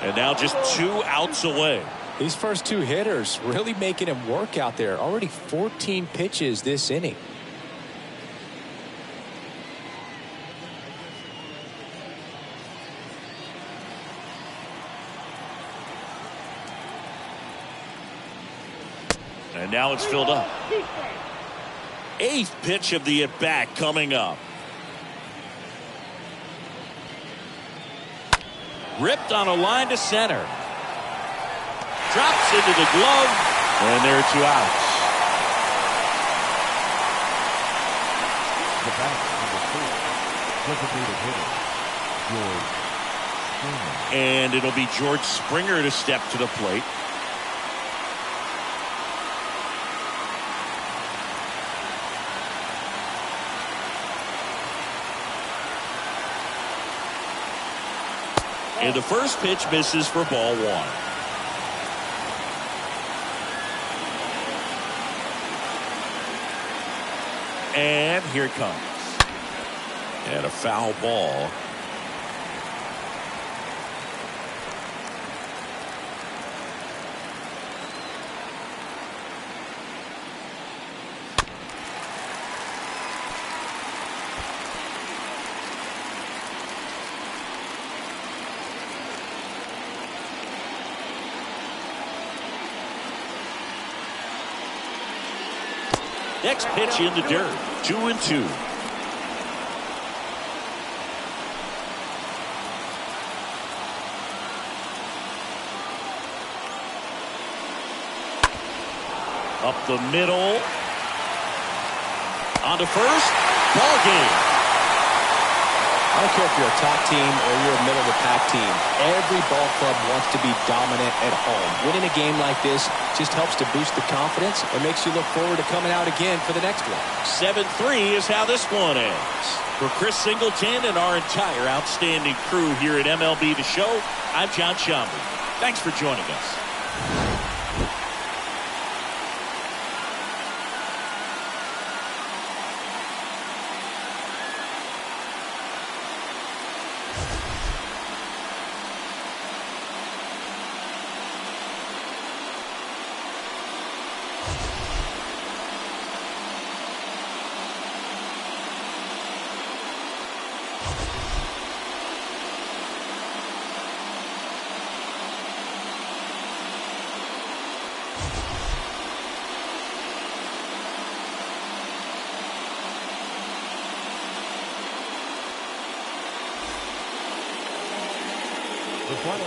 And now just 2 outs away. These first two hitters really making him work out there. Already 14 pitches this inning. And now it's filled up. 8th pitch of the at-bat coming up. Ripped on a line to center. Drops into the glove. And there are 2 outs. The back number 4, designated hitter, George Springer. And it'll be George Springer to step to the plate. And the first pitch misses for ball one. And here it comes. And a foul ball. Next pitch in the dirt. 2-2. Up the middle. On to first. Ball game. I don't care if you're a top team or you're a middle-of-the-pack team. Every ball club wants to be dominant at home. Winning a game like this just helps to boost the confidence and makes you look forward to coming out again for the next one. 7-3 is how this one ends. For Chris Singleton and our entire outstanding crew here at MLB The Show, I'm John Shambu. Thanks for joining us. The final